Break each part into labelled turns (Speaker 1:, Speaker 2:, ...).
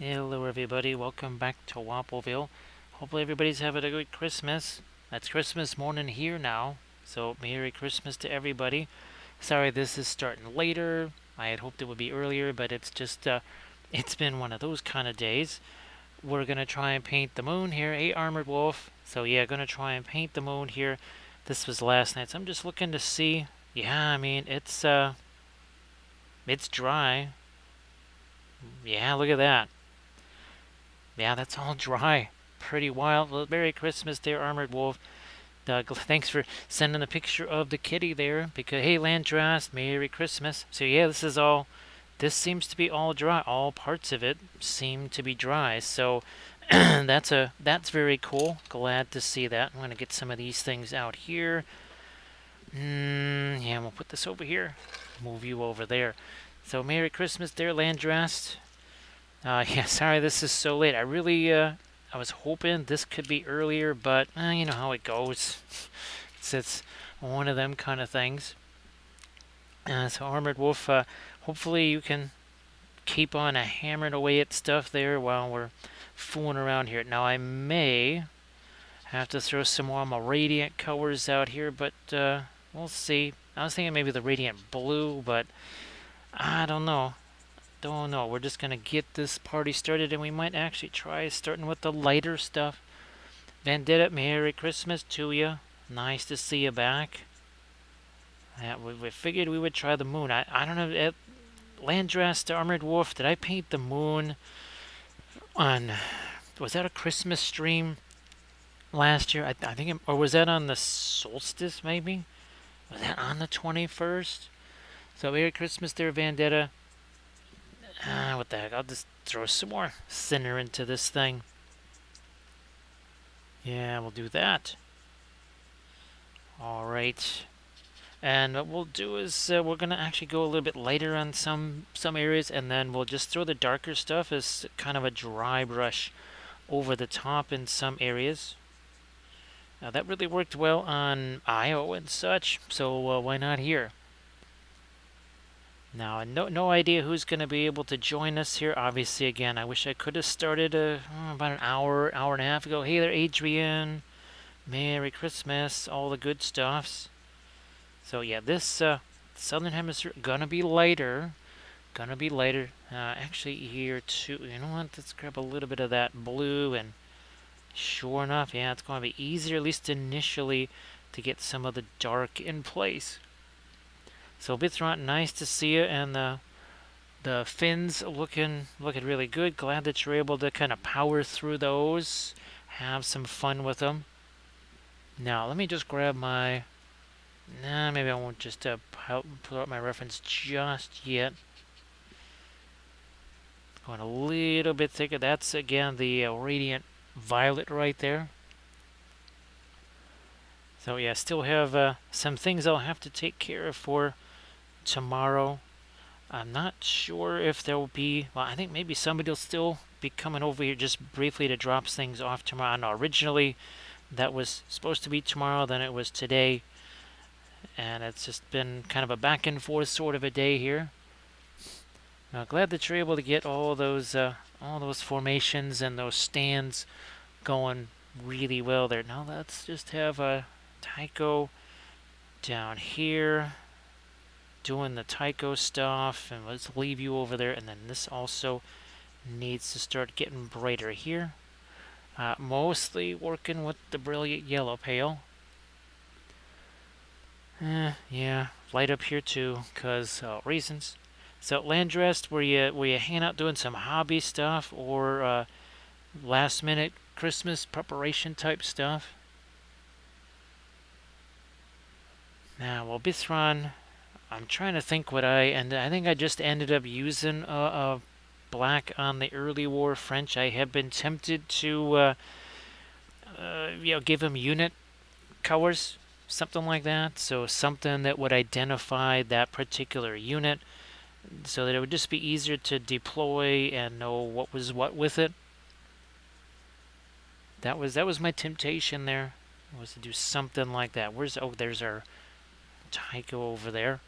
Speaker 1: Hello everybody, welcome back to Wappleville. Hopefully everybody's having a good Christmas. It's Christmas morning here now, so Merry Christmas to everybody. Sorry this is starting later. I had hoped it would be earlier, but it's been one of those kind of days. We're gonna try and paint the moon here, hey Armored Wolf. So yeah, gonna try and paint the moon here. This was last night, so I'm just looking to see. Yeah, I mean it's dry. Yeah, look at that. Yeah, that's all dry. Pretty wild. Well, Merry Christmas there, Armored Wolf. Thanks for sending a picture of the kitty there. Because hey, Landrast, Merry Christmas. So yeah, this is all. This seems to be all dry. All parts of it seem to be dry. So that's very cool. Glad to see that. I'm gonna get some of these things out here. Yeah, we'll put this over here. Move you over there. So Merry Christmas there, Landrast. Yeah, sorry this is so late. I was hoping this could be earlier, but you know how it goes. It's one of them kind of things. So Armored Wolf, hopefully you can keep on hammering away at stuff there while we're fooling around here. Now I may have to throw some more of my radiant colors out here, but we'll see. I was thinking maybe the radiant blue, but I don't know. Don't know. We're just gonna get this party started, and we might actually try starting with the lighter stuff. Vendetta, Merry Christmas to you. Nice to see you back. Yeah, we figured we would try the moon. I don't know. Landrast, Armored Wolf, did I paint the moon on? Was that a Christmas stream last year? I think, or was that on the solstice? Maybe. Was that on the 21st? So Merry Christmas there, Vendetta. What the heck? I'll just throw some more thinner into this thing. Yeah, we'll do that. All right. And what we'll do is we're gonna actually go a little bit lighter on some areas, and then we'll just throw the darker stuff as kind of a dry brush over the top in some areas. Now that really worked well on IO and such, so why not here? Now, no idea who's going to be able to join us here. Obviously, again, I wish I could have started about an hour and a half ago. Hey there, Adrian. Merry Christmas. All the good stuffs. So yeah, this Southern Hemisphere gonna be lighter. Gonna be lighter. Actually, here too. You know what? Let's grab a little bit of that blue, and sure enough, yeah, it's gonna be easier, at least initially, to get some of the dark in place. So Bithron, nice to see you, and the fins looking really good. Glad that you're able to kind of power through those, have some fun with them. Now let me just grab my. Nah, maybe I won't just pull out my reference just yet. Going a little bit thicker. That's again the radiant violet right there. So yeah, still have some things I'll have to take care of for tomorrow. I'm not sure if there will be. Well, I think maybe somebody will still be coming over here just briefly to drop things off tomorrow. No, originally that was supposed to be tomorrow, then it was today, and it's just been kind of a back and forth sort of a day here. Now, glad that you're able to get all those formations and those stands going really well there. Now let's just have a Tycho down here doing the Tycho stuff, and let's leave you over there, and then this also needs to start getting brighter here. Mostly working with the brilliant yellow pale. Yeah, light up here too, cause reasons. So Landrest, were you hanging out doing some hobby stuff, or last minute Christmas preparation type stuff? Now, well, Bithron, I'm trying to think I think I just ended up using a black on the early war French. I have been tempted to, give him unit colors, something like that. So something that would identify that particular unit, so that it would just be easier to deploy and know what was what with it. That was my temptation there, was to do something like that. There's our Tycho over there.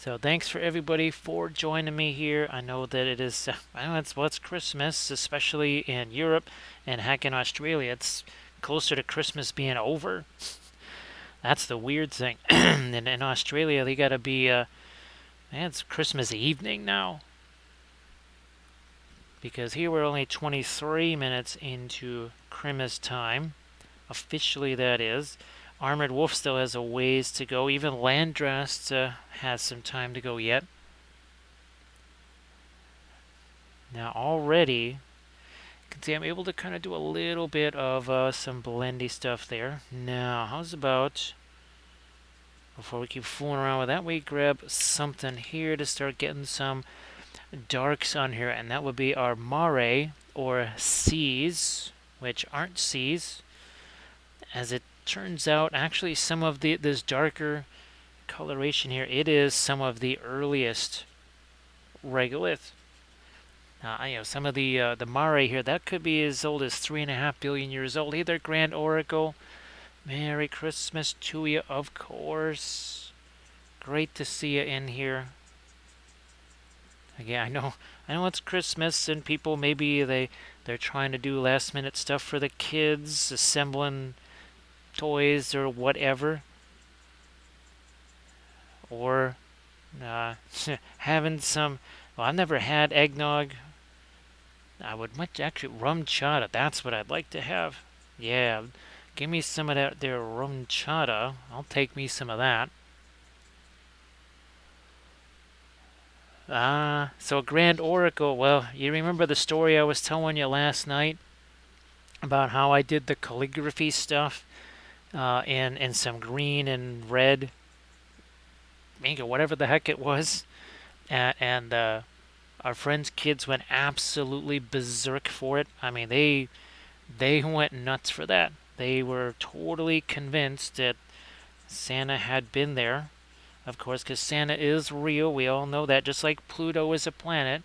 Speaker 1: So thanks for everybody for joining me here. I know that it is, I know it's Christmas, especially in Europe, and heck in Australia, it's closer to Christmas being over. That's the weird thing. In Australia, they gotta be, man, it's Christmas evening now. Because here we're only 23 minutes into Christmas time. Officially, that is. Armored Wolf still has a ways to go. Even Landrast has some time to go yet. Now, already, you can see I'm able to kind of do a little bit of some blendy stuff there. Now, how's about, before we keep fooling around with that, we grab something here to start getting some darks on here, and that would be our Mare, or seas, which aren't seas. As it turns out, actually, some of this darker coloration here, it is some of the earliest regolith. Some of the Mare here, that could be as old as 3.5 billion years old. Hey there, Grand Oracle. Merry Christmas to you, of course. Great to see you in here. Again, I know it's Christmas, and people maybe they're trying to do last minute stuff for the kids, assembling toys or whatever, or having some. Well, I've never had eggnog. I would much actually rum chata. That's what I'd like to have. Yeah, give me some of that there rum chata. I'll take me some of that. So Grand Oracle. Well, you remember the story I was telling you last night about how I did the calligraphy stuff in some green and red ink or whatever the heck it was, and our friends' kids went absolutely berserk for it. I mean, they went nuts for that. They were totally convinced that Santa had been there. Of course, because Santa is real. We all know that. Just like Pluto is a planet,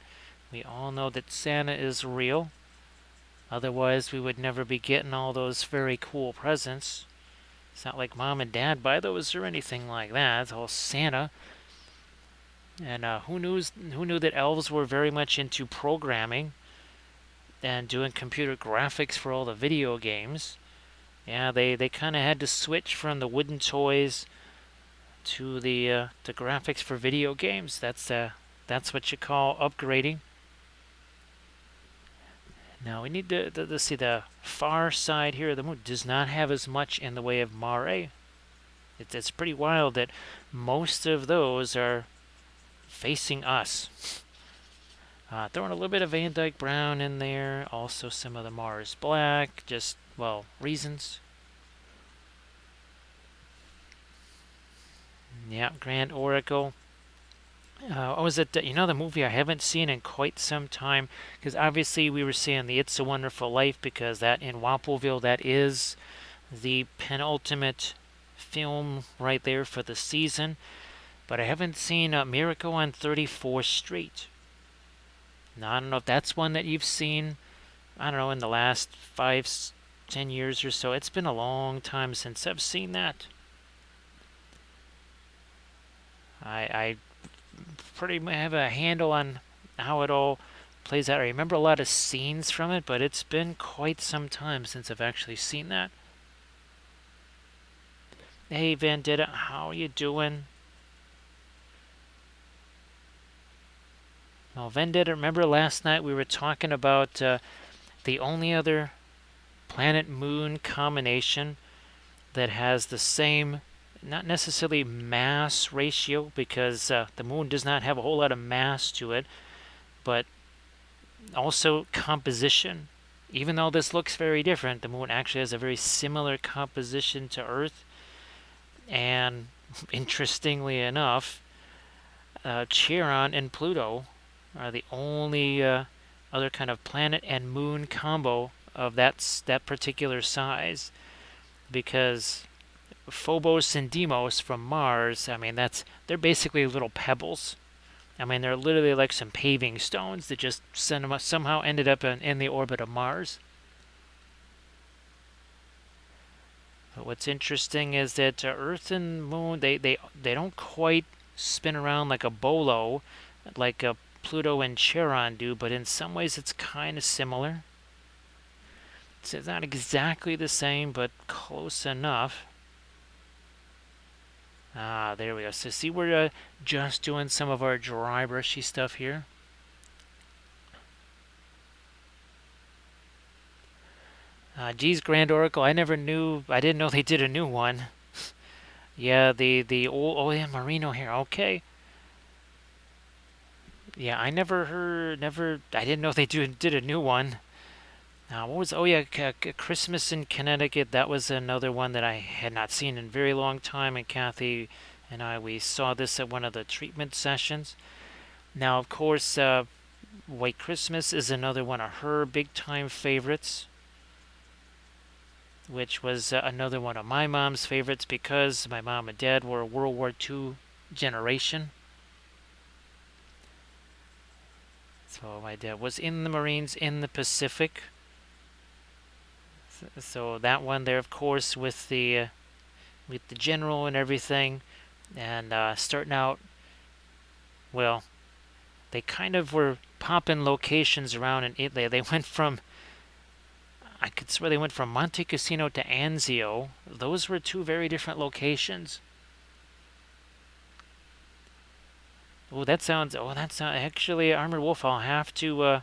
Speaker 1: we all know that Santa is real. Otherwise, we would never be getting all those very cool presents. It's not like Mom and Dad buy those or anything like that. It's all Santa. And who knew that elves were very much into programming and doing computer graphics for all the video games. Yeah, they kind of had to switch from the wooden toys to the graphics for video games. That's what you call upgrading. Now we need to see the far side here of the moon does not have as much in the way of Mare. It's pretty wild that most of those are facing us. Throwing a little bit of Van Dyke Brown in there, also some of the Mars Black, just, well, reasons. Yeah, Grand Oracle. What was it? The movie I haven't seen in quite some time, because obviously we were seeing the It's a Wonderful Life, because that in Wampleville, that is the penultimate film right there for the season. But I haven't seen Miracle on 34th Street. Now, I don't know if that's one that you've seen, I don't know, in the last 5, 10 years or so. It's been a long time since I've seen that. I pretty much have a handle on how it all plays out. I remember a lot of scenes from it, but it's been quite some time since I've actually seen that. Hey, Vendetta, how are you doing? Well, Vendetta, remember last night we were talking about the only other planet-moon combination that has the same, not necessarily mass ratio, because the moon does not have a whole lot of mass to it, but also composition. Even though this looks very different, the moon actually has a very similar composition to Earth. And interestingly enough, Chiron and Pluto are the only other kind of planet and moon combo of that particular size, because Phobos and Deimos from Mars, I mean, they're basically little pebbles. I mean, they're literally like some paving stones that just somehow ended up in the orbit of Mars. But what's interesting is that Earth and Moon, they don't quite spin around like a bolo, like Pluto and Charon do, but in some ways it's kind of similar. It's not exactly the same, but close enough. Ah, there we go. So see, we're just doing some of our dry brushy stuff here. Geez, Grand Oracle, I didn't know they did a new one. Yeah, the old, oh yeah, merino hair. Okay. Yeah, I I didn't know they did a new one. What was, oh yeah, Christmas in Connecticut. That was another one that I had not seen in a very long time. And Kathy and we saw this at one of the treatment sessions. Now, of course, White Christmas is another one of her big time favorites, which was another one of my mom's favorites because my mom and dad were a World War II generation. So my dad was in the Marines in the Pacific. So that one there, of course, with the general and everything, and starting out, well, they kind of were popping locations around in Italy. They went from, I could swear they went from Monte Cassino to Anzio. Those were two very different locations. Actually, Armored Wolf, I'll have to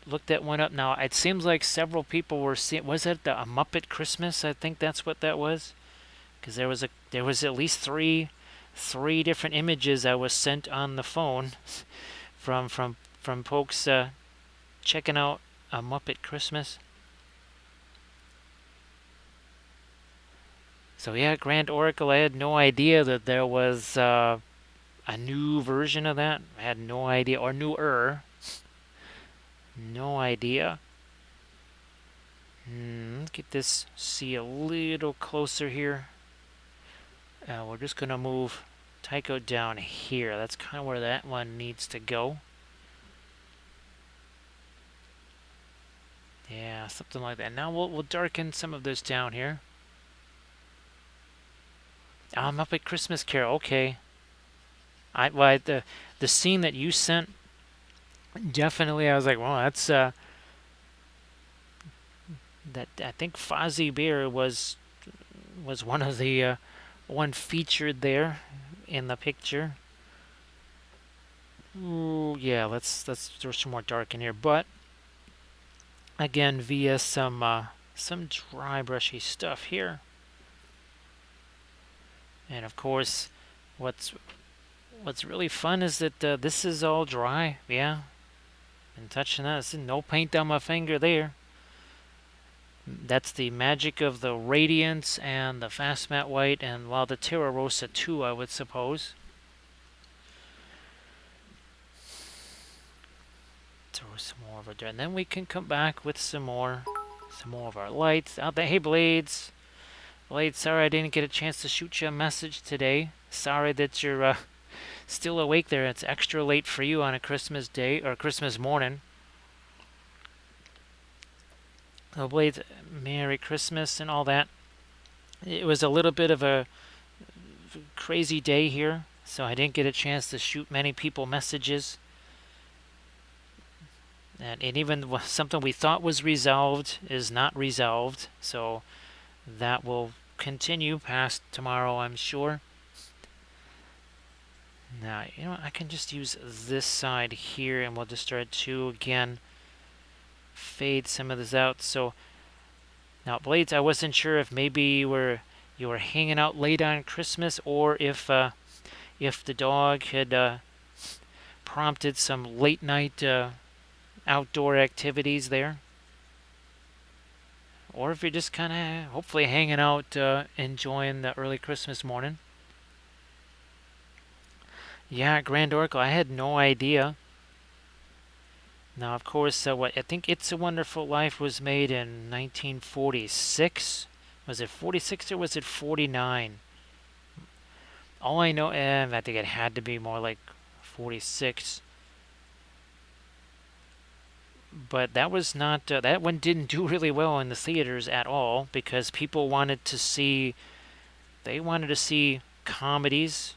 Speaker 1: look that one up now. It seems like several people were seeing, was it a Muppet Christmas? I think that's what that was. Because there was at least three different images I was sent on the phone from folks checking out a Muppet Christmas. So yeah, Grand Oracle, I had no idea that there was a new version of that. I had no idea, or newer. No idea. Let's get this, see a little closer here. We're just going to move Tycho down here. That's kind of where that one needs to go. Yeah, something like that. Now we'll darken some of this down here. I'm up at Christmas Carol. Okay. The scene that you sent, definitely I was like, well, that's that I think Fozzie Bear was one of the one featured there in the picture. Ooh, yeah, let's throw some more dark in here, but again via some dry brushy stuff here. And of course, what's really fun is that this is all dry. Yeah, and touching that, there's no paint on my finger there. That's the magic of the Radiance and the Fast Matte White, and well, the Terra Rosa too, I would suppose. Throw some more over there, and then we can come back with some more of our lights out there. Hey, Blades, sorry I didn't get a chance to shoot you a message today. Sorry that you're still awake there. It's extra late for you on a Christmas day or Christmas morning. Oh, Blades, Merry Christmas and all that. It was a little bit of a crazy day here, so I didn't get a chance to shoot many people messages. And even something we thought was resolved is not resolved, so that will continue past tomorrow, I'm sure. Now, I can just use this side here, and we'll just start to, again, fade some of this out. So now, Blades, I wasn't sure if maybe you were hanging out late on Christmas, or if the dog had prompted some late night outdoor activities there, or if you're just kind of hopefully hanging out, enjoying the early Christmas morning. Yeah, Grand Oracle, I had no idea. Now, of course, I think It's a Wonderful Life was made in 1946. Was it 46 or was it 49? All I know, I think it had to be more like 46. But that was not, that one didn't do really well in the theaters at all because people wanted to see comedies.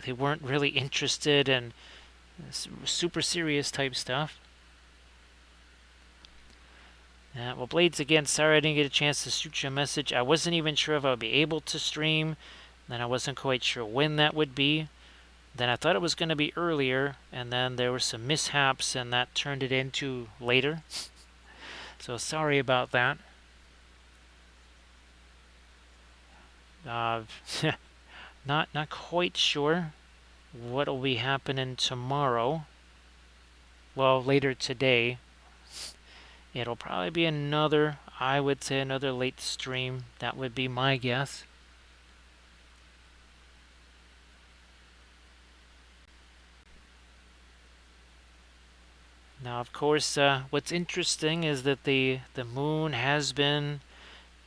Speaker 1: They weren't really interested in super serious type stuff. Well, Blades, again, sorry I didn't get a chance to shoot you a message. I wasn't even sure if I would be able to stream. Then I wasn't quite sure when that would be. Then I thought it was going to be earlier, and then there were some mishaps, and that turned it into later. So sorry about that. Uh, not quite sure what'll be happening tomorrow. Well, later today. It'll probably be another, I would say another late stream. That would be my guess. Now, of course, what's interesting is that the moon has been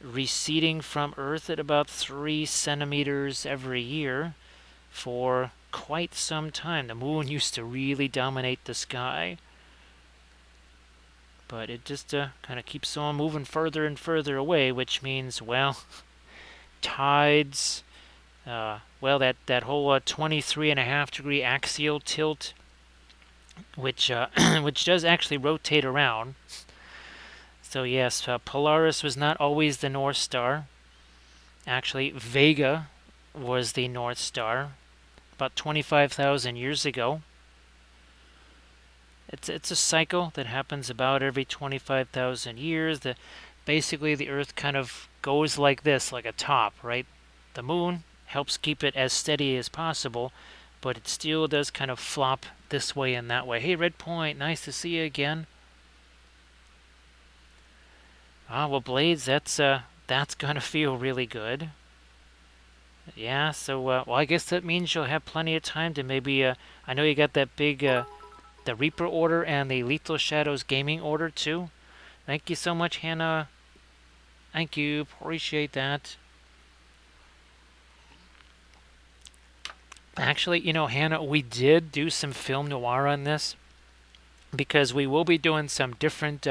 Speaker 1: receding from Earth at about 3 centimeters every year for quite some time. The moon used to really dominate the sky, but it just kind of keeps on moving further and further away, which means, well, tides, well, that whole 23.5-degree axial tilt, which which does actually rotate around. So yes, Polaris was not always the North Star. Actually, Vega was the North Star about 25,000 years ago. It's a cycle that happens about every 25,000 years. Basically the Earth kind of goes like this, like a top, right? The moon helps keep it as steady as possible, but it still does kind of flop this way and that way. Hey, Red Point, nice to see you again. Well, Blades, that's gonna feel really good. Yeah, so well, I guess that means you'll have plenty of time to maybe. I know you got that big the Reaper order and the Lethal Shadows gaming order too. Thank you so much, Hannah. Thank you, appreciate that. Actually, Hannah, we did do some film noir on this because we will be doing some different.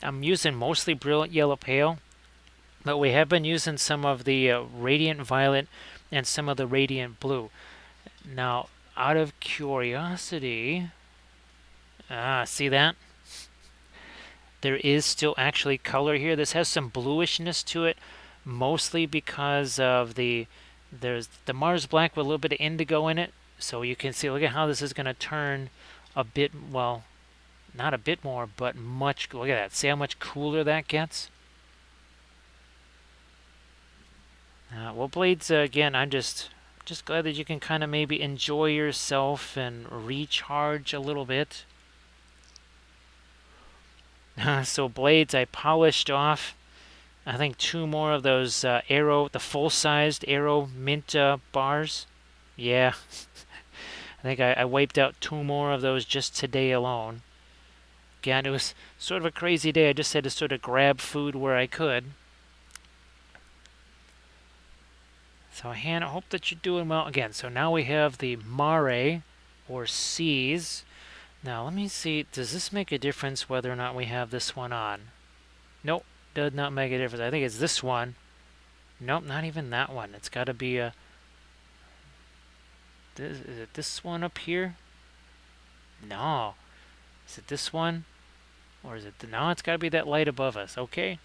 Speaker 1: I'm using mostly Brilliant Yellow Pale, but we have been using some of the Radiant Violet and some of the Radiant Blue. Now, out of curiosity, see that? There is still actually color here. This has some bluishness to it, mostly because of there's the Mars Black with a little bit of indigo in it. So you can see, look at how this is going to turn a bit, well, not a bit more, but much, look at that. See how much cooler that gets? Well, Blades, again, I'm just glad that you can kind of maybe enjoy yourself and recharge a little bit. So Blades, I polished off, I think 2 more of those the full-sized Aero mint bars. Yeah, I think I wiped out 2 more of those just today alone. Again, it was sort of a crazy day. I just had to sort of grab food where I could. So Hannah, I hope that you're doing well. Again, so now we have the Mare, or seas. Now let me see, does this make a difference whether or not we have this one on? Nope, does not make a difference. I think it's this one. Nope, not even that one. It's got to be a... Is it this one up here? No. Is it this one? Or is it... No, it's got to be that light above us. Okay.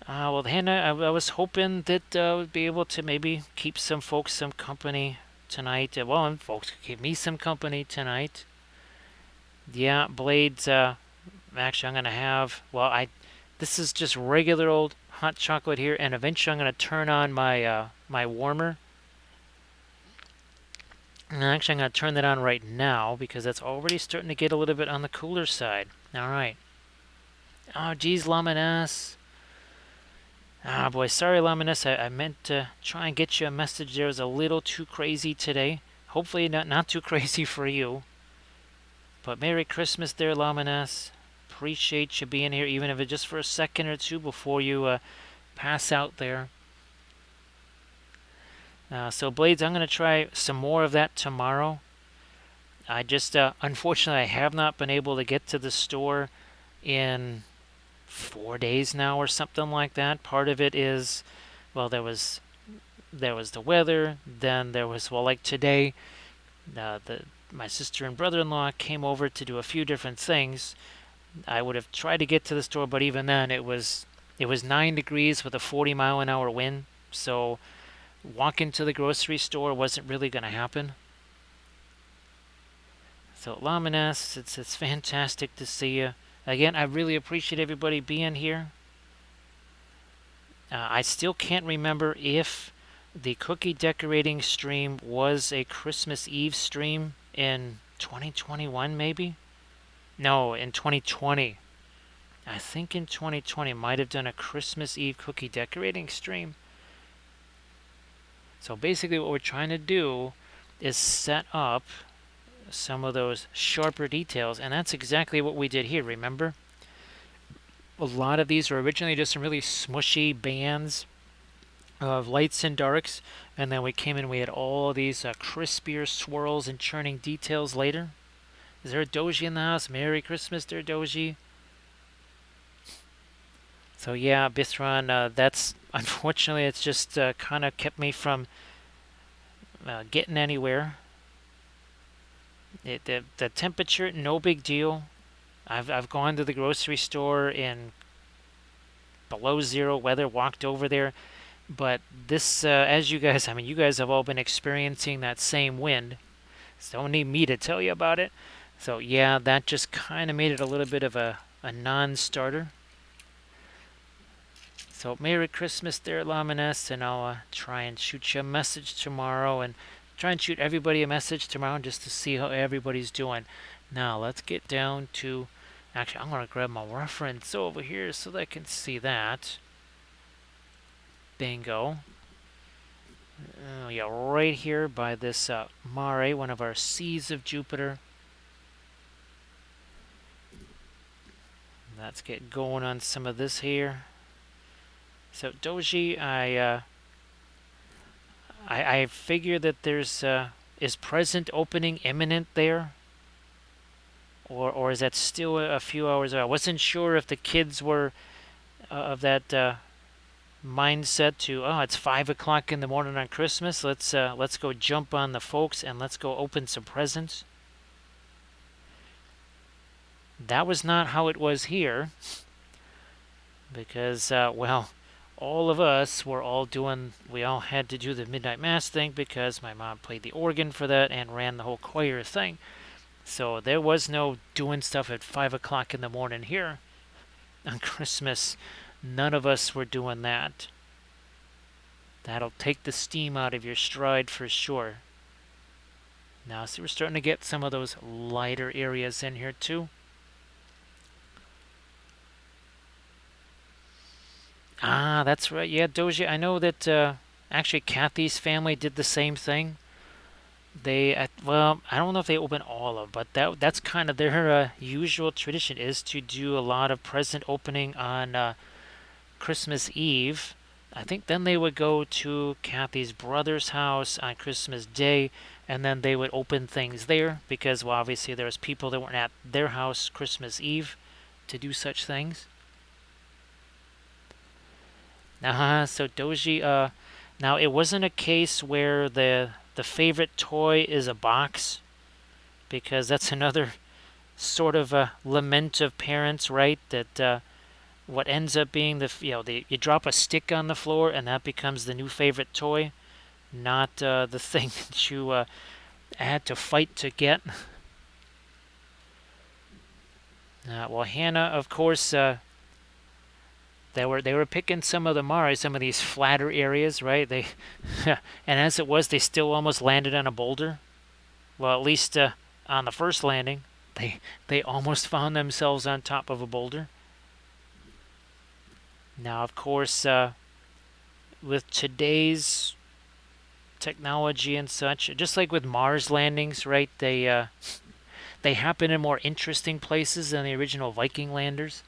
Speaker 1: Well, Hannah, I was hoping that I would be able to maybe keep some folks some company tonight. Well, folks could keep me some company tonight. Yeah, Blades, actually I'm going to have, well, this is just regular old hot chocolate here, and eventually I'm going to turn on my my warmer. And actually I'm going to turn that on right now because that's already starting to get a little bit on the cooler side. All right. Oh, geez, Laminus. Boy, sorry, Laminus. I meant to try and get you a message there. It was a little too crazy today. Hopefully not too crazy for you. But Merry Christmas there, Laminus. Appreciate you being here, even if it's just for a second or two before you pass out there. So, Blades, I'm going to try some more of that tomorrow. I just, unfortunately, I have not been able to get to the store in 4 days now or something like that. Part of it is, well, there was there was the weather. Then there was, well, like today, my sister and brother-in-law came over to do a few different things. I would have tried to get to the store, but even then, it was 9 degrees with a 40-mile-an-hour wind. So walking to the grocery store wasn't really going to happen. So Laminess, it's fantastic to see you again. I really appreciate everybody being here. I still can't remember if the cookie decorating stream was a Christmas Eve stream in 2021, maybe? No, in 2020. I think in 2020 might have done a Christmas Eve cookie decorating stream. So basically, what we're trying to do is set up some of those sharper details, and that's exactly what we did here, remember? A lot of these were originally just some really smushy bands of lights and darks, and then we came in, we had all these crispier swirls and churning details later. Is there a doji in the house? Merry Christmas, dear doji. So yeah, Bithron, that's unfortunately it's just kind of kept me from getting anywhere. The temperature, no big deal. I've gone to the grocery store in below zero weather, walked over there, but this, as you guys, I mean, you guys have all been experiencing that same wind. So don't need me to tell you about it. So yeah, that just kind of made it a little bit of a non-starter. So Merry Christmas there, Lamines, and I'll try and shoot you a message tomorrow, and try and shoot everybody a message tomorrow just to see how everybody's doing. Now let's get down to, actually I'm going to grab my reference over here so that I can see that. Bingo. Yeah, right here by this Mare, one of our seas of Jupiter. Let's get going on some of this here. So Doji, I figure that there's is present opening imminent there, or is that still a few hours away? I wasn't sure if the kids were of that mindset to, oh, it's 5 o'clock in the morning on Christmas. Let's go jump on the folks and let's go open some presents. That was not how it was here, because well, all of us were all doing, we all had to do the midnight mass thing because my mom played the organ for that and ran the whole choir thing. So there was no doing stuff at 5 o'clock in the morning here on Christmas. None of us were doing that. That'll take the steam out of your stride for sure. Now, see, we're starting to get some of those lighter areas in here too. Ah, that's right. Yeah, Doji. I know that actually Kathy's family did the same thing. They, well, I don't know if they open all of, but that's kind of their usual tradition is to do a lot of present opening on Christmas Eve. I think then they would go to Kathy's brother's house on Christmas Day, and then they would open things there because, well, obviously there was people that weren't at their house Christmas Eve to do such things. So Doji, now it wasn't a case where the favorite toy is a box, because that's another sort of a lament of parents, right? That what ends up being you drop a stick on the floor and that becomes the new favorite toy, not the thing that you had to fight to get. Well, Hannah, of course, they were picking some of the Mars, some of these flatter areas, right? They, and as it was, they still almost landed on a boulder. Well, at least on the first landing, they almost found themselves on top of a boulder. Now, of course, with today's technology and such, just like with Mars landings, right? They happen in more interesting places than the original Viking landers.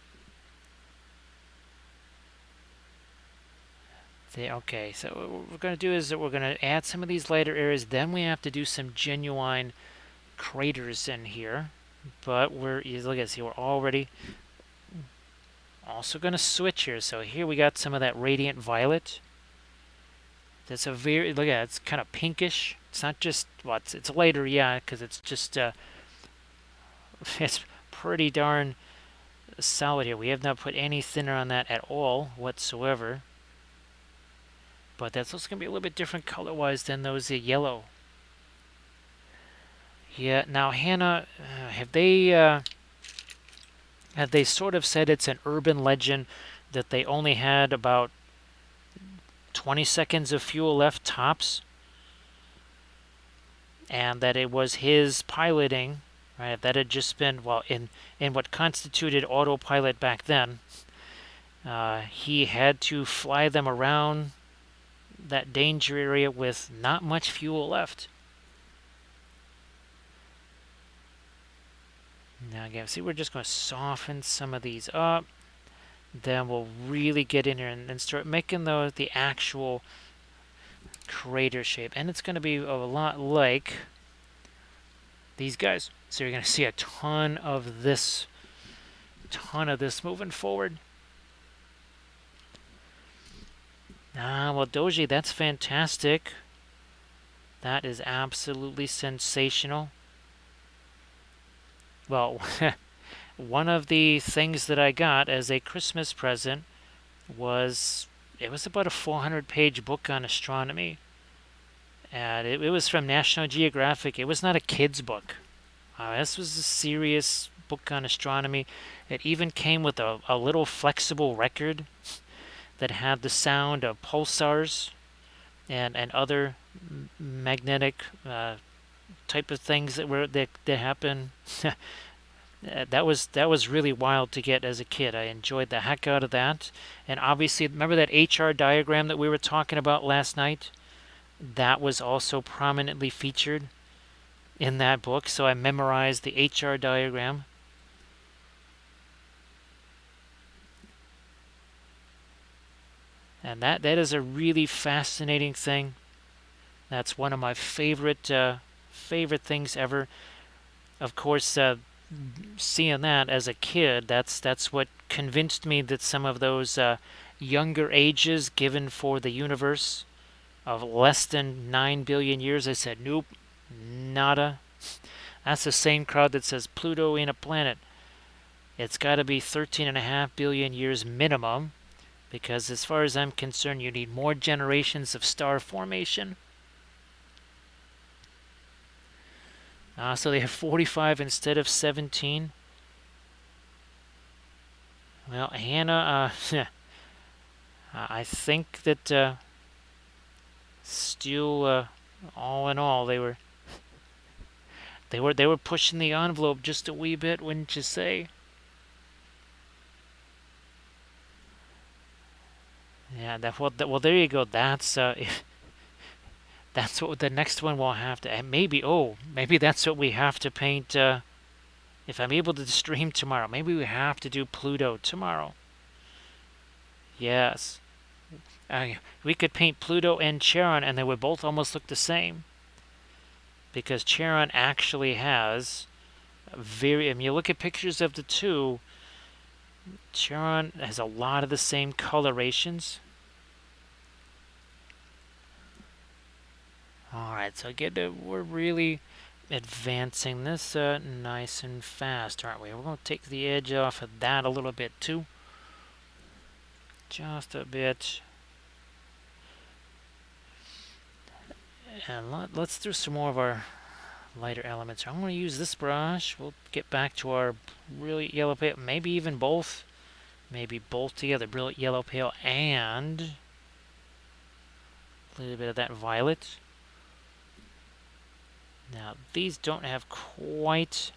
Speaker 1: Okay, so what we're going to do is that we're going to add some of these lighter areas. Then we have to do some genuine craters in here. But look at see, we're already also going to switch here. So here we got some of that radiant violet. It's a very look at it, it's kind of pinkish. It's not just well, it's lighter, yeah, because it's just it's pretty darn solid here. We have not put any thinner on that at all whatsoever. But that's also going to be a little bit different color-wise than those yellow. Yeah. Now, Hannah, have they sort of said it's an urban legend that they only had about 20 seconds of fuel left tops, and that it was his piloting, right? That had just been well in what constituted autopilot back then. He had to fly them around that danger area with not much fuel left. Now again, see, we're just going to soften some of these up. Then we'll really get in here and start making the actual crater shape. And it's going to be a lot like these guys. So you're going to see a ton of this moving forward. Well, Doji, that's fantastic. That is absolutely sensational. Well, one of the things that I got as a Christmas present was about a 400-page book on astronomy, and it was from National Geographic. It was not a kid's book. This was a serious book on astronomy. It even came with a little flexible record that had the sound of pulsars and other magnetic type of things that happen. That was really wild to get as a kid. I enjoyed the heck out of that. And obviously, remember that HR diagram that we were talking about last night? That was also prominently featured in that book, so I memorized the HR diagram. And that is a really fascinating thing. That's one of my favorite things ever. Of course, seeing that as a kid, that's what convinced me that some of those younger ages given for the universe of less than 9 billion years, I said, nope, nada. That's the same crowd that says Pluto ain't a planet. It's got to be 13.5 billion years minimum, because as far as I'm concerned, you need more generations of star formation. So they have 45 instead of 17. Well, Hannah, I think that still, all in all, they were pushing the envelope just a wee bit, wouldn't you say? Yeah. Well, there you go. That's that's what the next one will have to. And maybe that's what we have to paint. If I'm able to stream tomorrow, maybe we have to do Pluto tomorrow. Yes. We could paint Pluto and Charon, and they would both almost look the same. Because Charon actually has and you look at pictures of the two, Charon has a lot of the same colorations. Alright, so we're really advancing this nice and fast, aren't we? We're going to take the edge off of that a little bit too. Just a bit. And let's do some more of our lighter elements. I'm going to use this brush. We'll get back to our brilliant yellow pale, maybe even both. Maybe both together, brilliant yellow pale and a little bit of that violet. Now, these don't have quite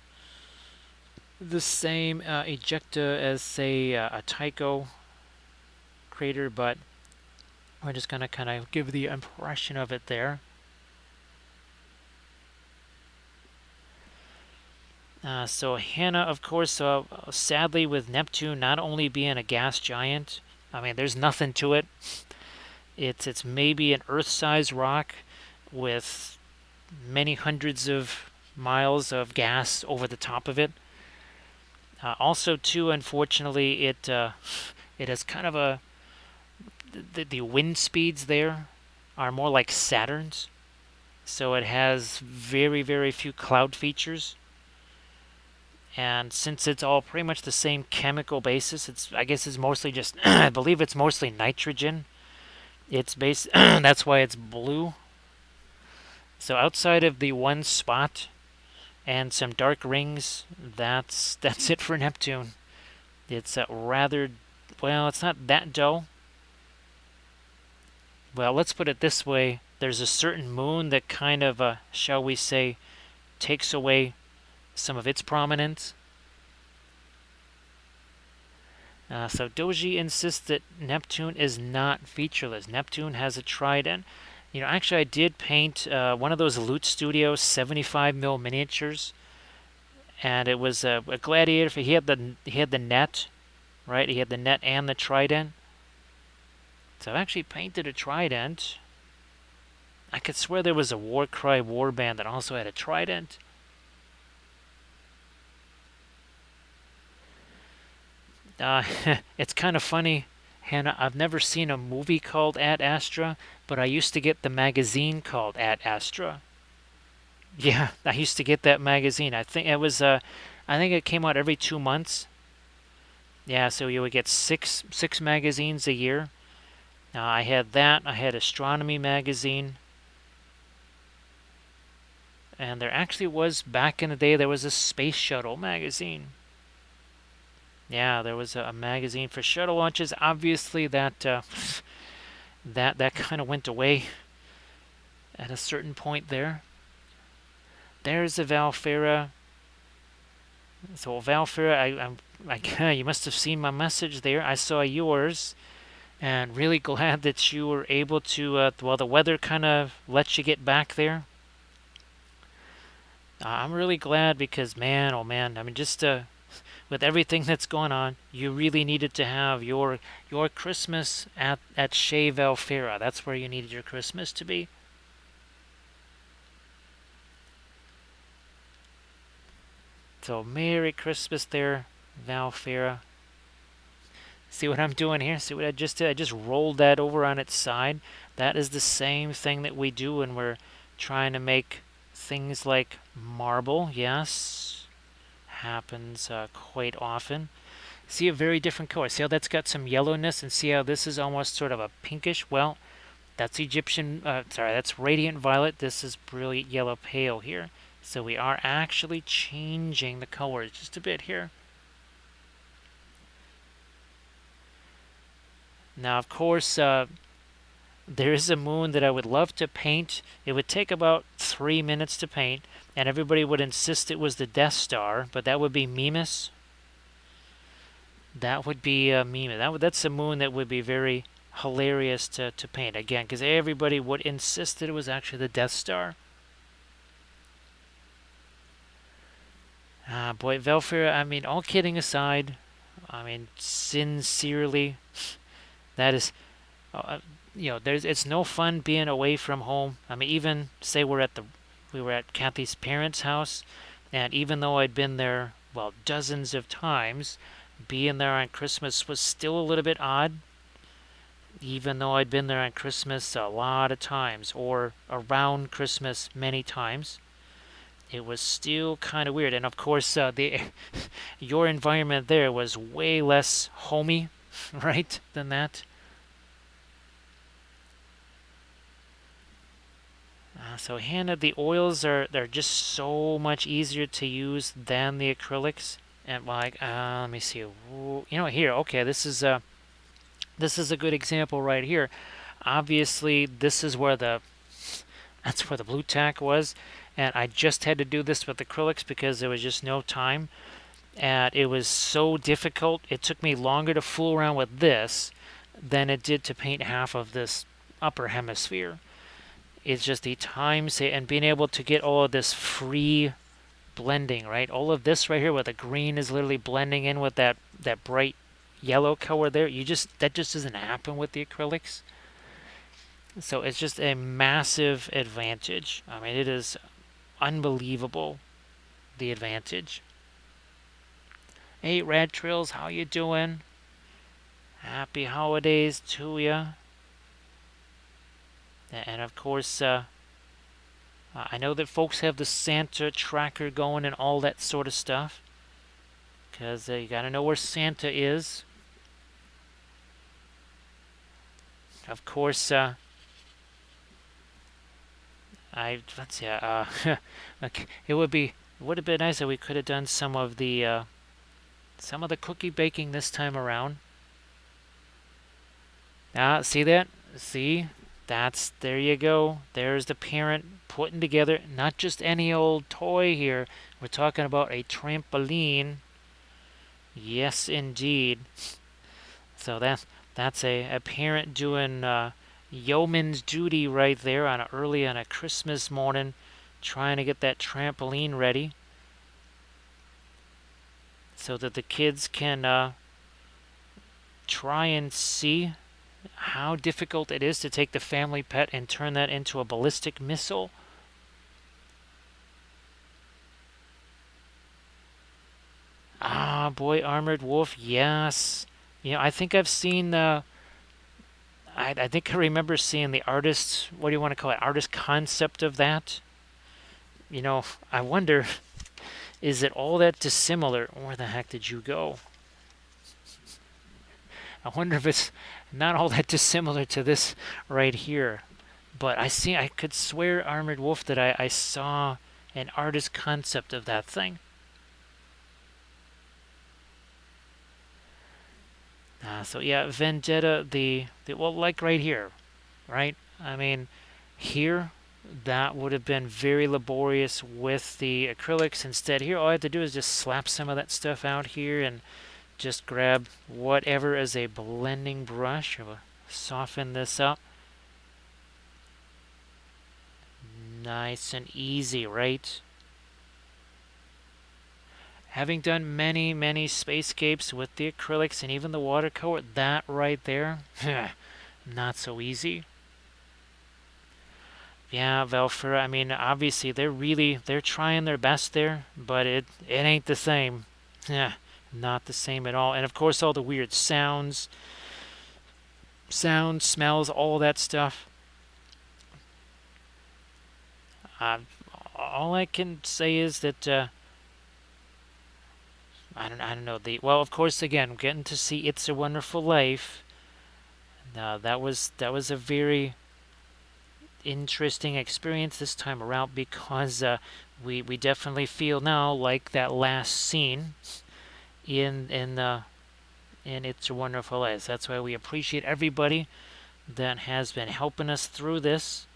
Speaker 1: the same ejecta as, say, a Tycho crater, but we're just going to kind of give the impression of it there. So Hannah, of course, sadly with Neptune not only being a gas giant, I mean, there's nothing to it. It's maybe an Earth-sized rock with many hundreds of miles of gas over the top of it. Also, too, unfortunately, it has kind of the wind speeds there are more like Saturn's. So it has very, very few cloud features. And since it's all pretty much the same chemical basis, I guess it's mostly just I believe it's mostly nitrogen. It's base that's why it's blue. So outside of the one spot and some dark rings, that's it for Neptune. It's rather well, it's not that dull. Well, let's put it this way: there's a certain moon that kind of, shall we say, takes away some of its prominence. So Doji insists that Neptune is not featureless. Neptune has a trident. Actually, I did paint one of those Loot Studio 75 mil miniatures, and it was a gladiator. He had the net, right? He had the net and the trident. So I've actually painted a trident. I could swear there was a Warcry warband that also had a trident. Uh, it's kind of funny, Hannah. I've never seen a movie called Ad Astra, but I used to get the magazine called Ad Astra. Yeah, I used to get that magazine. I think it was I think it came out every 2 months. Yeah, so you would get six magazines a year. I had that. I had Astronomy magazine, and there actually was back in the day there was a Space Shuttle magazine. Yeah, there was a magazine for shuttle launches. Obviously, that kind of went away at a certain point there. There's a Valfera. So Valfera, you must have seen my message there. I saw yours, and really glad that you were able to. Well, the weather kind of lets you get back there. I'm really glad because, man, oh man, I mean, just with everything that's going on, you really needed to have your Christmas at Chez Valfera. That's where you needed your Christmas to be. So Merry Christmas there, Valfera. See what I'm doing here? See what I just did? I just rolled that over on its side. That is the same thing that we do when we're trying to make things like marble. Yes, happens quite often. See a very different color. See how that's got some yellowness, and see how this is almost sort of a pinkish? Well, that's that's radiant violet. This is brilliant yellow pale here. So we are actually changing the colors just a bit here. Now, of course, there is a moon that I would love to paint. It would take about 3 minutes to paint, and everybody would insist it was the Death Star, but that would be Mimas. That would be Mimas. That's a moon that would be very hilarious to paint, again, because everybody would insist that it was actually the Death Star. Boy, Velfir, I mean, all kidding aside, I mean, sincerely, that is, it's no fun being away from home. I mean, even say we were at Kathy's parents' house, and even though I'd been there, well, dozens of times, being there on Christmas was still a little bit odd. Even though I'd been there on Christmas a lot of times, or around Christmas many times, it was still kind of weird. And of course, your environment there was way less homey, right, than that. So Hannah, the oils they're just so much easier to use than the acrylics. And like, let me see. Here, okay, this is a good example right here. Obviously, that's where the blue tack was, and I just had to do this with acrylics because there was just no time, and it was so difficult. It took me longer to fool around with this than it did to paint half of this upper hemisphere. It's just the time and being able to get all of this free blending, right? All of this right here where the green is literally blending in with that bright yellow color there. That just doesn't happen with the acrylics. So it's just a massive advantage. I mean, it is unbelievable, the advantage. Hey, Red Trills, how you doing? Happy holidays to ya. And of course, I know that folks have the Santa tracker going and all that sort of stuff, because you got to know where Santa is. Of course, let's see. Like, would have been nice if we could have done some of the cookie baking this time around. Ah, see that? See? There you go. There's the parent putting together not just any old toy here. We're talking about a trampoline. Yes, indeed. So that's a parent doing yeoman's duty right there early on a Christmas morning, trying to get that trampoline ready so that the kids can try and see how difficult it is to take the family pet and turn that into a ballistic missile. Ah, boy, Armored Wolf, yes. I think I've seen I think I remember seeing the artist, what do you want to call it, artist concept of that. I wonder, is it all that dissimilar? Where the heck did you go? I wonder if it's not all that dissimilar to this right here. But I could swear, Armored Wolf, that I saw an artist concept of that thing. So yeah, Vendetta, well, like right here, right? I mean, here, that would have been very laborious with the acrylics. Instead, here, all I have to do is just slap some of that stuff out here and just grab whatever as a blending brush. We'll soften this up. Nice and easy, right? Having done many, many spacescapes with the acrylics and even the watercolor, that right there, not so easy. Yeah, Velfra, I mean, obviously they're trying their best there, but it ain't the same. Yeah, not the same at all. And of course all the weird sounds, smells, all that stuff. Uh, all I can say is that I don't know well, of course, again, getting to see It's a Wonderful Life. That was a very interesting experience this time around, because we definitely feel now like that last scene in It's a Wonderful Life. That's why we appreciate everybody that has been helping us through this,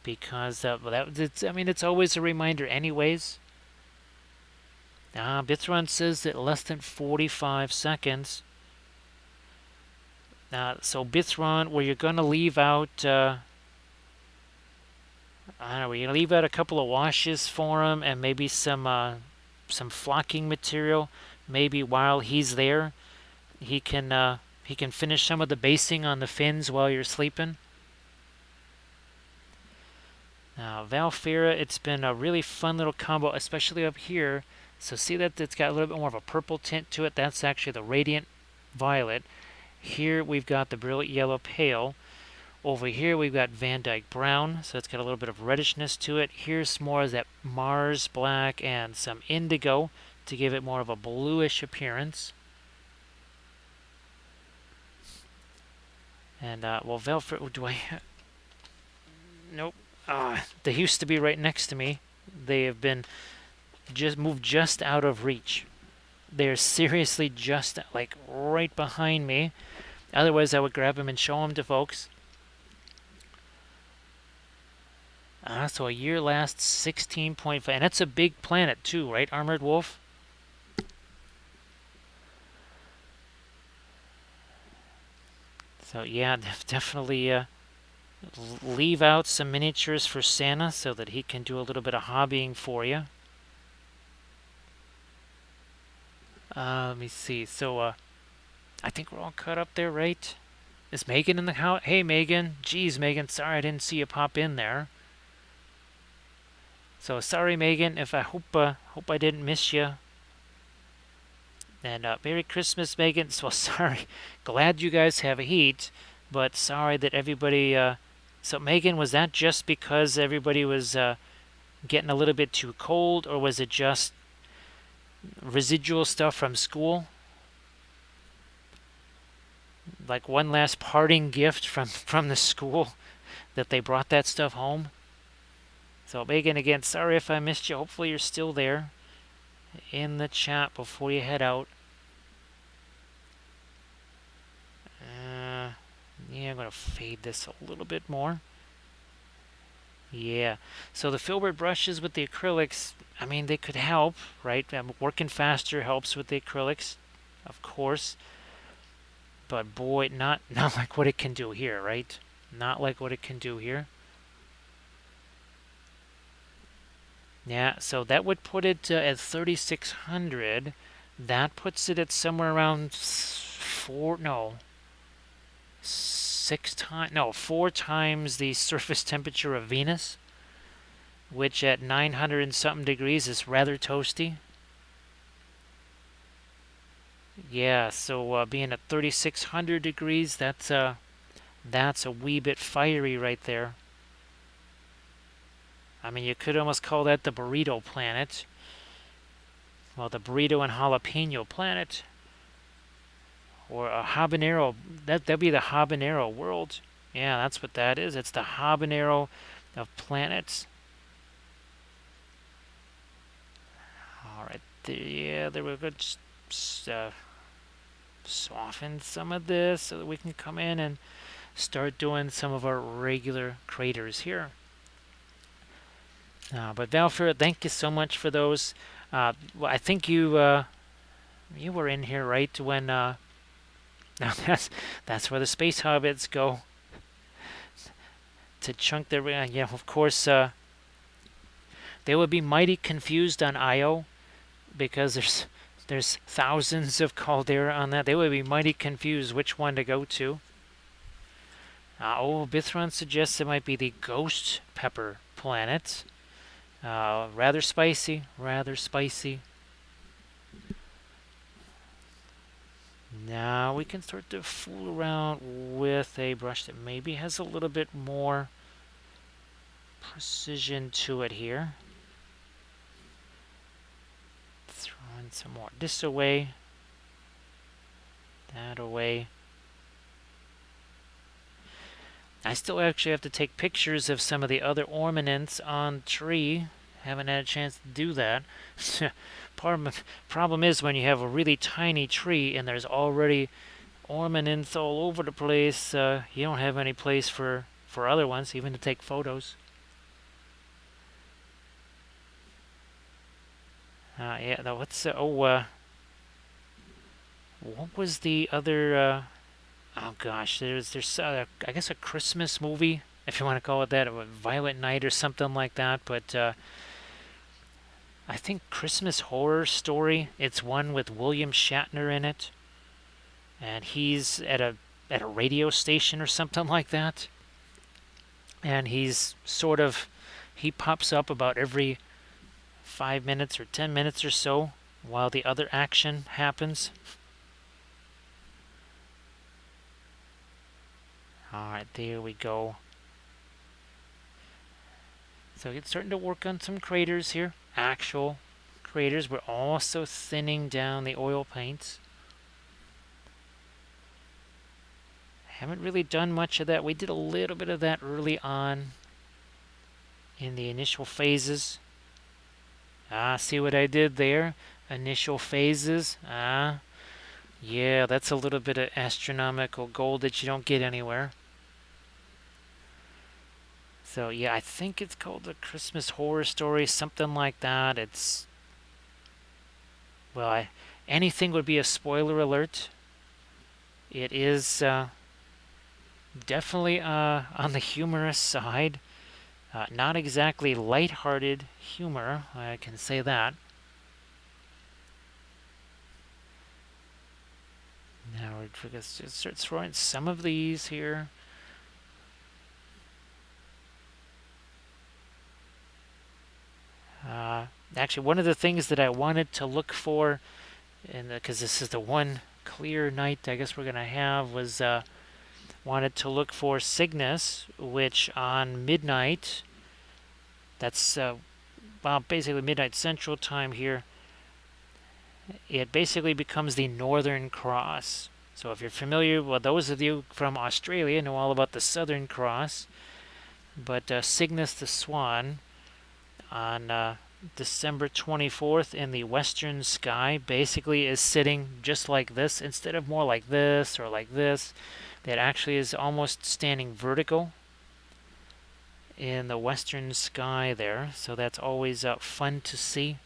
Speaker 1: because it's always a reminder anyways. Bithron says that less than 45 seconds. So Bithron, where you're going to leave out, I don't know, we're going to leave out a couple of washes for him and maybe some flocking material. Maybe while he's there, he can finish some of the basing on the fins while you're sleeping. Now, Valfera, it's been a really fun little combo, especially up here. So see that it's got a little bit more of a purple tint to it. That's actually the Radiant Violet. Here we've got the Brilliant Yellow Pale. Over here we've got Van Dyke Brown, so it's got a little bit of reddishness to it. Here's more of that Mars Black and some Indigo to give it more of a bluish appearance. And, well, Velvet, do I... Nope. They used to be right next to me. They have been moved just out of reach. They're seriously just, like, right behind me. Otherwise, I would grab them and show them to folks. So a year lasts 16.5. And that's a big planet, too, right, Armored Wolf? So, yeah, definitely leave out some miniatures for Santa so that he can do a little bit of hobbying for you. Let me see. So, I think we're all caught up there, right? Is Megan in the house? Hey, Megan. Geez, Megan. Sorry I didn't see you pop in there. So sorry, Megan. If I hope I didn't miss you. And Merry Christmas, Megan. So sorry. Glad you guys have heat. But sorry that everybody. So Megan, was that just because everybody was getting a little bit too cold, or was it just residual stuff from school? Like one last parting gift from the school that they brought that stuff home? So Megan, again, sorry if I missed you. Hopefully you're still there in the chat before you head out. Yeah, I'm going to fade this a little bit more. Yeah. So the filbert brushes with the acrylics, I mean, they could help, right? Working faster helps with the acrylics, of course. But boy, not like what it can do here, right? Not like what it can do here. Yeah, so that would put it at 3600. That puts it at somewhere around four times the surface temperature of Venus, which at 900 and something degrees is rather toasty. Yeah, so being at 3600 degrees, that's a wee bit fiery right there. I mean, you could almost call that the burrito planet. Well, the burrito and jalapeno planet. Or a habanero. That'd be the habanero world. Yeah, that's what that is. It's the habanero of planets. All right, yeah, there we go. Just soften some of this so that we can come in and start doing some of our regular craters here. But Valfir, thank you so much for those. Well, I think you were in here right when. Now that's where the space hobbits go to chunk their. Yeah, of course. They would be mighty confused on Io because there's thousands of caldera on that. They would be mighty confused which one to go to. Bithron suggests it might be the ghost pepper planet. Rather spicy, rather spicy. Now we can start to fool around with a brush that maybe has a little bit more precision to it here. Throwing some more this away, that away. I still actually have to take pictures of some of the other ornaments on the tree. Haven't had a chance to do that. Problem is when you have a really tiny tree and there's already ornaments all over the place, you don't have any place for other ones, even to take photos. Yeah, no, what was the other, oh gosh, there's I guess a Christmas movie, if you want to call it that, a Violent Night or something like that, but I think Christmas Horror Story, it's one with William Shatner in it, and he's at a radio station or something like that, and he pops up about every 5 minutes or 10 minutes or so while the other action happens. Alright, there we go. So it's starting to work on some craters here. Actual craters. We're also thinning down the oil paints. Haven't really done much of that. We did a little bit of that early on in the initial phases. See what I did there? Initial phases. Yeah, that's a little bit of astronomical gold that you don't get anywhere. So yeah, I think it's called the Christmas Horror Story, something like that. Anything would be a spoiler alert. It is definitely on the humorous side. Not exactly light-hearted humor, I can say that. Now we're going to start throwing some of these here. Actually, one of the things that I wanted to look for, and because this is the one clear night I guess we're going to have, was wanted to look for Cygnus, which on midnight, that's well, basically midnight Central Time here, it basically becomes the Northern Cross. So if you're familiar, well, those of you from Australia know all about the Southern Cross, but Cygnus the Swan on December 24th in the western sky basically is sitting just like this, instead of more like this or like this. That actually is almost standing vertical in the western sky there, so that's always fun to see.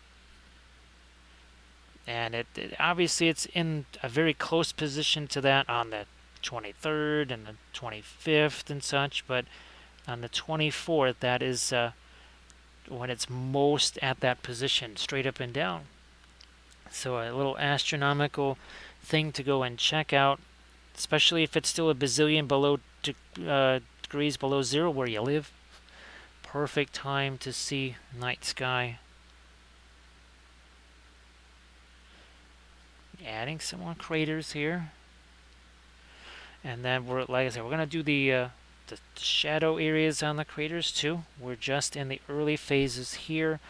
Speaker 1: And obviously it's in a very close position to that on the 23rd and the 25th and such, but on the 24th, that is when it's most at that position, straight up and down. So a little astronomical thing to go and check out, especially if it's still a bazillion degrees below zero where you live. Perfect time to see night sky. Adding some more craters here. And then we're, like I said, we're going to do the shadow areas on the craters too. We're just in the early phases here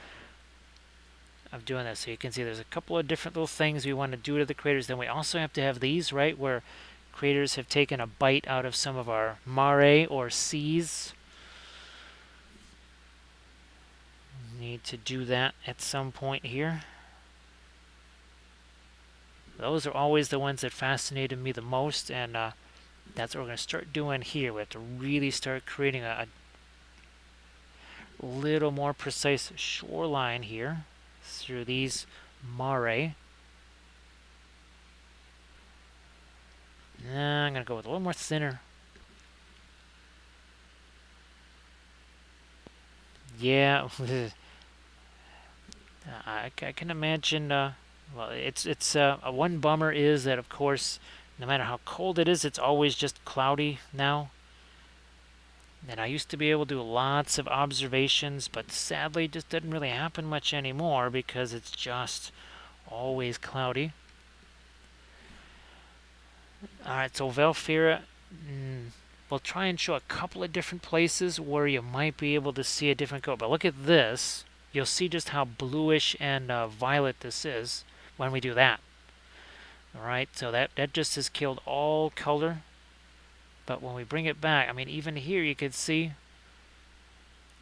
Speaker 1: of doing this. So you can see there's a couple of different little things we want to do to the craters. Then we also have to have these, right, where craters have taken a bite out of some of our mare or seas. Need to do that at some point here. Those are always the ones that fascinated me the most, and that's what we're going to start doing here. We have to really start creating a little more precise shoreline here through these mare. Nah, I'm going to go with a little more thinner. Yeah, I can imagine. Well, it's one bummer is that, of course, no matter how cold it is, it's always just cloudy now. And I used to be able to do lots of observations, but sadly it just doesn't really happen much anymore because it's just always cloudy. Alright, so Valfira, we'll try and show a couple of different places where you might be able to see a different color. But look at this. You'll see just how bluish and violet this is when we do that. Alright, so that just has killed all color. But when we bring it back, I mean, even here you can see,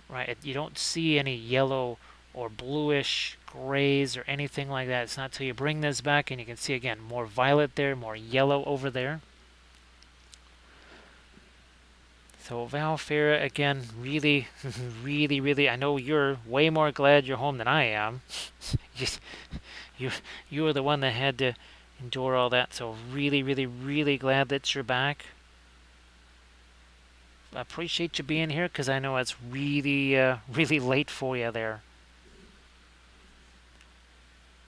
Speaker 1: right, you don't see any yellow or bluish grays or anything like that. It's not until you bring this back and you can see, again, more violet there, more yellow over there. So Valfira, again, really, really, I know you're way more glad you're home than I am. you were the one that had to endure all that, so really glad that you're back. I appreciate you being here because I know it's really late for you there.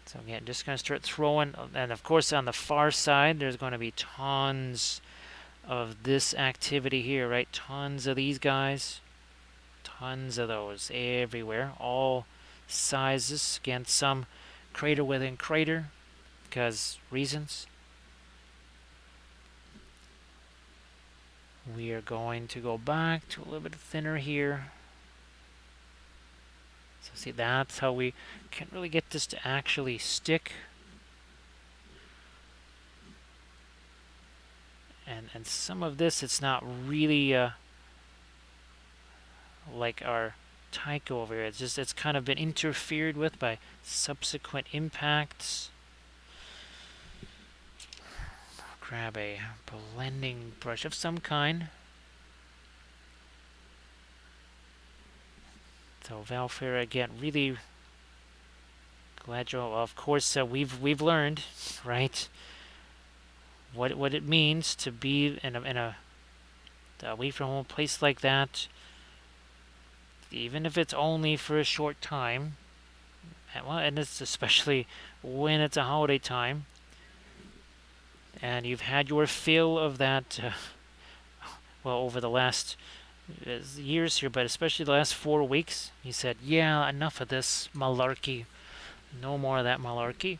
Speaker 1: So again, just going to start throwing, and of course on the far side there's going to be tons of this activity here, right? Tons of these guys, tons of those everywhere, all sizes. Again, some crater within crater because reasons. We are going to go back to a little bit thinner here. So see, that's how we can really get this to actually stick. And some of this, it's not really like our Tycho over here. It's kind of been interfered with by subsequent impacts. Grab a blending brush of some kind. So Valfira, again, really glad you're. Well, of course, we've learned, right, what it means to be in a away from home place like that, even if it's only for a short time. Well, and it's especially when it's a holiday time, and you've had your fill of that. Well, over the last years here, but especially the last 4 weeks, he said, yeah, enough of this malarkey. No more of that malarkey.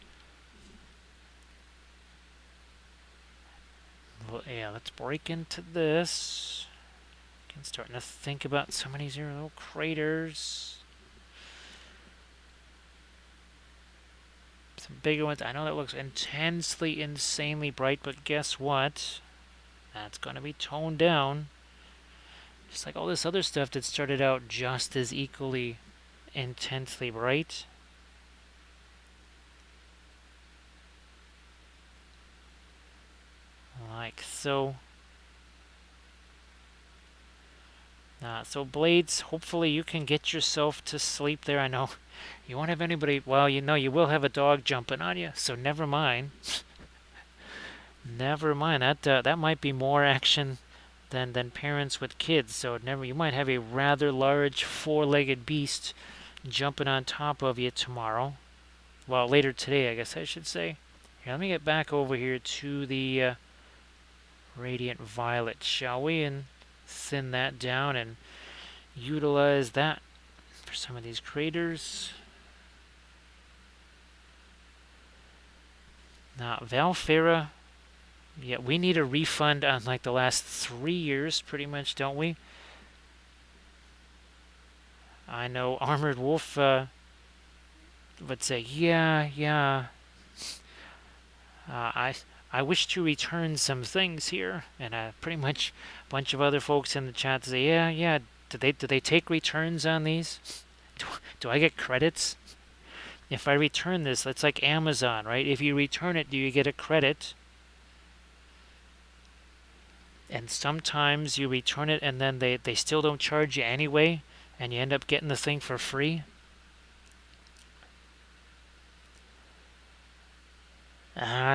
Speaker 1: Well, yeah, let's break into this. I'm starting to think about some of these little craters. Some bigger ones. I know that looks intensely, insanely bright, but guess what? That's going to be toned down. Just like all this other stuff that started out just as equally intensely bright. Like so. So Blades, hopefully you can get yourself to sleep there. I know you won't have anybody. Well, you know you will have a dog jumping on you, so never mind. Never mind. That might be more action than parents with kids. So never. You might have a rather large four-legged beast jumping on top of you tomorrow. Well, later today, I guess I should say. Here, let me get back over here to the Radiant Violet, shall we? And thin that down and utilize that for some of these craters. Now, Valfera, yeah, we need a refund on like the last 3 years, pretty much, don't we? I know Armored Wolf would say, yeah. I wish to return some things here, and pretty much a bunch of other folks in the chat say, yeah. Do they take returns on these? Do I get credits if I return this? It's like Amazon, right? If you return it, do you get a credit? And sometimes you return it and then they still don't charge you anyway, and you end up getting the thing for free.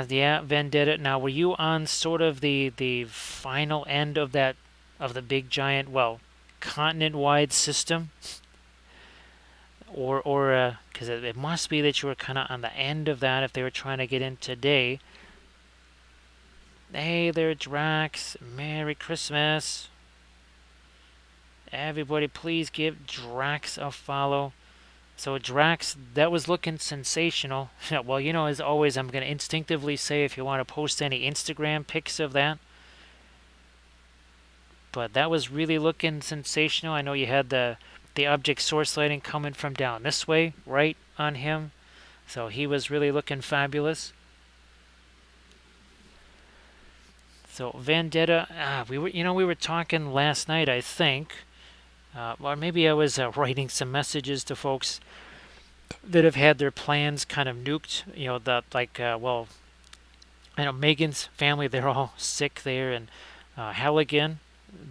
Speaker 1: Yeah, Vendetta. Now, were you on sort of the final end of the big giant, well, continent-wide system? Or because it must be that you were kind of on the end of that if they were trying to get in today. Hey there, Drax. Merry Christmas. Everybody, please give Drax a follow. So Drax, that was looking sensational. Well, you know, as always, I'm going to instinctively say if you want to post any Instagram pics of that. But that was really looking sensational. I know you had the object source lighting coming from down this way, right on him. So he was really looking fabulous. So Vendetta, we were talking last night, I think, or maybe I was writing some messages to folks that have had their plans kind of nuked. You know, well, I know Megan's family, they're all sick there, and Halligan,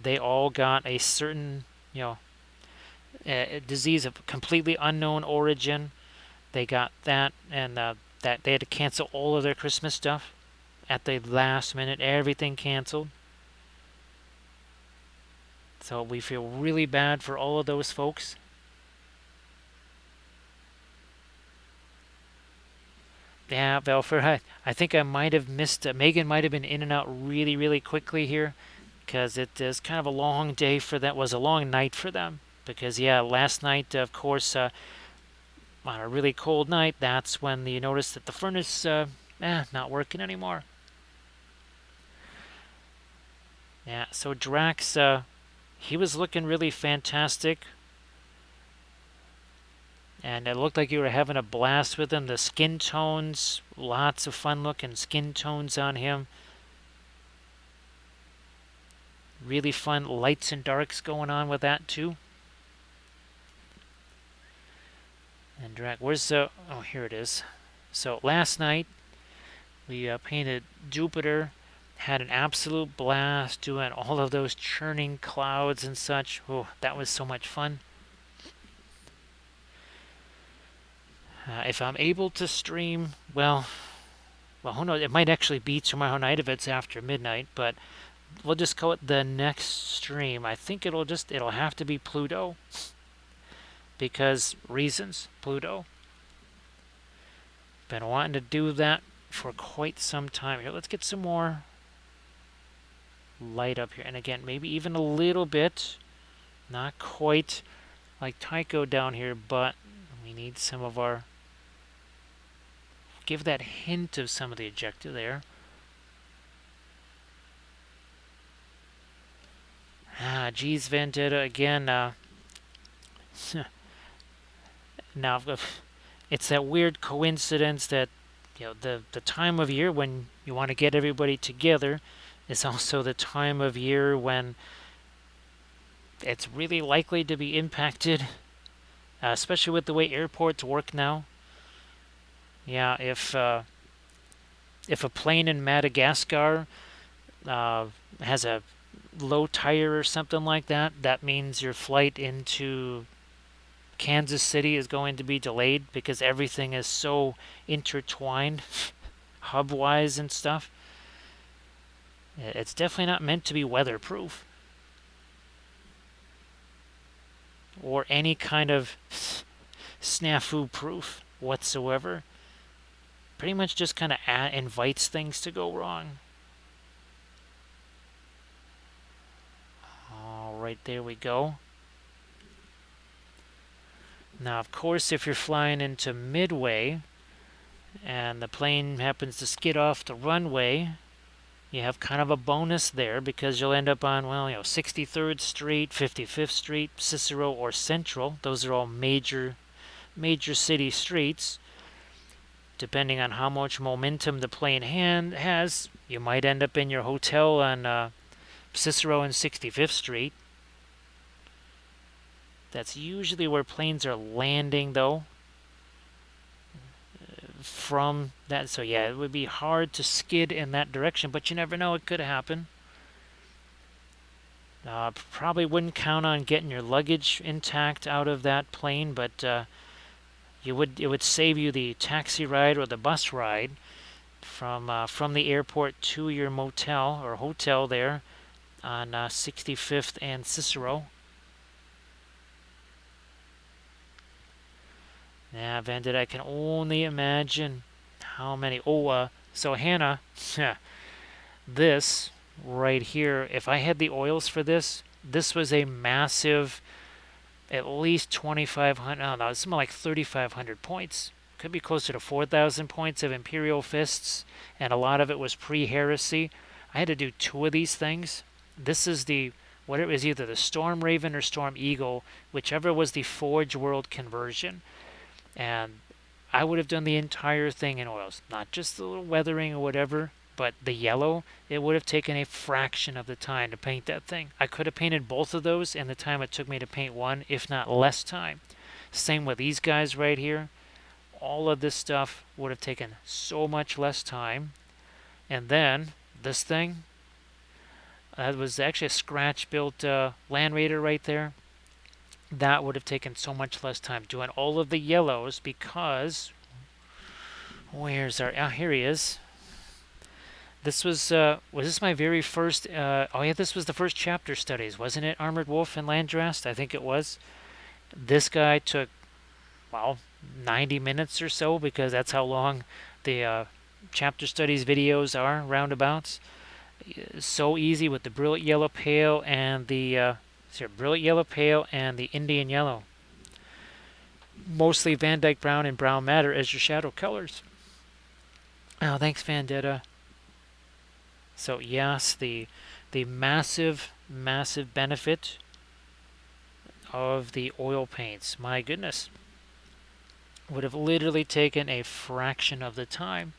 Speaker 1: they all got a certain, a disease of completely unknown origin. They got that, and that they had to cancel all of their Christmas stuff at the last minute. Everything canceled. So we feel really bad for all of those folks. Yeah, Belfer, I think I might have missed. Megan might have been in and out really, really quickly here, because it is kind of a long day for them. Was a long night for them. Because yeah, last night, of course, on a really cold night, that's when you notice that the furnace, not working anymore. Yeah, so Drax, he was looking really fantastic. And it looked like you were having a blast with him. The skin tones, lots of fun looking skin tones on him. Really fun lights and darks going on with that too. And Drac, where's the... Oh, here it is. So last night, we painted Jupiter. Had an absolute blast doing all of those churning clouds and such. Oh, that was so much fun. If I'm able to stream, well, who knows? It might actually be tomorrow night if it's after midnight, but we'll just call it the next stream. I think it'll have to be Pluto. Because reasons, Pluto. Been wanting to do that for quite some time. Here, let's get some more light up here. And again, maybe even a little bit. Not quite like Tycho down here, but we need some of our... Give that hint of some of the ejecta there. Geez, Vendetta again. Now, it's that weird coincidence that the time of year when you want to get everybody together is also the time of year when it's really likely to be impacted, especially with the way airports work now. Yeah, if a plane in Madagascar uh, has a low tire or something like that, that means your flight into Kansas City is going to be delayed because everything is so intertwined, hub wise and stuff. It's definitely not meant to be weatherproof or any kind of snafu proof whatsoever. Pretty much just kind of invites things to go wrong. All right, there we go. Now, of course, if you're flying into Midway and the plane happens to skid off the runway, you have kind of a bonus there because you'll end up on, well, 63rd Street, 55th Street, Cicero, or Central. Those are all major city streets. Depending on how much momentum the plane has, you might end up in your hotel on Cicero and 65th Street. That's usually where planes are landing, though, from that. So, yeah, it would be hard to skid in that direction, but you never know. It could happen. Probably wouldn't count on getting your luggage intact out of that plane, but it would save you the taxi ride or the bus ride from the airport to your motel or hotel there on 65th and Cicero. Yeah, Vandit, I can only imagine how many. Oh, so Hannah, this right here, if I had the oils for this was a massive, at least 2,500, I don't know, it's something like 3,500 points. Could be closer to 4,000 points of Imperial Fists, and a lot of it was pre-heresy. I had to do two of these things. This is what it was, either the Storm Raven or Storm Eagle, whichever was the Forge World conversion. And I would have done the entire thing in oils, not just the little weathering or whatever, but the yellow. It would have taken a fraction of the time to paint that thing. I could have painted both of those in the time it took me to paint one, if not less time. Same with these guys right here. All of this stuff would have taken so much less time. And then this thing, that was actually a scratch built Land Raider right there. That would have taken so much less time doing all of the yellows because where's our, oh, here he is. This was this my very first, oh yeah, this was the first chapter studies, wasn't it? Armored Wolf and Landrast, I think it was. This guy took, well, 90 minutes or so because that's how long the chapter studies videos are, roundabouts. So easy with the Brilliant Yellow Pale and the Brilliant Yellow Pale and the Indian Yellow. Mostly Van Dyke Brown and Brown Matter as your shadow colors. Oh, thanks, Vandetta. So yes, the massive benefit of the oil paints. My goodness, would have literally taken a fraction of the time.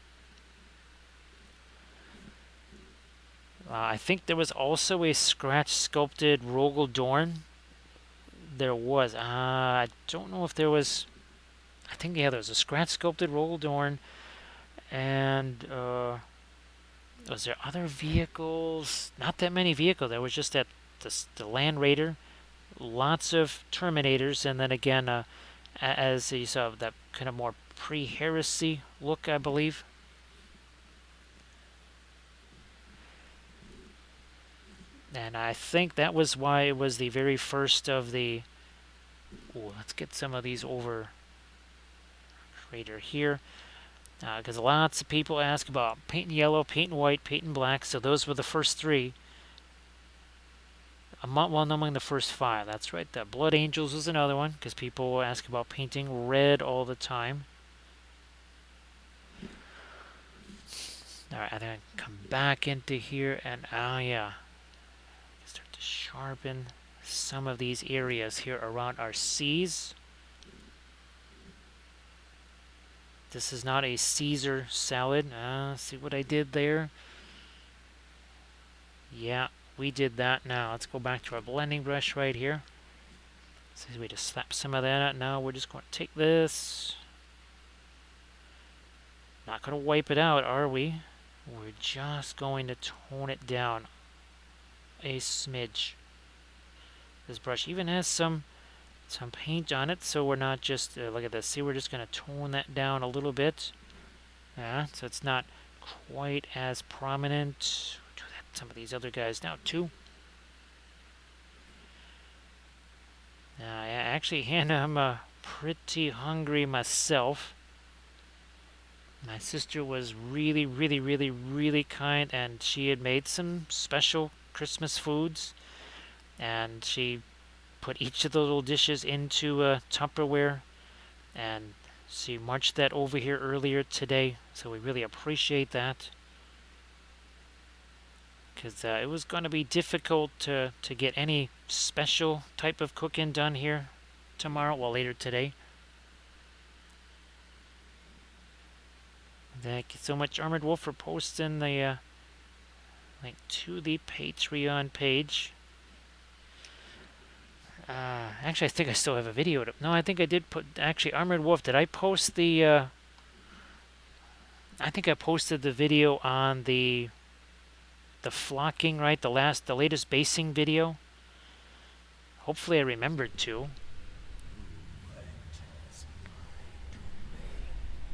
Speaker 1: I think there was also a scratch sculpted Rogel Dorn. There was. I don't know if there was. I think, yeah, there was a scratch sculpted Rogel Dorn. And was there other vehicles? Not that many vehicles. There was just the Land Raider, lots of Terminators, and then again, as you saw, that kind of more pre-heresy look, I believe. And I think that was why it was the very first of the. Ooh, let's get some of these over Raider here. Because lots of people ask about painting yellow, painting white, painting black. So those were the first three. Among the first five. That's right. The Blood Angels was another one because people ask about painting red all the time. All right, I'm gonna come back into here and oh yeah, start to sharpen some of these areas here around our C's. This is not a Caesar salad. See what I did there? Yeah, we did that. Now let's go back to our blending brush right here. So we just slap some of that out. Now we're just going to take this. Not going to wipe it out, are we? We're just going to tone it down a smidge. This brush even has some paint on it, so we're not just, look at this, see, we're just going to tone that down a little bit. Yeah, so it's not quite as prominent. Do that to some of these other guys now, too. Actually, Hannah, I'm pretty hungry myself. My sister was really, really, really, really kind, and she had made some special Christmas foods, and she put each of the little dishes into a Tupperware, and she marched that over here earlier today, so we really appreciate that, because it was going to be difficult to get any special type of cooking done here tomorrow, well, later today. Thank you so much, Armored Wolf, for posting the link to the Patreon page. Actually, I think I still have a video. No, I think I did put... Actually, Armored Wolf, did I post the... I think I posted the video on the flocking, right? The latest basing video. Hopefully I remembered to.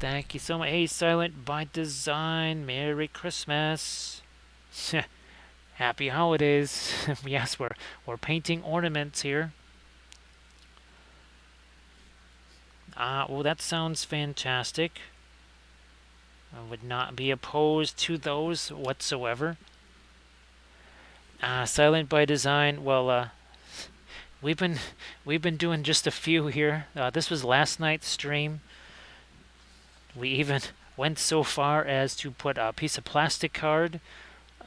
Speaker 1: Thank you so much. Hey, Silent by Design. Merry Christmas. Happy holidays. Yes, we're painting ornaments here. Well, that sounds fantastic. I would not be opposed to those whatsoever. Silent by Design. Well, we've been doing just a few here. This was last night's stream. We even went so far as to put a piece of plastic card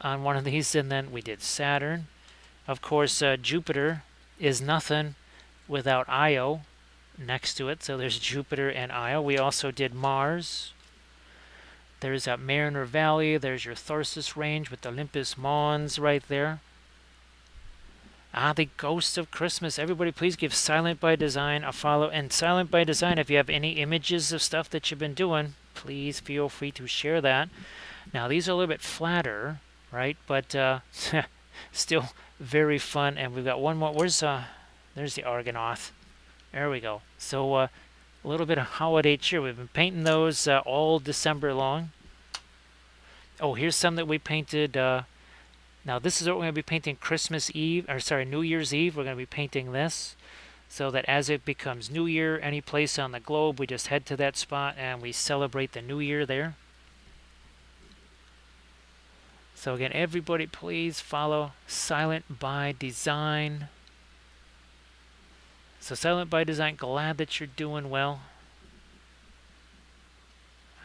Speaker 1: on one of these, and then we did Saturn. Of course, Jupiter is nothing without Io next to it, so there's Jupiter and Io. We also did Mars. There's Mariner Valley. There's your Tharsis range with Olympus Mons right there. The Ghost of Christmas. Everybody, please give Silent by Design a follow. And Silent by Design, if you have any images of stuff that you've been doing, please feel free to share that. Now, these are a little bit flatter, right? But still very fun. And we've got one more. There's the Argonaut. There we go. So a little bit of holiday cheer. We've been painting those all December long. Oh, here's some that we painted. Now, this is what we're going to be painting Christmas Eve, or sorry, New Year's Eve. We're going to be painting this so that as it becomes New Year, any place on the globe, we just head to that spot and we celebrate the New Year there. So again, everybody, please follow Silent by Design. So Silent by Design, glad that you're doing well.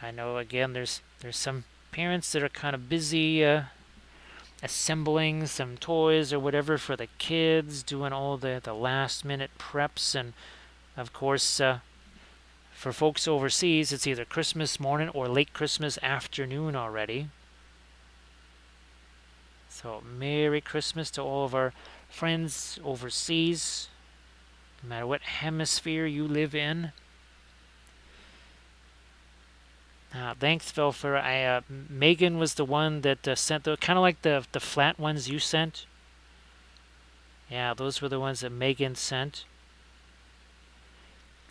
Speaker 1: I know, again, there's some parents that are kind of busy assembling some toys or whatever for the kids, doing all the last minute preps, and of course for folks overseas it's either Christmas morning or late Christmas afternoon already. So Merry Christmas to all of our friends overseas, no matter what hemisphere you live in. Thanks, Velfer. Megan was the one that sent the kind of like the flat ones you sent. Yeah, those were the ones that Megan sent.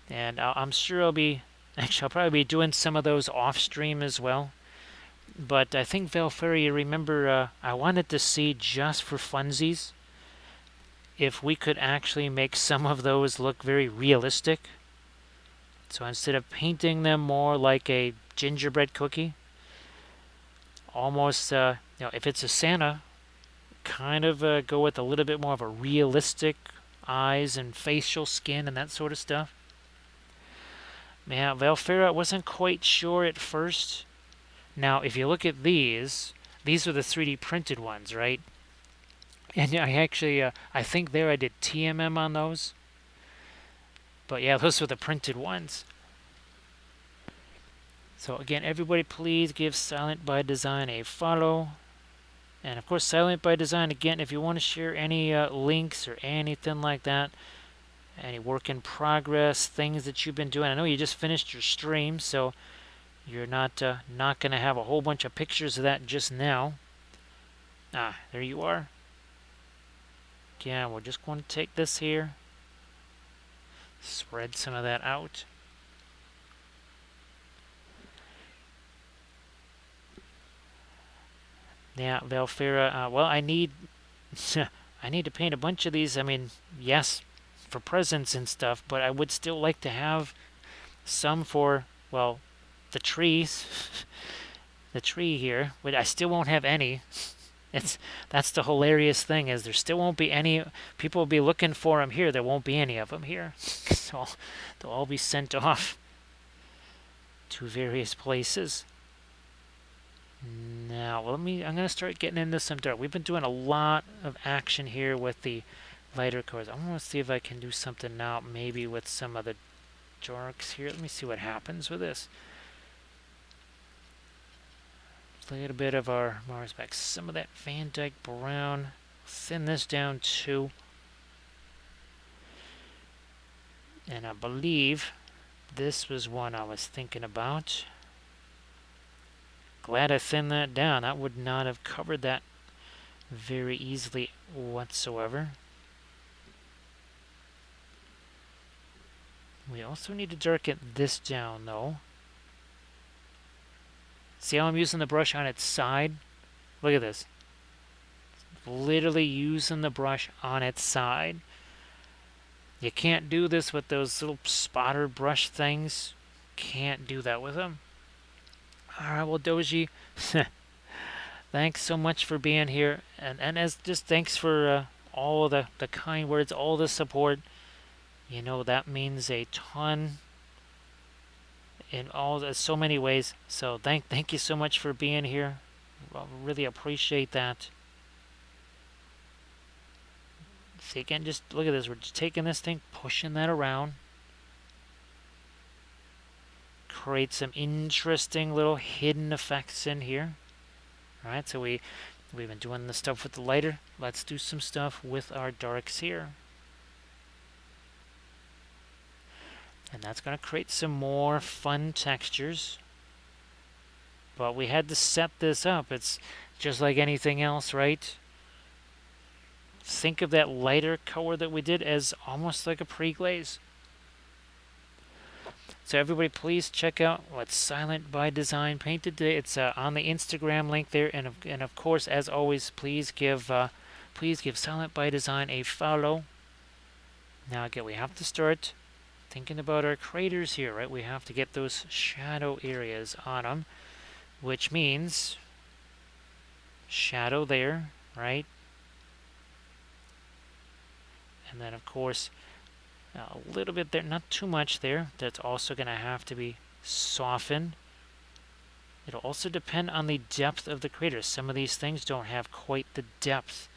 Speaker 1: And I'm sure I'll probably be doing some of those off stream as well. But I think Velfer, you remember, I wanted to see just for funsies if we could actually make some of those look very realistic. So instead of painting them more like a gingerbread cookie, almost, if it's a Santa, kind of go with a little bit more of a realistic eyes and facial skin and that sort of stuff. Yeah, Valfera wasn't quite sure at first. Now, if you look at these are the 3D printed ones, right? And I actually, I think there I did TMM on those. But yeah, those were the printed ones. So again, everybody please give Silent by Design a follow. And of course, Silent by Design, again, if you want to share any links or anything like that, any work in progress, things that you've been doing. I know you just finished your stream, so you're not going to have a whole bunch of pictures of that just now. Ah, there you are. Yeah, we're just going to take this here, spread some of that out. Yeah, Valfera. Well, I need I need to paint a bunch of these. I mean, yes, for presents and stuff, but I would still like to have some for, well, the trees. The tree here, but I still won't have any. That's the hilarious thing, is there still won't be any. People will be looking for them here. There won't be any of them here, so they'll all be sent off to various places. Now, I'm going to start getting into some dark. We've been doing a lot of action here with the lighter colors. I want to see if I can do something now, maybe with some of the darks here. Let me see what happens with this. A little bit of our Mars back. Some of that Van Dyke brown. Thin this down too. And I believe this was one I was thinking about. Glad I thinned that down. That would not have covered that very easily whatsoever. We also need to darken this down though. See how I'm using the brush on its side? Look at this. Literally using the brush on its side. You can't do this with those little spotter brush things. Can't do that with them. Alright, well, Doji, thanks so much for being here. And as just thanks for all the kind words, all the support. You know, that means a ton in so many ways. So thank you so much for being here. I really appreciate that. See, again, just look at this. We're just taking this thing, pushing that around. Create some interesting little hidden effects in here. Alright, so we've been doing the stuff with the lighter. Let's do some stuff with our darks here. And that's going to create some more fun textures. But we had to set this up. It's just like anything else, right? Think of that lighter color that we did as almost like a pre-glaze. So everybody, please check out what's Silent by Design painted today. It's on the Instagram link there, and of course, as always, please give Silent by Design a follow. Now again, we have to start thinking about our craters here, right? We have to get those shadow areas on them, which means shadow there, right? And then, of course, a little bit there, not too much there. That's also going to have to be softened. It'll also depend on the depth of the crater. Some of these things don't have quite the depth.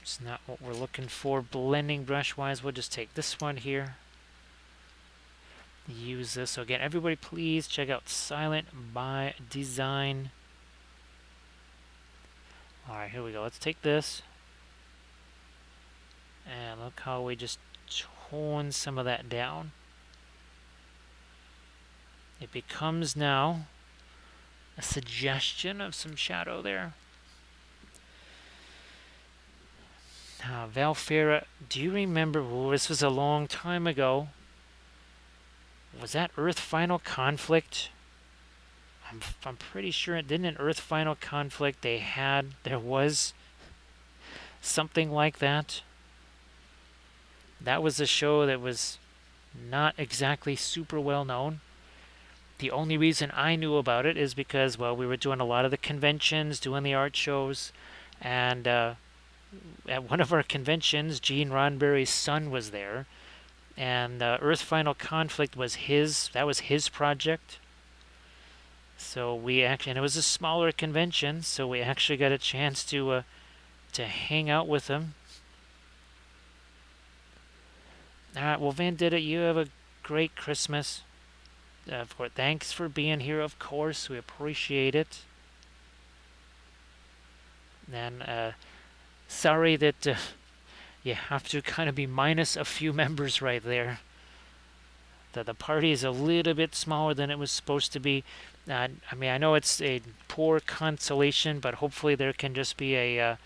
Speaker 1: It's not what we're looking for. Blending brush-wise, we'll just take this one here. Use this. So again, everybody please check out Silent by Design. Alright, here we go. Let's take this. And look how we just tone some of that down. It becomes now a suggestion of some shadow there. Now, Valfera, do you remember, this was a long time ago, was that Earth Final Conflict? I'm pretty sure it didn't. An Earth Final Conflict there was something like that. That was a show that was not exactly super well known. The only reason I knew about it is because, well, we were doing a lot of the conventions, doing the art shows, and at one of our conventions, Gene Roddenberry's son was there, and Earth Final Conflict was his project. So we actually, and it was a smaller convention, so we actually got a chance to to hang out with him. All right, well, Vendetta, you have a great Christmas. Thanks for being here, of course. We appreciate it. And sorry that you have to kind of be minus a few members right there. The party is a little bit smaller than it was supposed to be. I mean, I know it's a poor consolation, but hopefully there can just be a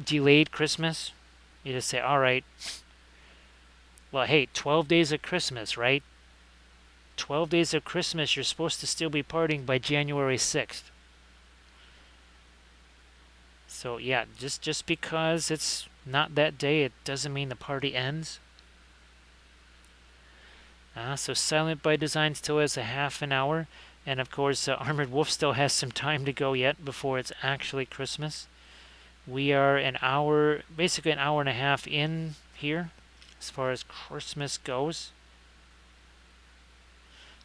Speaker 1: delayed Christmas. You just say, all right, well, hey, 12 days of Christmas, right? 12 days of Christmas, you're supposed to still be partying by January 6th. So, yeah, just because it's not that day, it doesn't mean the party ends. So Silent by Design still has a half an hour. And of course, Armored Wolf still has some time to go yet before it's actually Christmas. We are an hour, basically an hour and a half in here as far as Christmas goes.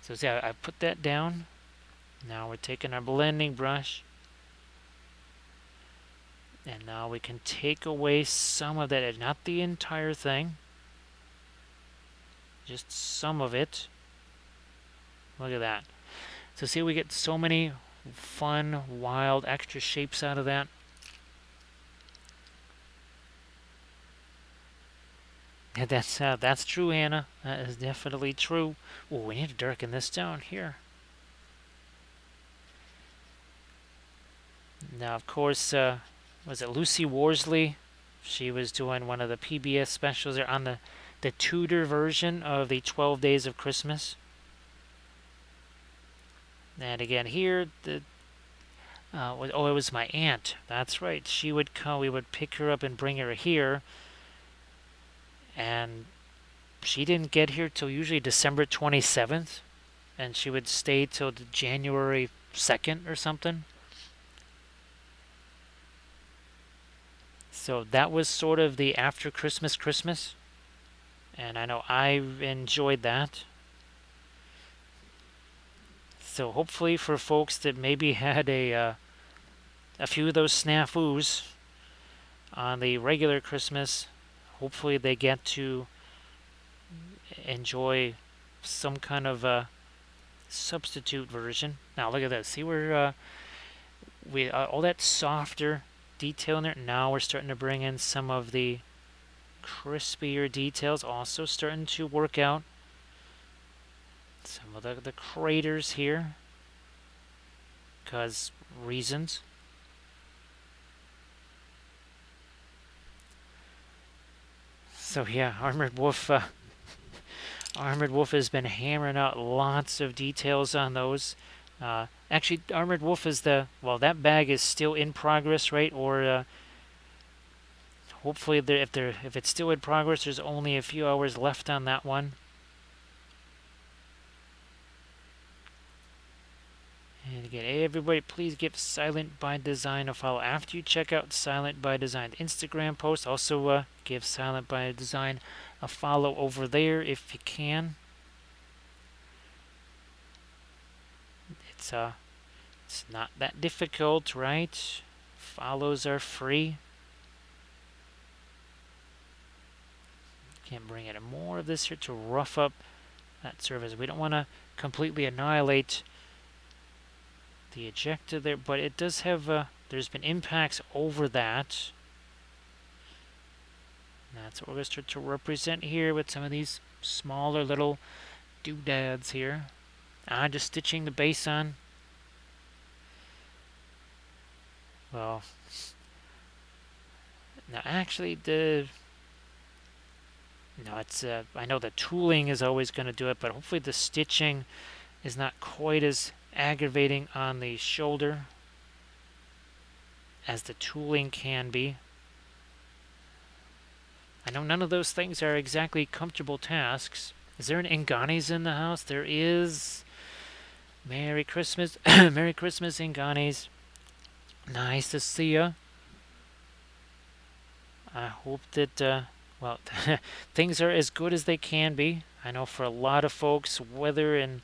Speaker 1: So yeah, I put that down. Now we're taking our blending brush. And now we can take away some of that, not the entire thing. Just some of it. Look at that. So see, we get so many fun, wild, extra shapes out of that. Yeah, that's true, Anna. That is definitely true. Oh, we need to darken this down here. Now, of course, was it Lucy Worsley? She was doing one of the PBS specials there on the Tudor version of the 12 Days of Christmas. And again, here it was my aunt. That's right. She would come. We would pick her up and bring her here. And she didn't get here till usually December 27th, and she would stay till January 2nd or something. So that was sort of the after Christmas, and I know I enjoyed that. So hopefully for folks that maybe had a few of those snafus on the regular Christmas, hopefully they get to enjoy some kind of substitute version. Now look at this. See where we all that softer detail in there. Now we're starting to bring in some of the crispier details. Also starting to work out some of the craters here, because reasons. So yeah, Armored Wolf has been hammering out lots of details on those. Actually, Armored Wolf is that bag is still in progress, right? Or hopefully, if it's still in progress, there's only a few hours left on that one. And again, everybody, please give Silent by Design a follow after you check out Silent by Design Instagram post. Also, give Silent by Design a follow over there if you can. It's not that difficult, right? Follows are free. Can't bring in more of this here to rough up that surface. We don't want to completely annihilate the ejecta there, but it does have there's been impacts over that. And that's what we're going to start to represent here with some of these smaller little doodads here. Just stitching the base on. Well, now actually I know the tooling is always going to do it, but hopefully the stitching is not quite as aggravating on the shoulder as the tooling can be. I know none of those things are exactly comfortable tasks. Is there an Inganis in the house? There is. Merry Christmas. Merry Christmas, Inganis. Nice to see ya. I hope that, things are as good as they can be. I know for a lot of folks, weather and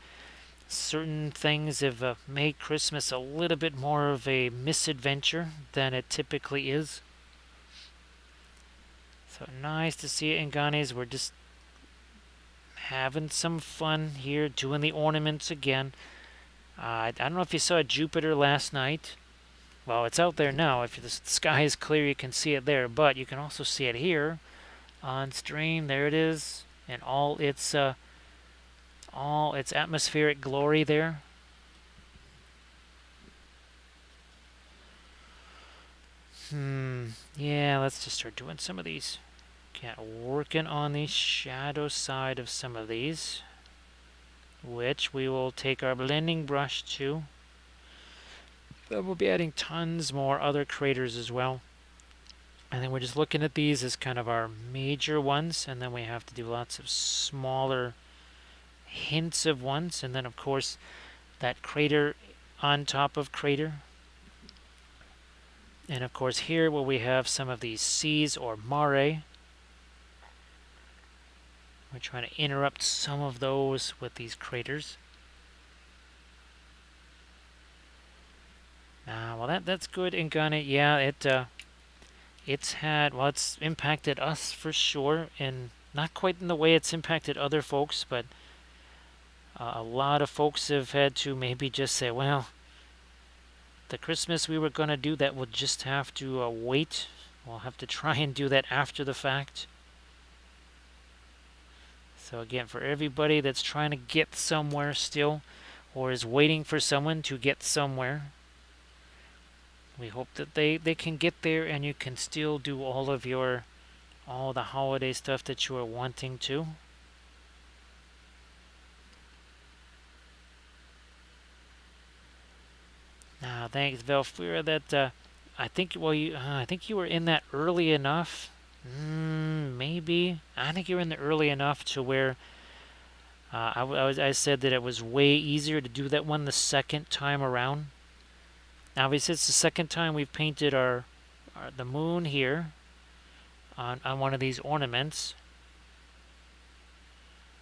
Speaker 1: certain things have made Christmas a little bit more of a misadventure than it typically is. So nice to see it in Ganes. We're just having some fun here, doing the ornaments again. I don't know if you saw Jupiter last night. Well, it's out there now. If the sky is clear, you can see it there. But you can also see it here on stream. There it is, and all its atmospheric glory there. Yeah, let's just start doing some of these. Working on the shadow side of some of these, which we will take our blending brush to. Then we'll be adding tons more other craters as well. And then we're just looking at these as kind of our major ones, and then we have to do lots of smaller hints of ones, and then of course that crater on top of crater. And of course here where we have some of these seas or mare, we're trying to interrupt some of those with these craters. Well, that's good in Ghana. Yeah, it's impacted us for sure, and not quite in the way it's impacted other folks, but a lot of folks have had to maybe just say, well, the Christmas we were going to do, that will just have to wait. We'll have to try and do that after the fact. So again, for everybody that's trying to get somewhere still, or is waiting for someone to get somewhere, we hope that they can get there and you can still do all the holiday stuff that you are wanting to. Thanks, Velfira. That I think you were in that early enough. Maybe I think you're in the early enough to where I said that it was way easier to do that one the second time around. Obviously, it's the second time we've painted the moon here on one of these ornaments.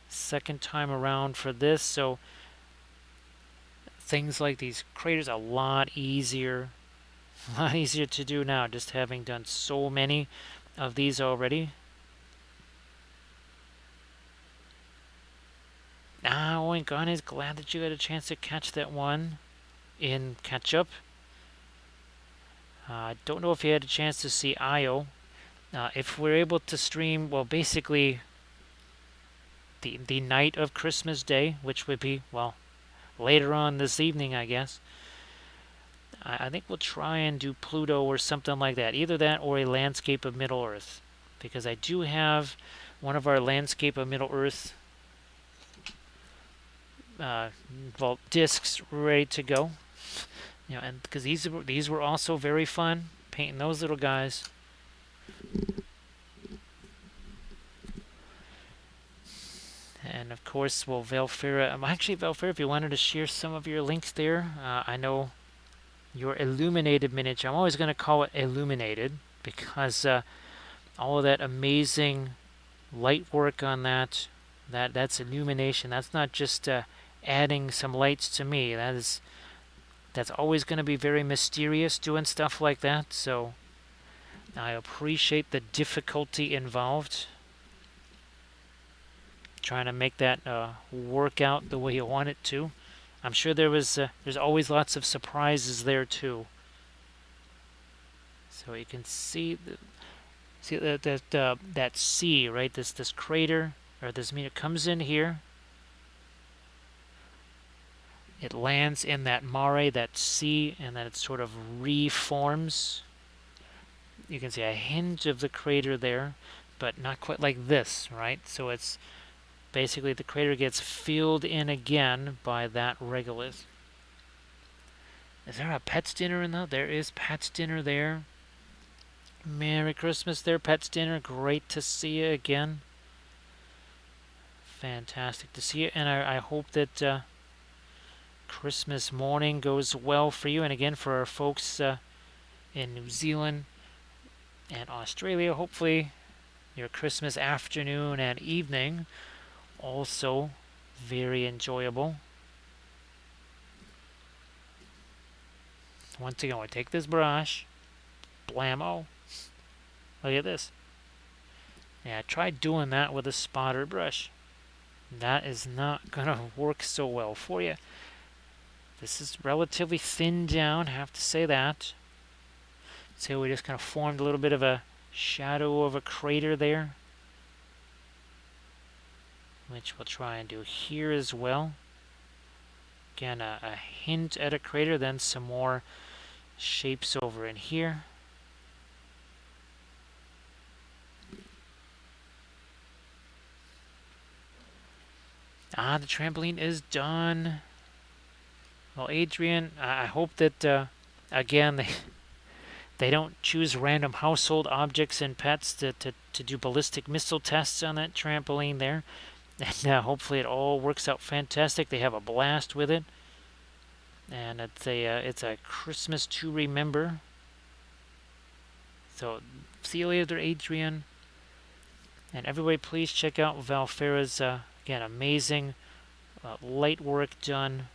Speaker 1: Second time around for this, so things like these craters a lot easier to do now, just having done so many of these already. Owen Gun is glad that you had a chance to catch that one in catch up. I don't know if you had a chance to see Io. If we're able to stream, well, basically the night of Christmas Day, which would be, well, later on this evening, I guess. I think we'll try and do Pluto or something like that. Either that or a landscape of Middle Earth. Because I do have one of our landscape of Middle Earth discs ready to go. And because these were also very fun, painting those little guys. And of course, well, Velfira. Actually, Velfira, if you wanted to share some of your links there, I know your illuminated miniature. I'm always going to call it illuminated because all of that amazing light work on that's illumination. That's not just adding some lights to me. That's always going to be very mysterious doing stuff like that. So I appreciate the difficulty involved. Trying to make that work out the way you want it to. I'm sure there's always lots of surprises there too. So you can see that sea, right? This crater or this meteor comes in here. It lands in that mare, that sea, and then it sort of reforms. You can see a hint of the crater there, but not quite like this, right? So it's basically the crater gets filled in again by that regolith. Is there a Pet's Dinner in there? There is Pet's Dinner there. Merry Christmas there, Pet's Dinner. Great to see you again. Fantastic to see you, and I hope that Christmas morning goes well for you. And again, for our folks in New Zealand and Australia, hopefully your Christmas afternoon and evening also very enjoyable. Once again, we take this brush, blammo. Look at this. Yeah, try doing that with a spotter brush. That is not going to work so well for you. This is relatively thin down, have to say that. So we just kind of formed a little bit of a shadow of a crater there, which we'll try and do here as well. Again, a hint at a crater, then some more shapes over in here. The trampoline is done. Well, Adrian, I hope that, again, they don't choose random household objects and pets to do ballistic missile tests on that trampoline there. And hopefully it all works out fantastic. They have a blast with it. And it's a Christmas to remember. So, see you later, Adrian. And everybody, please check out Valfera's, again, amazing light work done.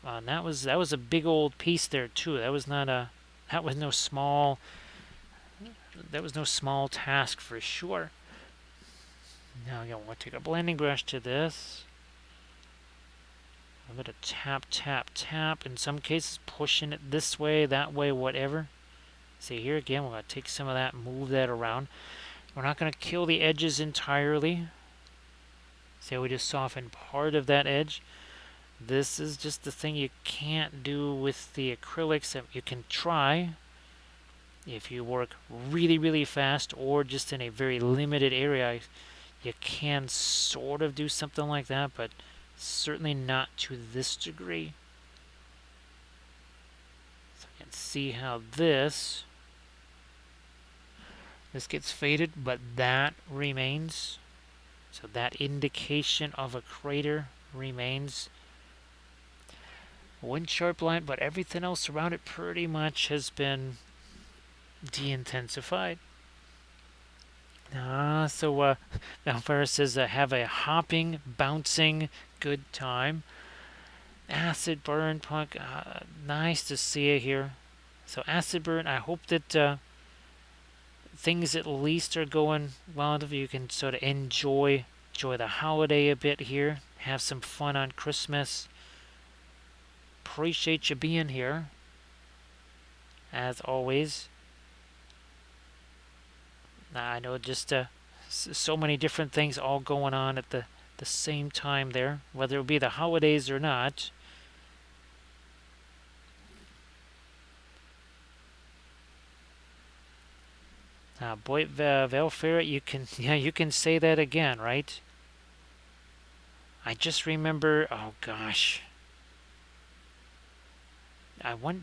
Speaker 1: And that was a big old piece there too. That was no small task for sure. Now again, we'll take a blending brush to this. I'm gonna tap, tap, tap. In some cases, pushing it this way, that way, whatever. See here again, we're gonna take some of that, move that around. We're not gonna kill the edges entirely. See, we just soften part of that edge. This is just the thing you can't do with the acrylics. That you can try if you work really, really fast or just in a very limited area. You can sort of do something like that, but certainly not to this degree. So you can see how this gets faded, but that remains. So that indication of a crater remains. Wind sharp line, but everything else around it pretty much has been de-intensified. So Valfera says, have a hopping, bouncing, good time. Acid burn, Punk, nice to see you here. So acid burn, I hope that things at least are going well enough you can sort of enjoy the holiday a bit here. Have some fun on Christmas. Appreciate you being here, as always. I know just so many different things all going on at the same time there, whether it be the holidays or not. Boy, Valfera, you can say that again, right? I just remember, oh gosh.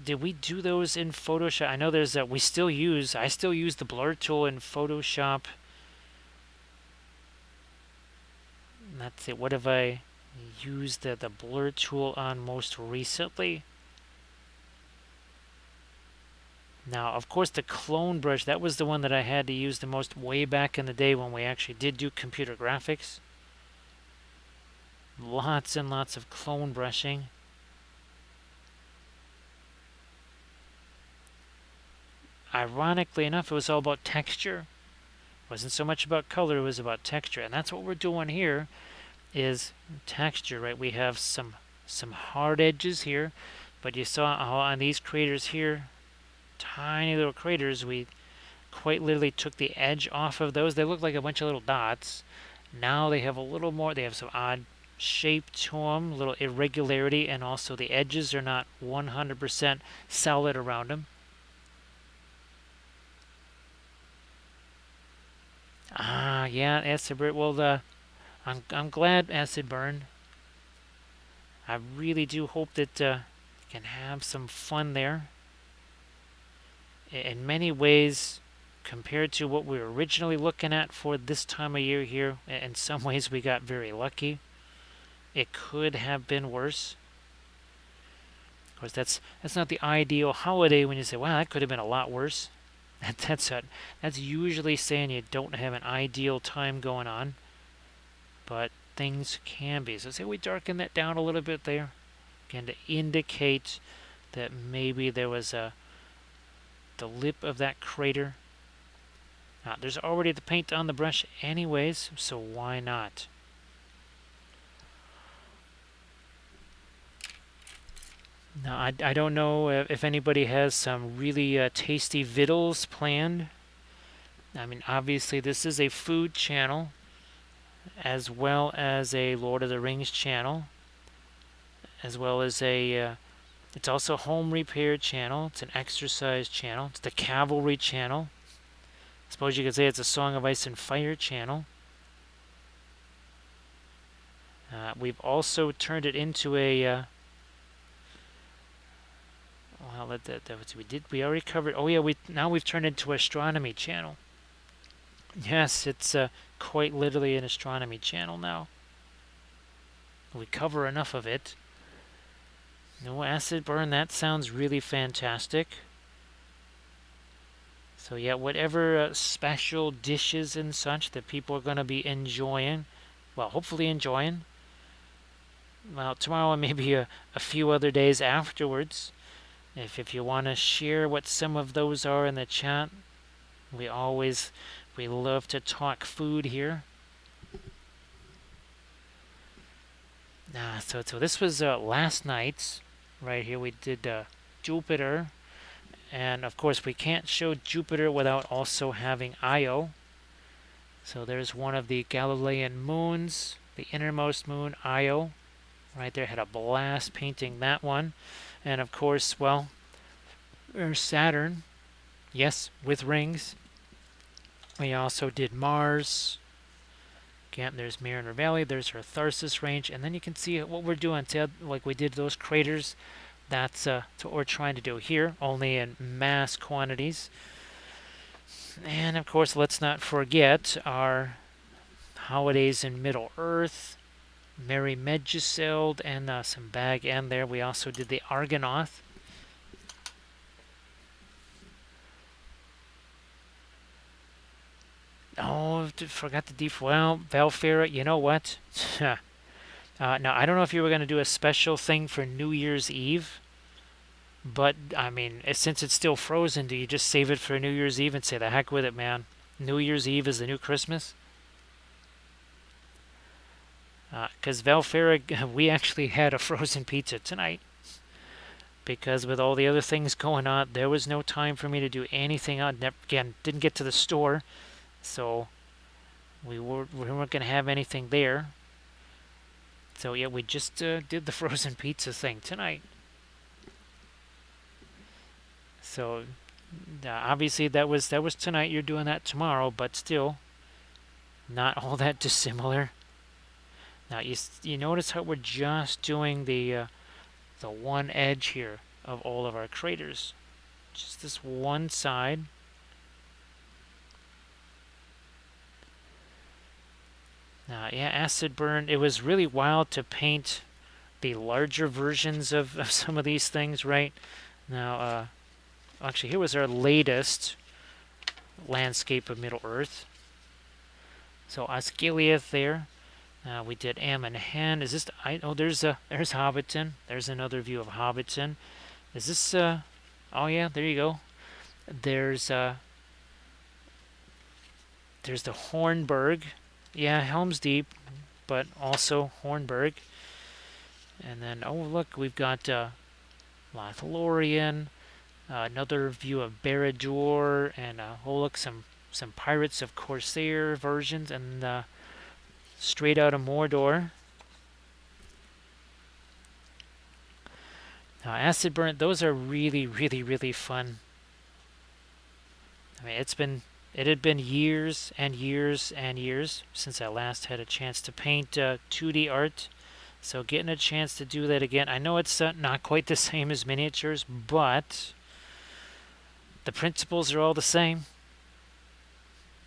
Speaker 1: Did we do those in Photoshop? I know there's I still use the blur tool in Photoshop. Let's see, what have I used the blur tool on most recently? Now, of course, the clone brush, that was the one that I had to use the most way back in the day when we actually did do computer graphics. Lots and lots of clone brushing. Ironically enough, it was all about texture. It wasn't so much about color, it was about texture. And that's what we're doing here, is texture, right? We have some hard edges here, but you saw how on these craters here, tiny little craters, we quite literally took the edge off of those. They look like a bunch of little dots. Now they have a little more, they have some odd shape to them, a little irregularity, and also the edges are not 100% solid around them. Yeah, acid burn. Well, I'm glad, acid burn. I really do hope that you can have some fun there. In many ways, compared to what we were originally looking at for this time of year here, in some ways we got very lucky. It could have been worse. Of course, that's not the ideal holiday when you say, "Wow, that could have been a lot worse." That's usually saying you don't have an ideal time going on, but things can be. So say we darken that down a little bit there, again to indicate that maybe there was the lip of that crater. There's already the paint on the brush anyways, so why not? Now, I don't know if anybody has some really tasty vittles planned. I mean, obviously, this is a food channel as well as a Lord of the Rings channel, as well as it's also a home repair channel. It's an exercise channel. It's the cavalry channel. I suppose you could say it's a Song of Ice and Fire channel. We've also turned it into a well, we already covered. Oh yeah, now we've turned it into an astronomy channel. Yes, it's quite literally an astronomy channel now. We cover enough of it. No acid burn. That sounds really fantastic. So yeah, whatever special dishes and such that people are going to be enjoying, well, hopefully enjoying. Well, tomorrow and maybe a few other days afterwards. If you want to share what some of those are in the chat, we love to talk food here. So this was last night's right here. We did Jupiter, and of course we can't show Jupiter without also having Io. So there's one of the Galilean moons, the innermost moon, Io. Right there, had a blast painting that one. And of course, well, there's Saturn, yes, with rings. We also did Mars. Again, there's Mariner Valley, there's our Tharsis range, and then you can see what we're doing. See how, like we did those craters. That's what we're trying to do here, only in mass quantities. And of course, let's not forget our holidays in Middle Earth. Mary Medjugorje and some Bag End there. We also did the Argonath. Oh, forgot the well, Valfera. You know what? Now, I don't know if you were going to do a special thing for New Year's Eve, but, I mean, since it's still frozen, do you just save it for New Year's Eve and say, the heck with it, man? New Year's Eve is the new Christmas? Because Valfera, we actually had a frozen pizza tonight. Because with all the other things going on, there was no time for me to do anything. Again, didn't get to the store, so we weren't going to have anything there. So yeah, we just did the frozen pizza thing tonight. So obviously that was tonight. You're doing that tomorrow, but still, not all that dissimilar. Now you notice how we're just doing the one edge here of all of our craters, just this one side. Yeah, acid burn. It was really wild to paint the larger versions of some of these things, right? Now, actually, here was our latest landscape of Middle Earth. So Osgiliath there. We did Ammon Hen. Is this? There's Hobbiton. There's another view of Hobbiton. Is this? Oh yeah, there you go. There's the Hornberg. Yeah, Helm's Deep, but also Hornberg. And then, oh look, we've got Lothlorien, another view of Barad-dûr, and oh look, some Pirates of Corsair versions, and straight out of Mordor. Acid burn, those are really, really, really fun. I mean, it had been years and years and years since I last had a chance to paint 2D art. So getting a chance to do that again. I know it's not quite the same as miniatures, but the principles are all the same. In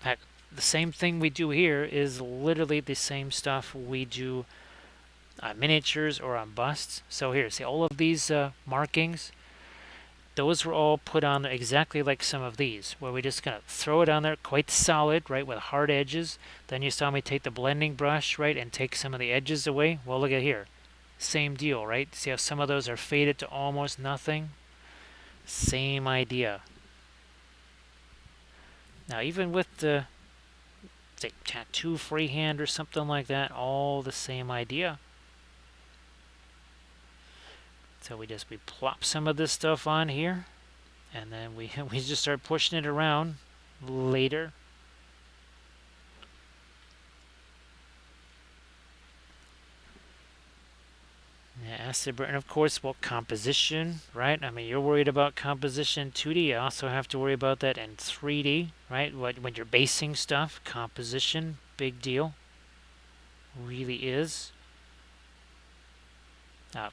Speaker 1: fact, the same thing we do here is literally the same stuff we do on miniatures or on busts. So here, see all of these markings? Those were all put on there exactly like some of these, where we just kind of throw it on there quite solid, right, with hard edges. Then you saw me take the blending brush, right, and take some of the edges away. Well, look at here. same deal, right? See how some of those are faded to almost nothing? Same idea. Now, even with the, say, tattoo freehand or something like that, all the same idea. So we plop some of this stuff on here, and then we we just start pushing it around later. Yeah, acid burn, of course. Well, composition, right? I mean, you're worried about composition 2D. You also have to worry about that in 3D, right? When you're basing stuff, composition, big deal. Really is. Uh,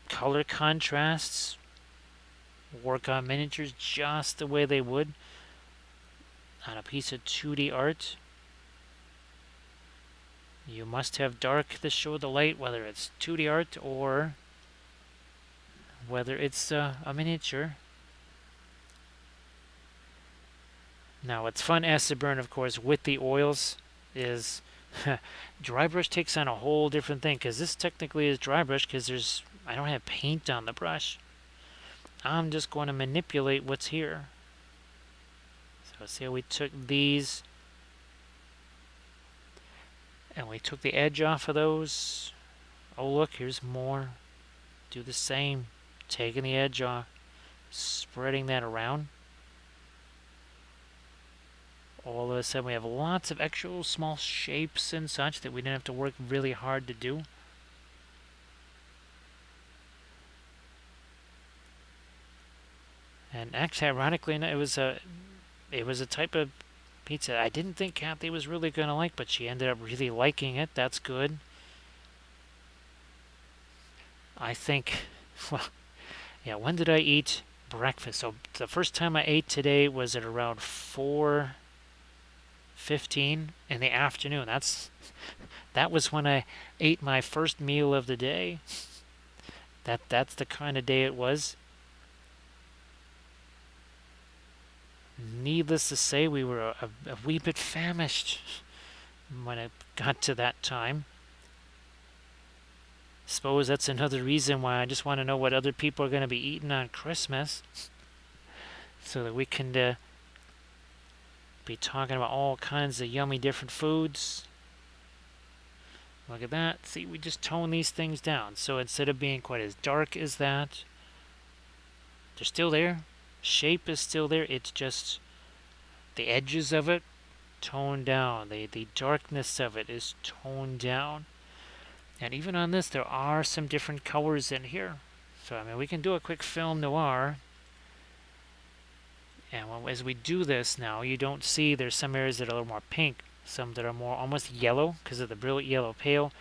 Speaker 1: Color contrasts, work on miniatures just the way they would on a piece of 2D art. You must have dark to show the light, whether it's 2D art or whether it's a miniature. Now, what's fun acid burn, of course, with the oils is dry brush takes on a whole different thing, because this technically is dry brush because I don't have paint on the brush. I'm just going to manipulate what's here. So see how we took these and we took the edge off of those. Oh, look, here's more. Do the same. Taking the edge off, spreading that around. All of a sudden we have lots of actual small shapes and such that we didn't have to work really hard to do. And actually, ironically, it was a type of pizza I didn't think Kathy was really going to like, but she ended up really liking it. That's good. I think, well, yeah, when did I eat breakfast? So the first time I ate today was at around 4:15 in the afternoon. That was when I ate my first meal of the day. That's the kind of day it was. Needless to say, we were a wee bit famished when it got to that time. Suppose that's another reason why I just want to know what other people are going to be eating on Christmas, so that we can be talking about all kinds of yummy different foods. Look at that. See, we just tone these things down. So instead of being quite as dark as that, they're still there. Shape is still there. It's just the edges of it toned down. The darkness of it is toned down. And even on this, there are some different colors in here. So, I mean, we can do a quick film noir. And as we do this now, you don't see there's some areas that are a little more pink, some that are more almost yellow because of the brilliant yellow pale.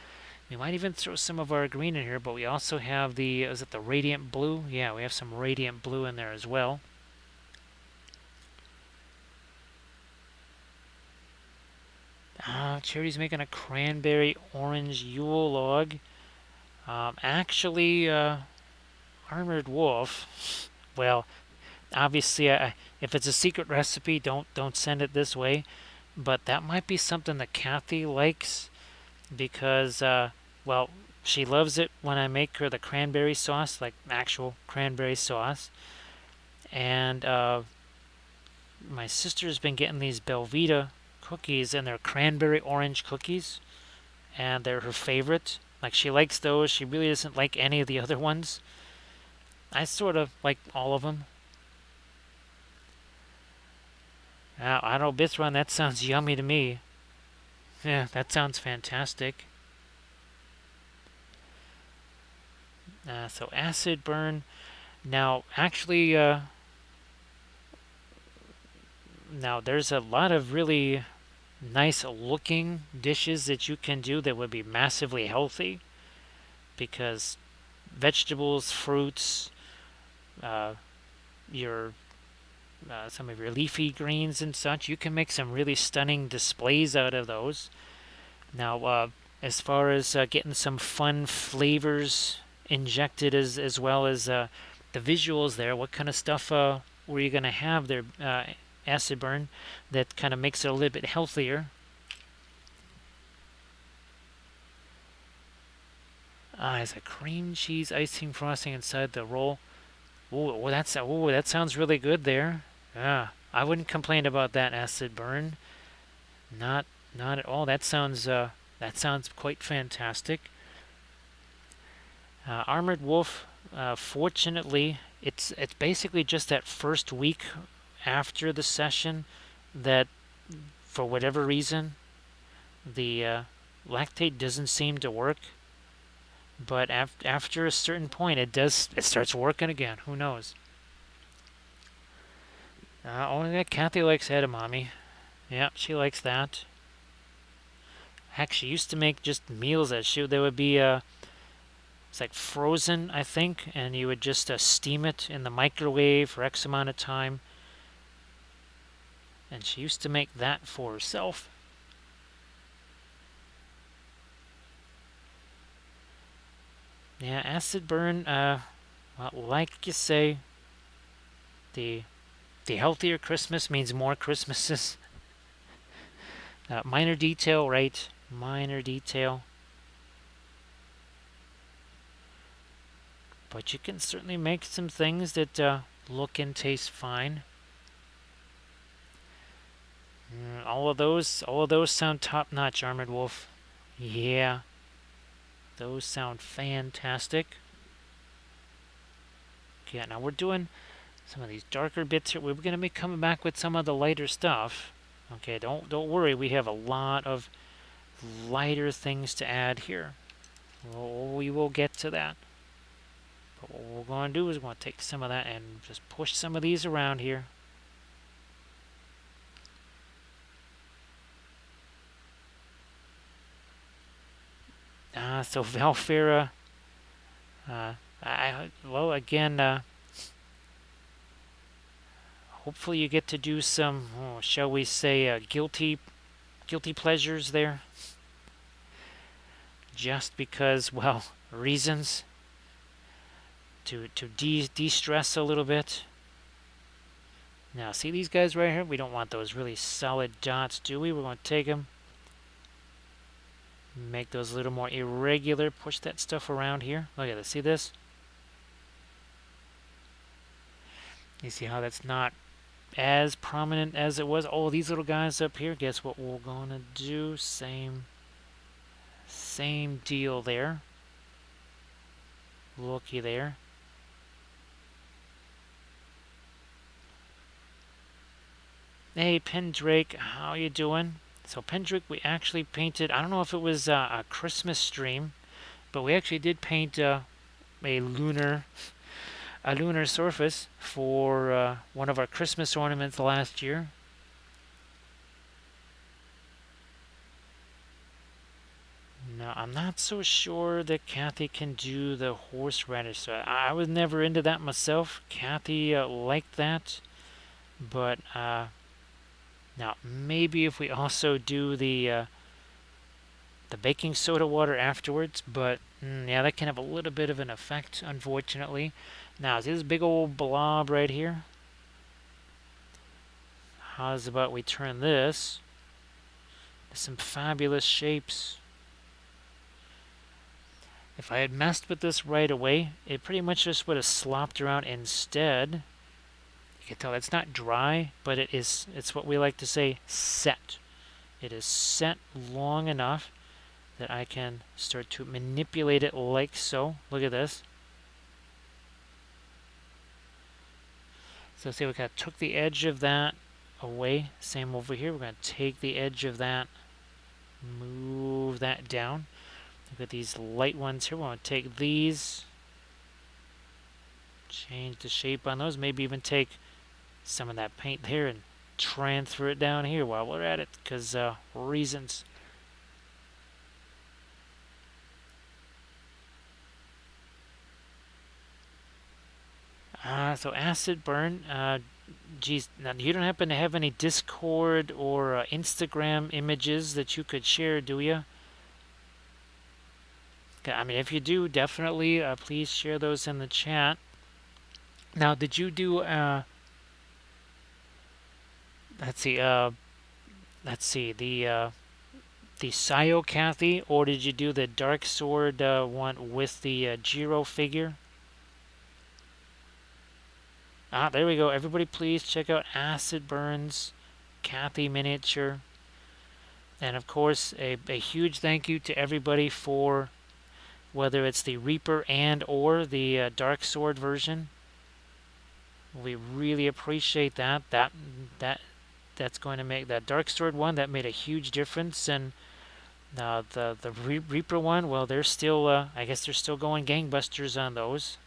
Speaker 1: We might even throw some of our green in here, but we also have is it the radiant blue? Yeah, we have some radiant blue in there as well. Charity's making a cranberry orange Yule log. Actually, Armored Wolf. Well, obviously, if it's a secret recipe, don't send it this way. But that might be something that Kathy likes because, well, she loves it when I make her the cranberry sauce, like actual cranberry sauce. And my sister's been getting these Belvita cookies, and they're cranberry orange cookies, and they're her favorite. Like, she likes those. She really doesn't like any of the other ones. I sort of like all of them. I don't know, Bithron, that sounds yummy to me. Yeah, that sounds fantastic. So acid burn. Now, actually, now there's a lot of really nice looking dishes that you can do that would be massively healthy, because vegetables, fruits, your some of your leafy greens and such, you can make some really stunning displays out of those. Now, as far as getting some fun flavors injected as well as the visuals there, what kind of stuff were you going to have there, acid burn, that kind of makes it a little bit healthier? It's a cream cheese icing frosting inside the roll. That sounds really good there. Yeah, I wouldn't complain about that acid burn. Not not at all. That sounds quite fantastic. Armored Wolf. Fortunately, it's basically just that first week after the session that, for whatever reason, the lactate doesn't seem to work. But after a certain point, it does. It starts working again. Who knows? Only that Kathy likes edamame. Yeah, she likes that. Heck, she used to make just meals that there would be it's like frozen, I think, and you would just steam it in the microwave for X amount of time. And she used to make that for herself. Yeah, acid burn. Well, like you say, the the healthier Christmas means more Christmases. Minor detail, right? Minor detail. But you can certainly make some things that look and taste fine. All of those sound top notch, Armored Wolf. Yeah, those sound fantastic. Okay, now we're doing some of these darker bits here. We're going to be coming back with some of the lighter stuff. Okay, don't worry. We have a lot of lighter things to add here. We will get to that. But what we're going to do is we're going to take some of that and just push some of these around here. So Valfera, well, again, hopefully you get to do some, shall we say, guilty pleasures there. Just because, well, reasons to de-stress a little bit. Now, see these guys right here? We don't want those really solid dots, do we? We're going to take them, make those a little more irregular, push that stuff around here. Look at this. See this? You see how that's not as prominent as it was? Oh, these little guys up here, guess what we're going to do? Same deal there. Looky there. Hey, Pendrake, how you doing? So Pendrake, we actually painted, I don't know if it was a Christmas stream, but we actually did paint a lunar surface for one of our Christmas ornaments last year. No, I'm not so sure that Kathy can do the horseradish. So I was never into that myself. Kathy liked that, but now maybe if we also do the baking soda water afterwards. But yeah, that can have a little bit of an effect, unfortunately. Now, see this big old blob right here? How's about we turn this to some fabulous shapes? If I had messed with this right away, it pretty much just would have slopped around instead. You can tell it's not dry, but it's what we like to say, set. It is set long enough that I can start to manipulate it like so. Look at this. So see, we kind of took the edge of that away. Same over here. We're going to take the edge of that, move that down. Look at these light ones here. We're going to take these, change the shape on those, maybe even take some of that paint there and transfer it down here while we're at it, because reasons. So acid burn. Geez, now you don't happen to have any Discord or Instagram images that you could share, do you? I mean, if you do, definitely please share those in the chat. Now, did you do? Let's see. Let's see the the Sayo Kathy, or did you do the Dark Sword one with the Jiro figure? Ah, there we go. Everybody please check out Acid Burns Kathy miniature. And of course, a huge thank you to everybody for whether it's the Reaper and or the Dark Sword version. We really appreciate that. That's going to make that Dark Sword one that made a huge difference. And the Reaper one, well, they're still I guess they're still going gangbusters on those.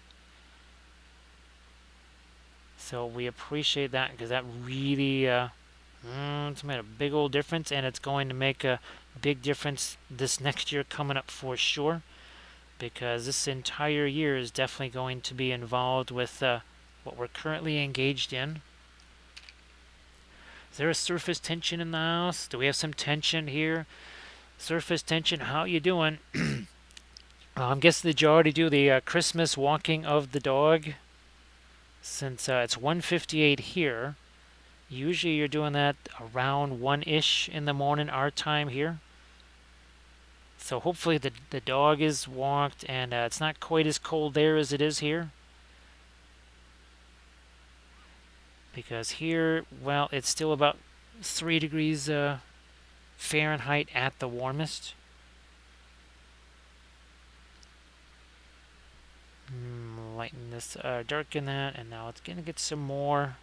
Speaker 1: So we appreciate that because that really it's made a big old difference, and it's going to make a big difference this next year coming up for sure. Because this entire year is definitely going to be involved with what we're currently engaged in. Is there a surface tension in the house? Do we have some tension here? Surface tension, how you doing? I'm guessing did you already do the Christmas walking of the dog? Since it's 1:58 here, usually you're doing that around 1-ish in the morning our time here. So hopefully the dog is walked and it's not quite as cold there as it is here. Because here, well, it's still about 3 degrees Fahrenheit at the warmest. Lighten this, darken that, and now it's gonna get some more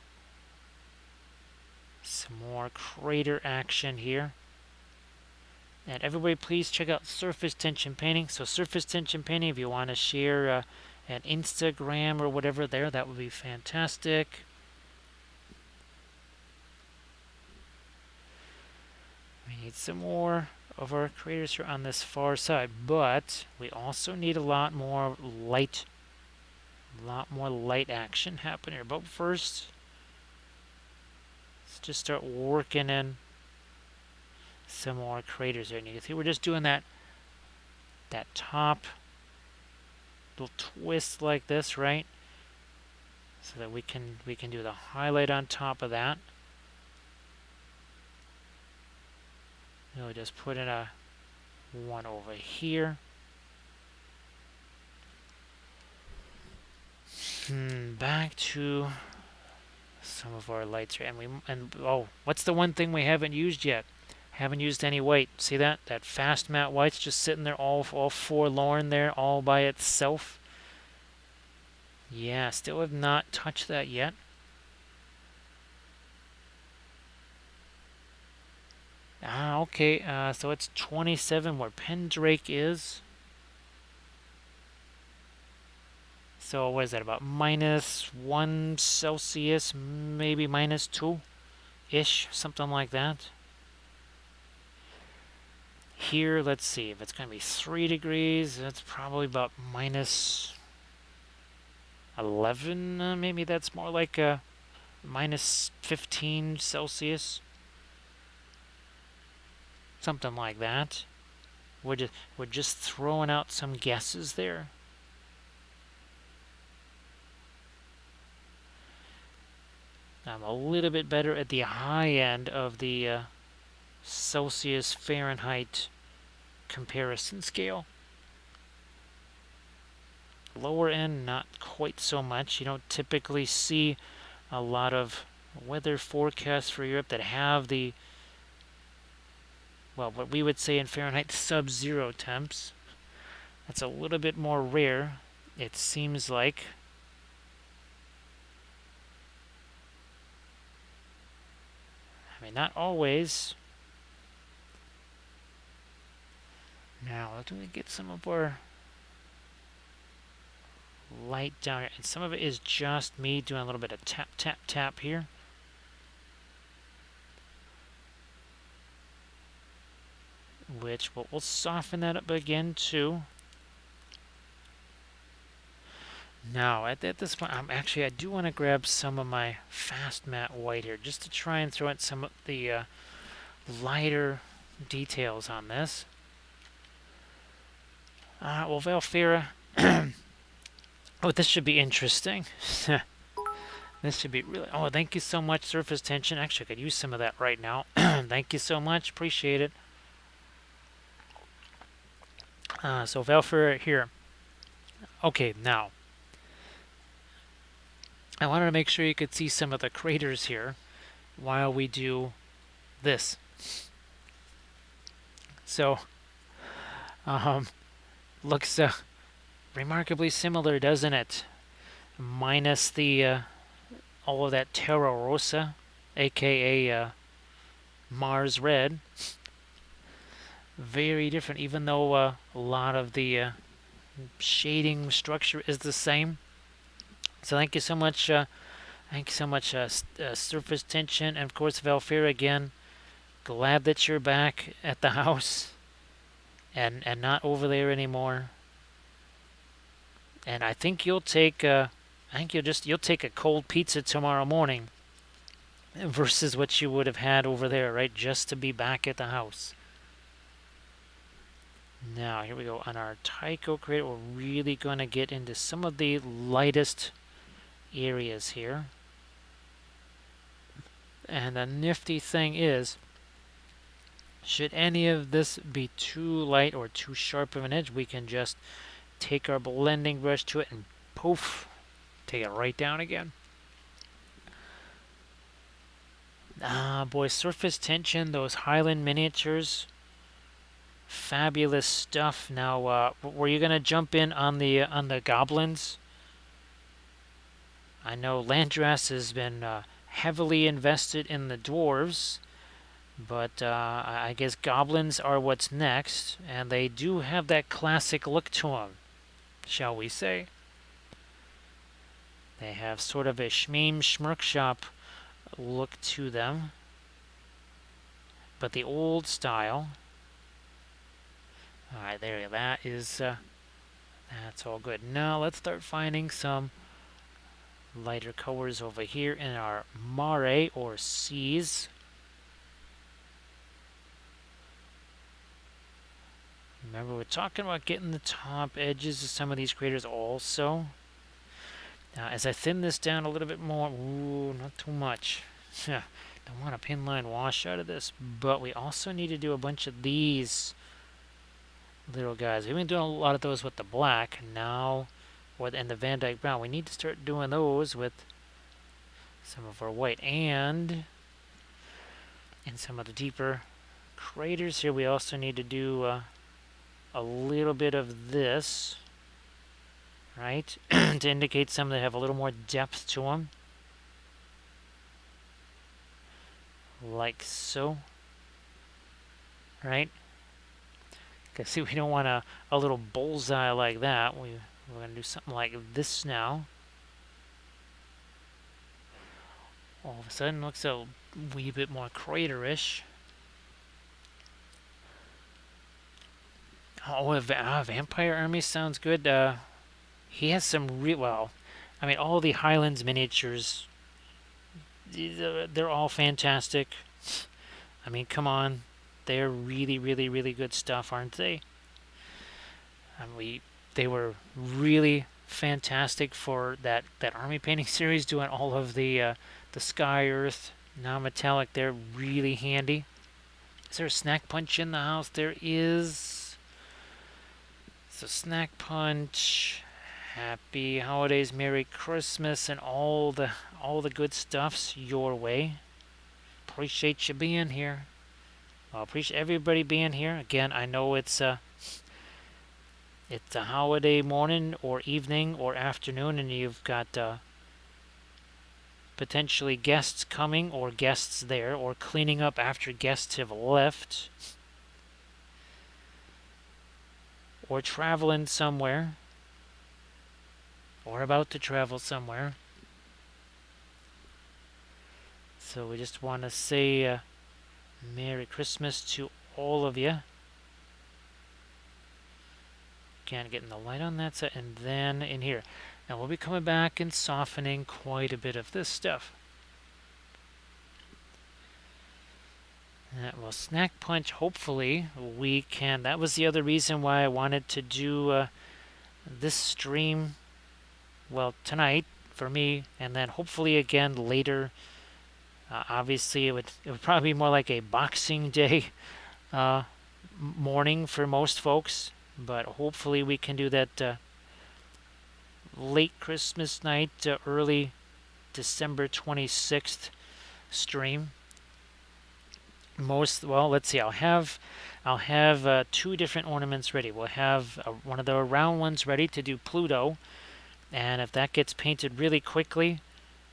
Speaker 1: crater action here. And everybody please check out Surface Tension Painting. So Surface Tension Painting, if you want to share an Instagram or whatever there, that would be fantastic. We need some more of our craters here on this far side, but we also need a lot more light action happening here. But first, let's just start working in some more craters here. And you can see we're just doing that top little twist like this, right? So that we can do the highlight on top of that. We'll just put in a one over here. Back to some of our lights here, and oh, what's the one thing we haven't used yet? Haven't used any white. See that? That fast matte white's just sitting there all forlorn there, all by itself. Yeah, still have not touched that yet. Ah, okay. So it's 27 where Pendrake is. So what is that? About -1 Celsius, maybe -2-ish, something like that. Here, let's see, if it's going to be 3 degrees, that's probably about -11. Maybe that's more like a -15 Celsius. Something like that. We're just throwing out some guesses there. I'm a little bit better at the high end of the Celsius Fahrenheit comparison scale. Lower end, not quite so much. You don't typically see a lot of weather forecasts for Europe that have the, well, what we would say in Fahrenheit sub-zero temps. That's a little bit more rare, it seems like. I mean, not always. Now, let me get some of our light down here. And some of it is just me doing a little bit of tap, tap, tap here. Which we'll soften that up again too. Now, at this point, I do want to grab some of my fast matte white here, just to try and throw in some of the lighter details on this. Well, Valfira, oh, this should be interesting. This should be really, oh, thank you so much, Surface Tension. Actually, I could use some of that right now. Thank you so much, appreciate it. So Valkyrie here. Okay, now I wanted to make sure you could see some of the craters here while we do this. So, um, looks remarkably similar, doesn't it? Minus the all of that Terra Rosa, aka Mars Red. Very different, even though a lot of the shading structure is the same. So thank you so much. Thank you so much, Surface Tension, and of course Valkyrie again. Glad that you're back at the house and not over there anymore. And I think you'll take you'll take a cold pizza tomorrow morning versus what you would have had over there, right? Just to be back at the house. Now here we go on our Tycho crater. We're really going to get into some of the lightest areas here. And the nifty thing is, should any of this be too light or too sharp of an edge, we can just take our blending brush to it and poof, take it right down again. Ah, boy, Surface Tension, those Highland miniatures, fabulous stuff. Now, were you gonna jump in on the goblins? I know Landras has been heavily invested in the dwarves, but I guess goblins are what's next, and they do have that classic look to them, shall we say. They have sort of a Schmeem Schmirkshop look to them, but the old style. Alright, there, that is, that's all good. Now let's start finding some lighter colors over here in our Mare, or seas. Remember, we're talking about getting the top edges of some of these craters also. Now, as I thin this down a little bit more, ooh, not too much. Don't want a pin line wash out of this, but we also need to do a bunch of these little guys. We've been doing a lot of those with the black. Now, and the Van Dyke Brown, we need to start doing those with some of our white. And in some of the deeper craters here, we also need to do a little bit of this, right? To indicate some that have a little more depth to them. Like so. Right? Because see, we don't want a little bullseye like that. We're going to do something like this now. All of a sudden, looks a wee bit more craterish. Oh, a Vampire Army sounds good. He has some well, I mean, all the Highlands miniatures, they're all fantastic. I mean, come on. They're really, really, really good stuff, aren't they? They were really fantastic for that army painting series, doing all of the sky, earth, non-metallic. They're really handy. Is there a snack punch in the house? There is. So snack punch, happy holidays, Merry Christmas, and all the good stuffs your way. Appreciate you being here. Well, appreciate everybody being here. Again, I know it's a holiday morning or evening or afternoon, and you've got potentially guests coming or guests there, or cleaning up after guests have left, or traveling somewhere, or about to travel somewhere. So we just want to say Merry Christmas to all of you. Again, getting the light on that side, and then in here. Now we'll be coming back and softening quite a bit of this stuff. Well, Snack Punch, hopefully we can. That was the other reason why I wanted to do this stream, well, tonight for me, and then hopefully again later. Obviously, it would probably be more like a Boxing Day morning for most folks. but hopefully we can do that late Christmas night, early December 26th stream. Well, let's see. I'll have two different ornaments ready. We'll have one of the round ones ready to do Pluto, and if that gets painted really quickly,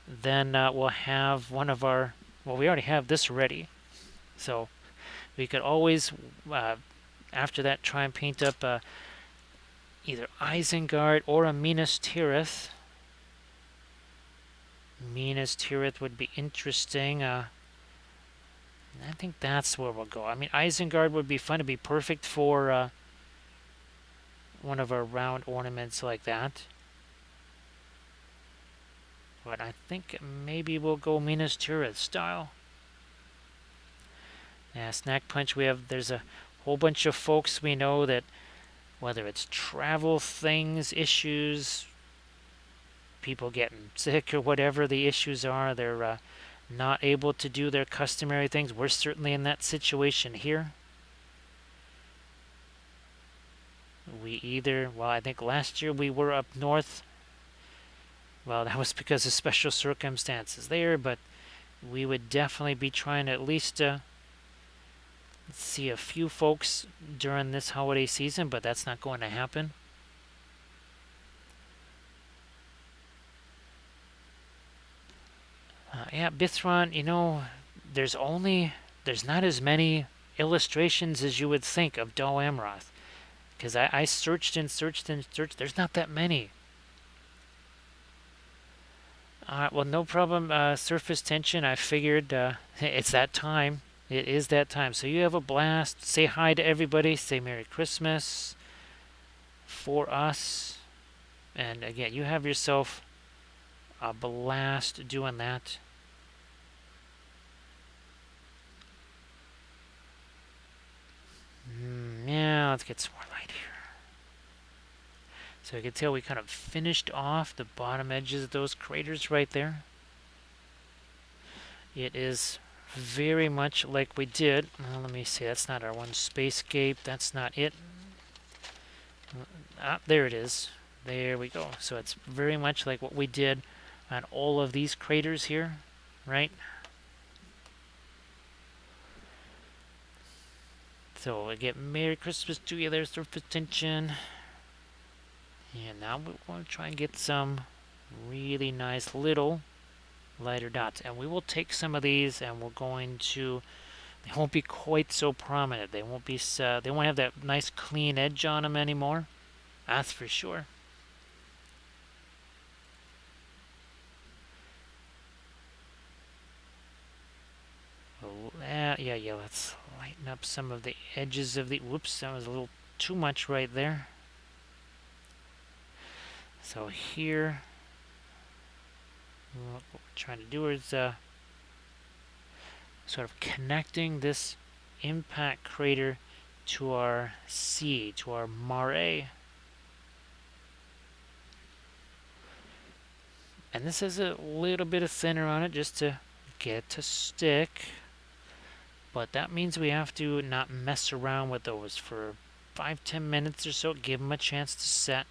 Speaker 1: then we'll have one of our. Well, we already have this ready, so we could always, after that, try and paint up either Isengard or a Minas Tirith. Minas Tirith would be interesting. I think that's where we'll go. I mean, Isengard would be fun. It'd be perfect for one of our round ornaments like that. But I think maybe we'll go Minas Tirith style. Yeah, Snack Punch, there's a whole bunch of folks we know that, whether it's travel things, issues, people getting sick or whatever the issues are, they're not able to do their customary things. We're certainly in that situation here. Well, I think last year we were up north. Well, that was because of special circumstances there, but we would definitely be trying to at least see a few folks during this holiday season, but that's not going to happen. Yeah, Bithron, there's not as many illustrations as you would think of Dol Amroth. Because I searched and searched and searched. There's not that many. Well, no problem. Surface tension, I figured it's that time. It is that time. So you have a blast. Say hi to everybody. Say Merry Christmas for us. And again, you have yourself a blast doing that. Yeah, let's get some more light here. So you can tell we kind of finished off the bottom edges of those craters right there. It is very much like we did. Let me see, that's not our one Spacescape. That's not it. There it is. There we go. So it's very much like what we did on all of these craters here, right? So we get Merry Christmas to you there, surface tension. And now we want to try and get some really nice little lighter dots. And we will take some of these and we're going to, they won't be quite so prominent. They won't have that nice clean edge on them anymore. That's for sure. Yeah, let's lighten up some of the edges of the, whoops, that was a little too much right there. So here, what we're trying to do is sort of connecting this impact crater to our sea, to our Mare. And this has a little bit of thinner on it just to get it to stick. But that means we have to not mess around with those for 5-10 minutes or so, give them a chance to set.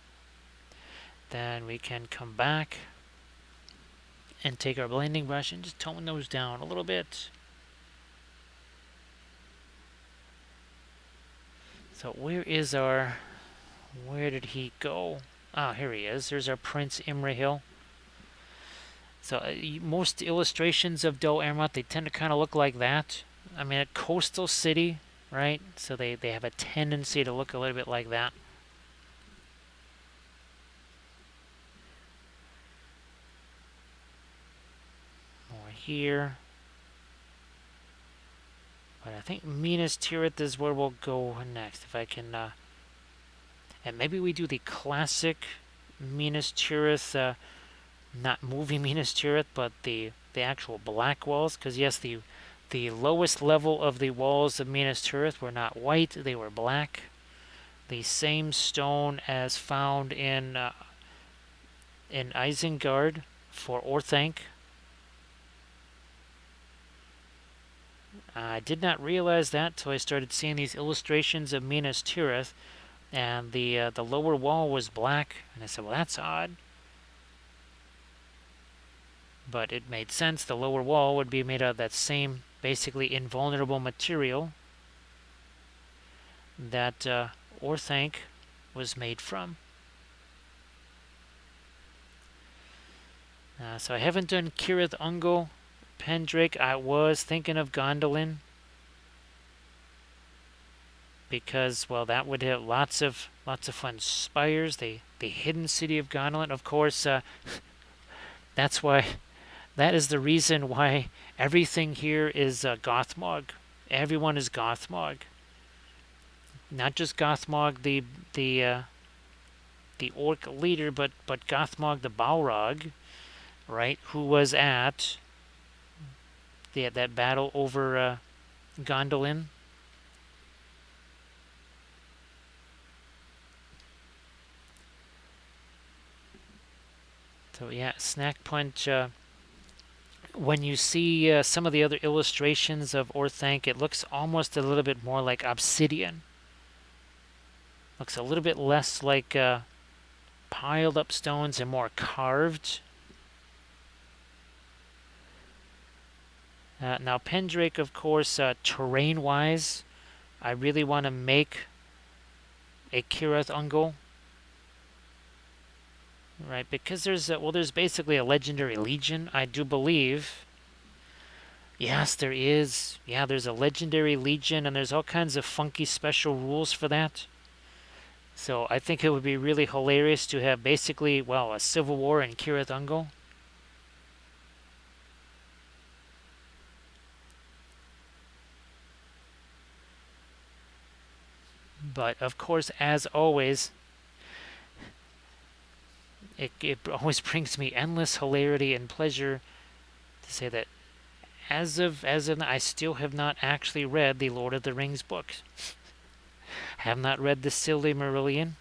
Speaker 1: Then we can come back and take our blending brush and just tone those down a little bit. So where did he go? Here he is. There's our Prince Imrahil. So most illustrations of Dol Amroth, they tend to kind of look like that. I mean, a coastal city, right? So they have a tendency to look a little bit like that. More here. But I think Minas Tirith is where we'll go next. If I can... and maybe we do the classic Minas Tirith, not movie Minas Tirith, but the actual black walls. Because yes, the lowest level of the walls of Minas Tirith were not white, they were black. The same stone as found in Isengard for Orthanc. I did not realize that till I started seeing these illustrations of Minas Tirith, and the lower wall was black. And I said, well, that's odd. But it made sense. The lower wall would be made out of that same, basically invulnerable material that Orthanc was made from. So I haven't done Kirith Ungol, Pendrake. I was thinking of Gondolin because, well, that would have lots of fun spires. The hidden city of Gondolin, of course. That's why. That is the reason why everything here is Gothmog. Everyone is Gothmog. Not just Gothmog, the orc leader, but Gothmog the Balrog, right? Who was at that battle over Gondolin. So yeah, Snack Punch. When you see some of the other illustrations of Orthanc, it looks almost a little bit more like obsidian. Looks a little bit less like piled up stones and more carved. Now Pendrake, of course, terrain-wise, I really want to make a Kirith Ungol, right? Because there's basically a legendary legion, I do believe. Yes, there is. Yeah, there's a legendary legion, and there's all kinds of funky special rules for that. So I think it would be really hilarious to have basically, well, a civil war in Kirith Ungol. But of course, as always, it always brings me endless hilarity and pleasure to say that as of I still have not actually read the Lord of the Rings books. Have not read the Silmarillion,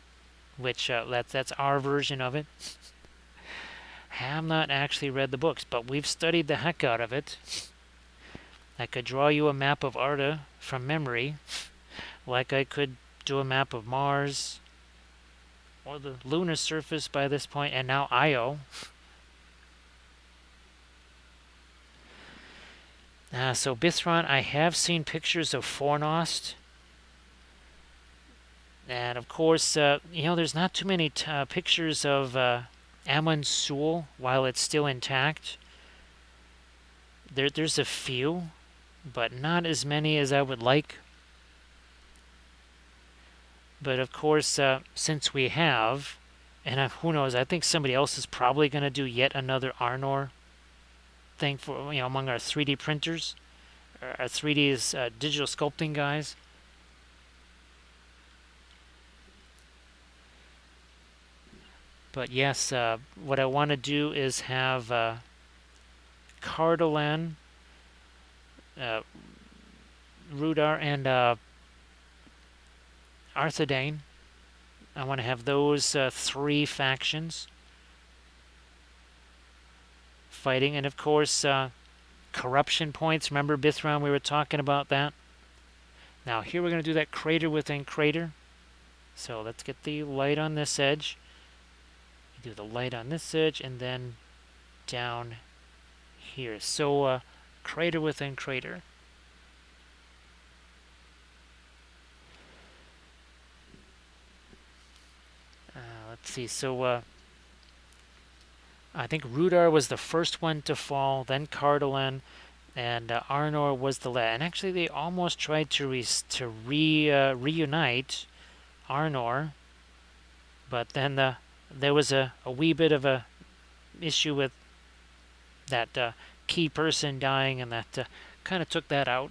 Speaker 1: which that's our version of it. Have not actually read the books, but we've studied the heck out of it. I could draw you a map of Arda from memory, like I could do a map of Mars or the lunar surface by this point, and now Io. So Bithron, I have seen pictures of Fornost. And of course, there's not too many pictures of Amon Sul while it's still intact. There's a few, but not as many as I would like. But of course, since we have, and who knows, I think somebody else is probably going to do yet another Arnor thing for among our 3D printers, our 3D digital sculpting guys. But yes, what I want to do is have Cardolan, Rudar, and Arthedain. I want to have those three factions fighting. And of course, corruption points. Remember, Bithron, we were talking about that. Now here we're going to do that crater within crater. So let's get the light on this edge. Do the light on this edge, and then down here. So crater within crater. Let's see. So I think Rudar was the first one to fall, then Cardolan, and Arnor was the last. And actually, they almost tried to reunite Arnor, but then there was a wee bit of a issue with that key person dying, and that kind of took that out.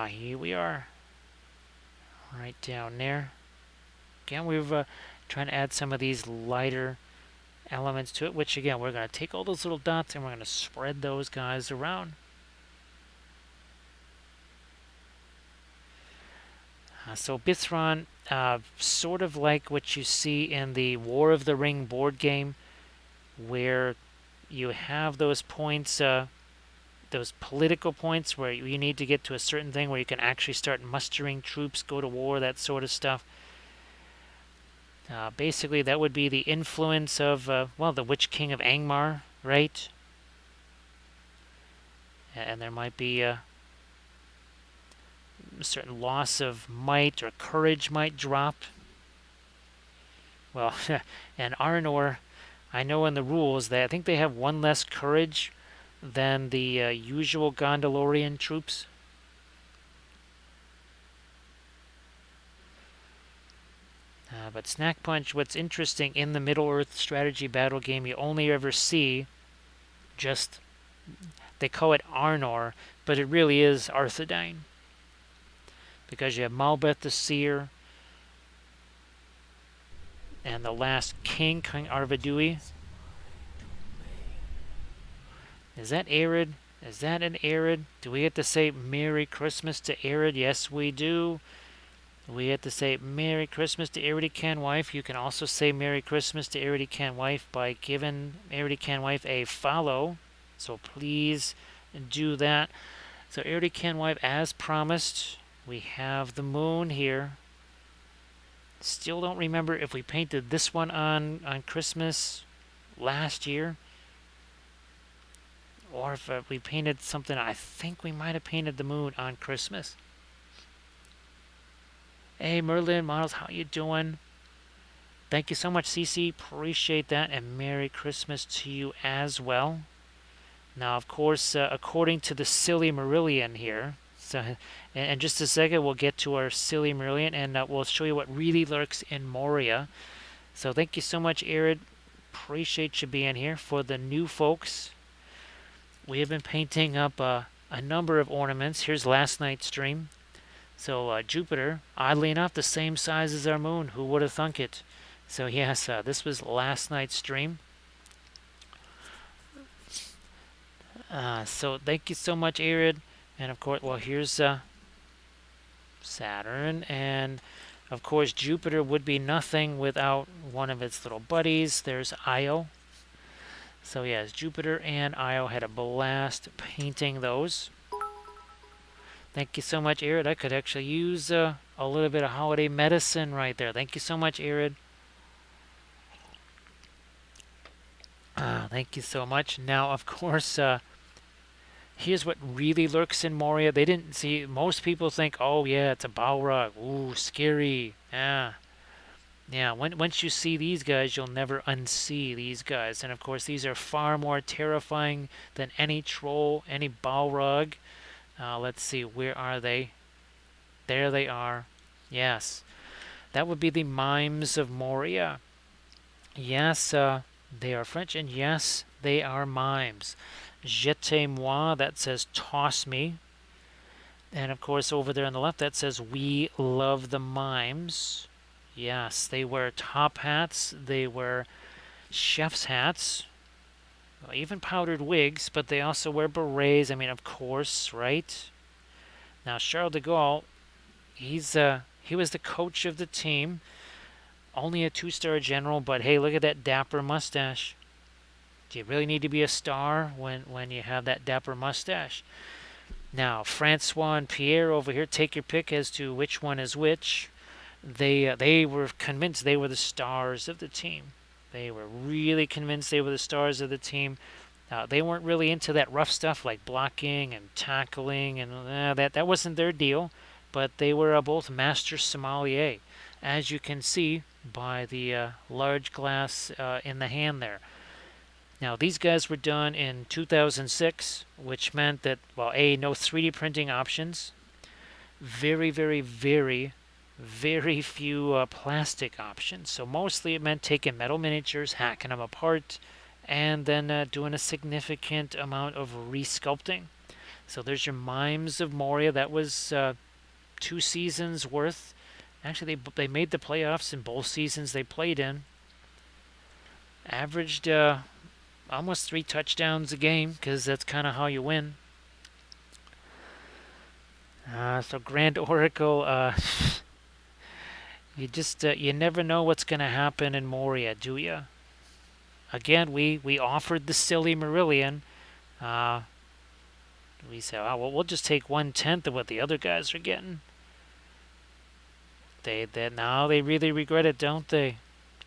Speaker 1: Here we are, right down there. Again, we've trying to add some of these lighter elements to it, which again, we're going to take all those little dots and we're going to spread those guys around. So Bithron, sort of like what you see in the War of the Ring board game, where you have those points those political points where you need to get to a certain thing where you can actually start mustering troops, go to war, that sort of stuff. Basically, that would be the influence of, well, the Witch King of Angmar, right? And there might be a certain loss of might or courage might drop. Well, and Arnor, I know in the rules that I think they have one less courage than the usual Gondorian troops. But Snack Punch, what's interesting in the Middle-earth strategy battle game, you only ever see just, they call it Arnor, but it really is Arthedain. Because you have Malbeth the Seer, and the last king, King Arvedui. Is that Arid? Is that an Arid? Do we get to say Merry Christmas to Arid? Yes, we do. We have to say Merry Christmas to Eridican Wife. You can also say Merry Christmas to Eridican Wife by giving Eridican Wife a follow. So please do that. So Eridican Wife, as promised, we have the moon here. Still don't remember if we painted this one on Christmas last year. Or if we painted something. I think we might have painted the moon on Christmas. Hey Merlin Models, how you doing? Thank you so much, Cece. Appreciate that, and Merry Christmas to you as well. Now, of course, according to the Silly Marillion here, so in just a second we'll get to our Silly Marillion, and we'll show you what really lurks in Moria. So thank you so much, Arid. Appreciate you being here. For the new folks, we have been painting up a number of ornaments. Here's last night's stream. So Jupiter, oddly enough, the same size as our moon. Who would have thunk it? So yes, this was last night's stream. So thank you so much, Arid. And of course, well, here's Saturn. And of course, Jupiter would be nothing without one of its little buddies. There's Io. So yes, Jupiter and Io had a blast painting those. Thank you so much, Arid. I could actually use a little bit of holiday medicine right there. Thank you so much, Arid. Thank you so much. Now, of course, here's what really lurks in Moria. They didn't see. Most people think, oh yeah, it's a Balrog. Ooh, scary. Yeah. Yeah, once you see these guys, you'll never unsee these guys. And of course, these are far more terrifying than any troll, any Balrog. Let's see, where are they? There they are. Yes, that would be the Mimes of Moria. Yes, they are French, and yes, they are mimes. Jetez-moi, that says toss me. And of course, over there on the left, that says we love the mimes. Yes, they wear top hats, they wear chef's hats, even powdered wigs, but they also wear berets. I mean, of course, right? Now, Charles de Gaulle, he was the coach of the team, only a 2-star general, but hey, look at that dapper mustache. Do you really need to be a star when you have that dapper mustache? Now, Francois and Pierre over here, take your pick as to which one is which. They were convinced they were the stars of the team. They were really convinced they were the stars of the team. They weren't really into that rough stuff like blocking and tackling, and that wasn't their deal. But they were both master sommelier, as you can see by the large glass in the hand there. Now, these guys were done in 2006, which meant that, well, no 3D printing options. Very, very, very, very few plastic options. So mostly it meant taking metal miniatures, hacking them apart, and then doing a significant amount of resculpting. So there's your Mimes of Moria. That was 2 seasons worth. Actually, they made the playoffs in both seasons they played in. Averaged almost 3 touchdowns a game, because that's kind of how you win. So Grand Oracle, you just you never know what's going to happen in Moria, do you? Again, we offered the Silly Marillion. We say, oh, well, we'll just take 1/10 of what the other guys are getting. Now they really regret it, don't they?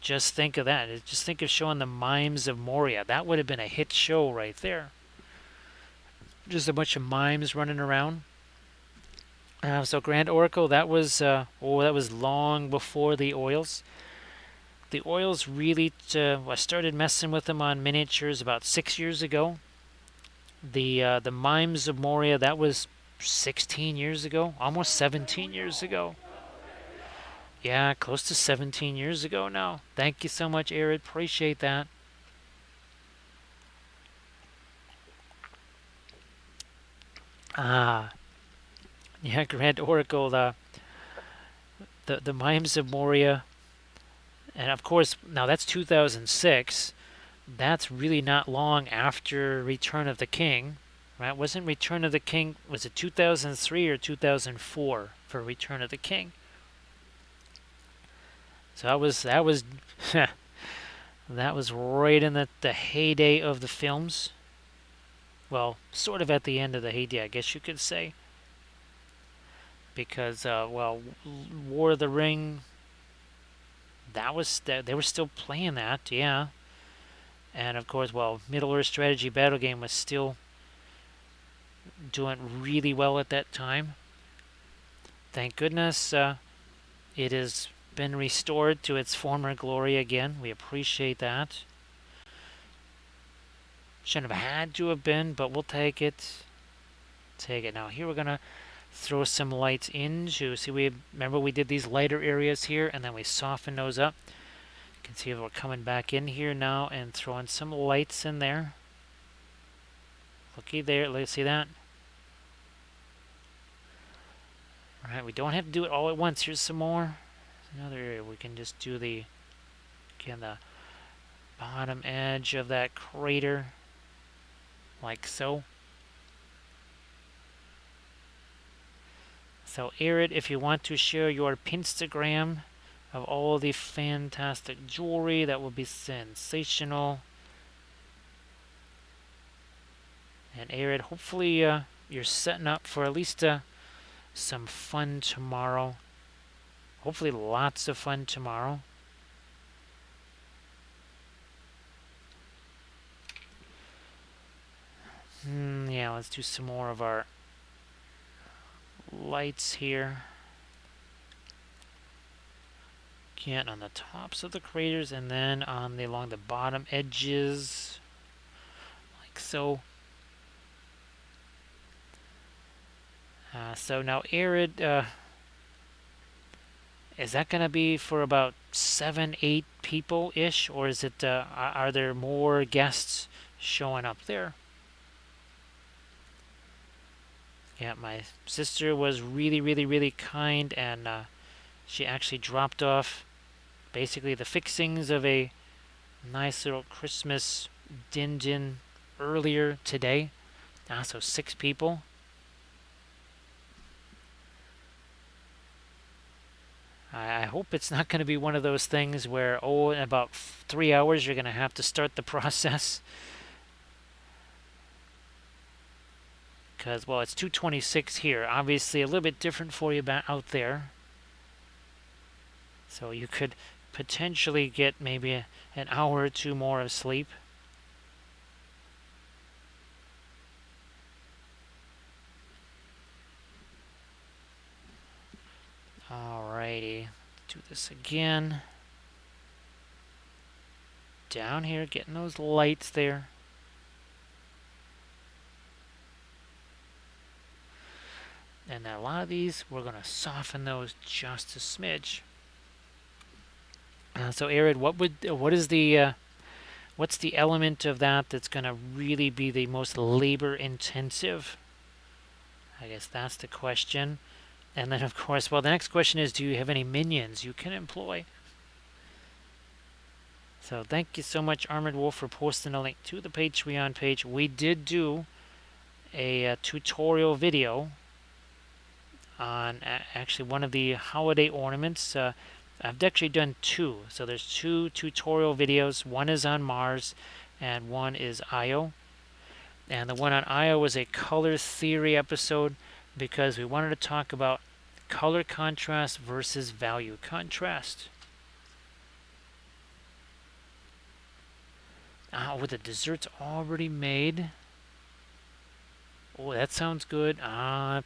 Speaker 1: Just think of that. Just think of showing the mimes of Moria. That would have been a hit show right there. Just a bunch of mimes running around. So Grand Oracle, that was that was long before the oils. The oils really, I started messing with them on miniatures about 6 years ago. The mimes of Moria, that was 16 years ago, almost 17 years ago. Yeah, close to 17 years ago now. Thank you so much, Arid. Appreciate that. Ah, yeah, Grand Oracle, the Mimes of Moria, and of course now that's 2006. That's really not long after Return of the King, right? Wasn't Return of the King, was it 2003 or 2004 for Return of the King? So that was that was right in the heyday of the films. Well, sort of at the end of the heyday, I guess you could say, because well, War of the Ring, they were still playing that, yeah. And of course, well, Middle Earth Strategy Battle Game was still doing really well at that time. Thank goodness it has been restored to its former glory again. We appreciate that. Shouldn't have had to have been, but we'll take it. Take it. Now here we're gonna throw some lights into. See, remember we did these lighter areas here, and then we soften those up. You can see we're coming back in here now and throwing some lights in there. Looky there. Let's see that. All right, we don't have to do it all at once. Here's some more. Another area we can just do the bottom edge of that crater, like so. So Arid, if you want to share your Pinstagram of all the fantastic jewelry, that would be sensational. And Arid, hopefully you're setting up for at least some fun tomorrow. Hopefully lots of fun tomorrow. Yeah, let's do some more of our lights here. Again, on the tops of the craters, and then on along the bottom edges, like so. So now Arid, is that going to be for about 7, 8 people-ish, or is it? Are there more guests showing up there? Yeah, my sister was really, really, really kind, and she actually dropped off basically the fixings of a nice little Christmas din earlier today. So 6 people. I hope it's not going to be one of those things where, in about 3 hours you're going to have to start the process. Because, well, it's 2:26 here. Obviously a little bit different for you out there. So you could potentially get maybe an hour or 2 more of sleep. Alrighty, do this again. Down here, getting those lights there. And a lot of these, we're going to soften those just a smidge. So Arid, what's the element of that that's going to really be the most labor intensive? I guess that's the question. And then of course, well, the next question is, do you have any minions you can employ? So thank you so much, Armored Wolf, for posting a link to the Patreon page. We did do a tutorial video on actually one of the holiday ornaments. I've actually done 2. So there's 2 tutorial videos. One is on Mars and one is Io. And the one on Io was a color theory episode because we wanted to talk about color contrast versus value contrast. With the desserts already made. Oh, that sounds good.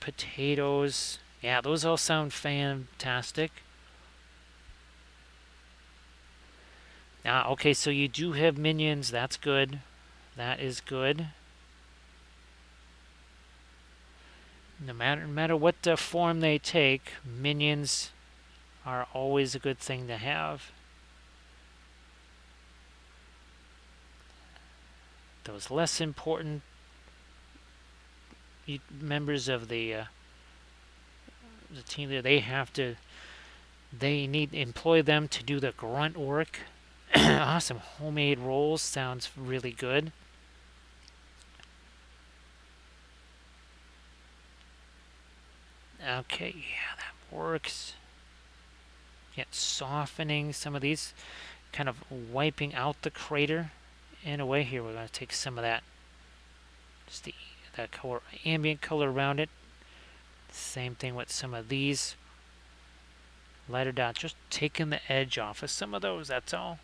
Speaker 1: Potatoes. Yeah, those all sound fantastic. Okay, so you do have minions. That's good. That is good. No matter what form they take, minions are always a good thing to have. Those less important members of the team there, they need to employ them to do the grunt work. Awesome. Homemade rolls sounds really good. Okay, yeah, that works. Get softening some of these, kind of wiping out the crater in a way. Here, we're going to take some of that, just the color, ambient color around it. Same thing with some of these lighter dots, just taking the edge off of some of those, that's all.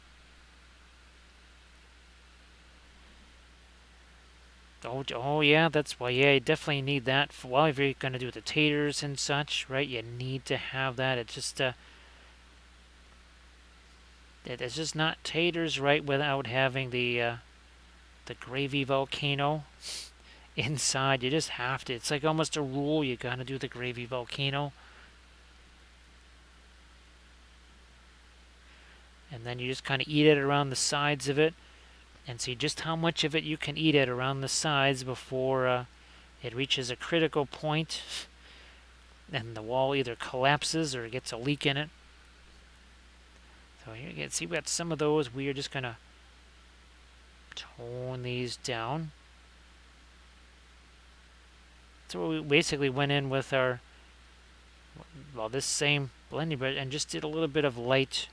Speaker 1: Oh yeah, that's why. Yeah, you definitely need that. Well, if you're going to do the taters and such, right? You need to have that. It's just it's just not taters, right? Without having the gravy volcano inside. You just have to. It's like almost a rule. You got to do the gravy volcano, and then you just kind of eat it around the sides of it, and see just how much of it you can eat it around the sides before it reaches a critical point and the wall either collapses or gets a leak in it. So here you can see we got some of those. We are just going to tone these down. So we basically went in with our, well, this same blending brush and just did a little bit of light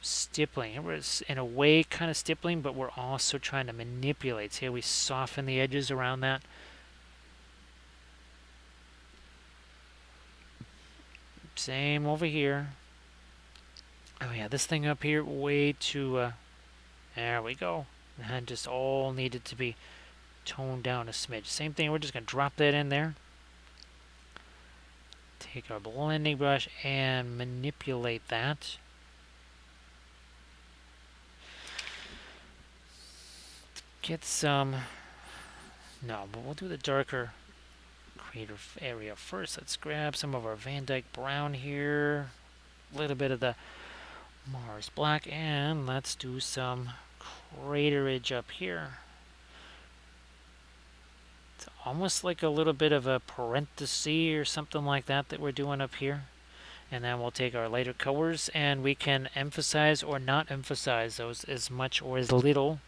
Speaker 1: stippling. We're in a way kind of stippling, but we're also trying to manipulate. See how we soften the edges around that? Same over here. Oh yeah, this thing up here way too, there we go. And just all needed to be toned down a smidge. Same thing, we're just going to drop that in there. Take our blending brush and manipulate that. Get some, no, but we'll do the darker crater area first. Let's grab some of our Van Dyke brown here. A little bit of the Mars black, and let's do some craterage up here. It's almost like a little bit of a parenthesis or something like that we're doing up here. And then we'll take our lighter colors and we can emphasize or not emphasize those as much or as little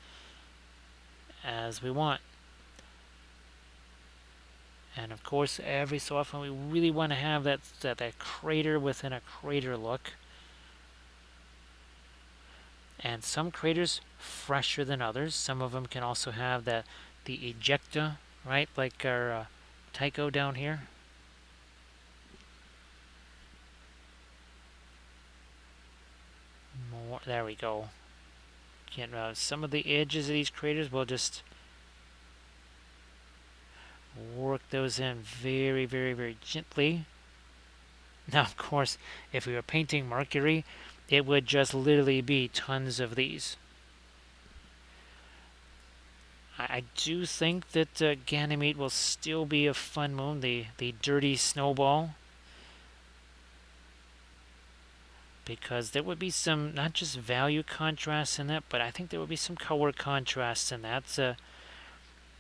Speaker 1: as we want. And of course, every so often we really want to have that crater within a crater look. And some craters fresher than others. Some of them can also have the ejecta, right? Like our Tycho down here. More, there we go. Some of the edges of these craters, we'll just work those in very, very, very gently. Now, of course, if we were painting Mercury, it would just literally be tons of these. I do think that Ganymede will still be a fun moon, the dirty snowball. Because there would be some, not just value contrast in that, but I think there would be some color contrast in that.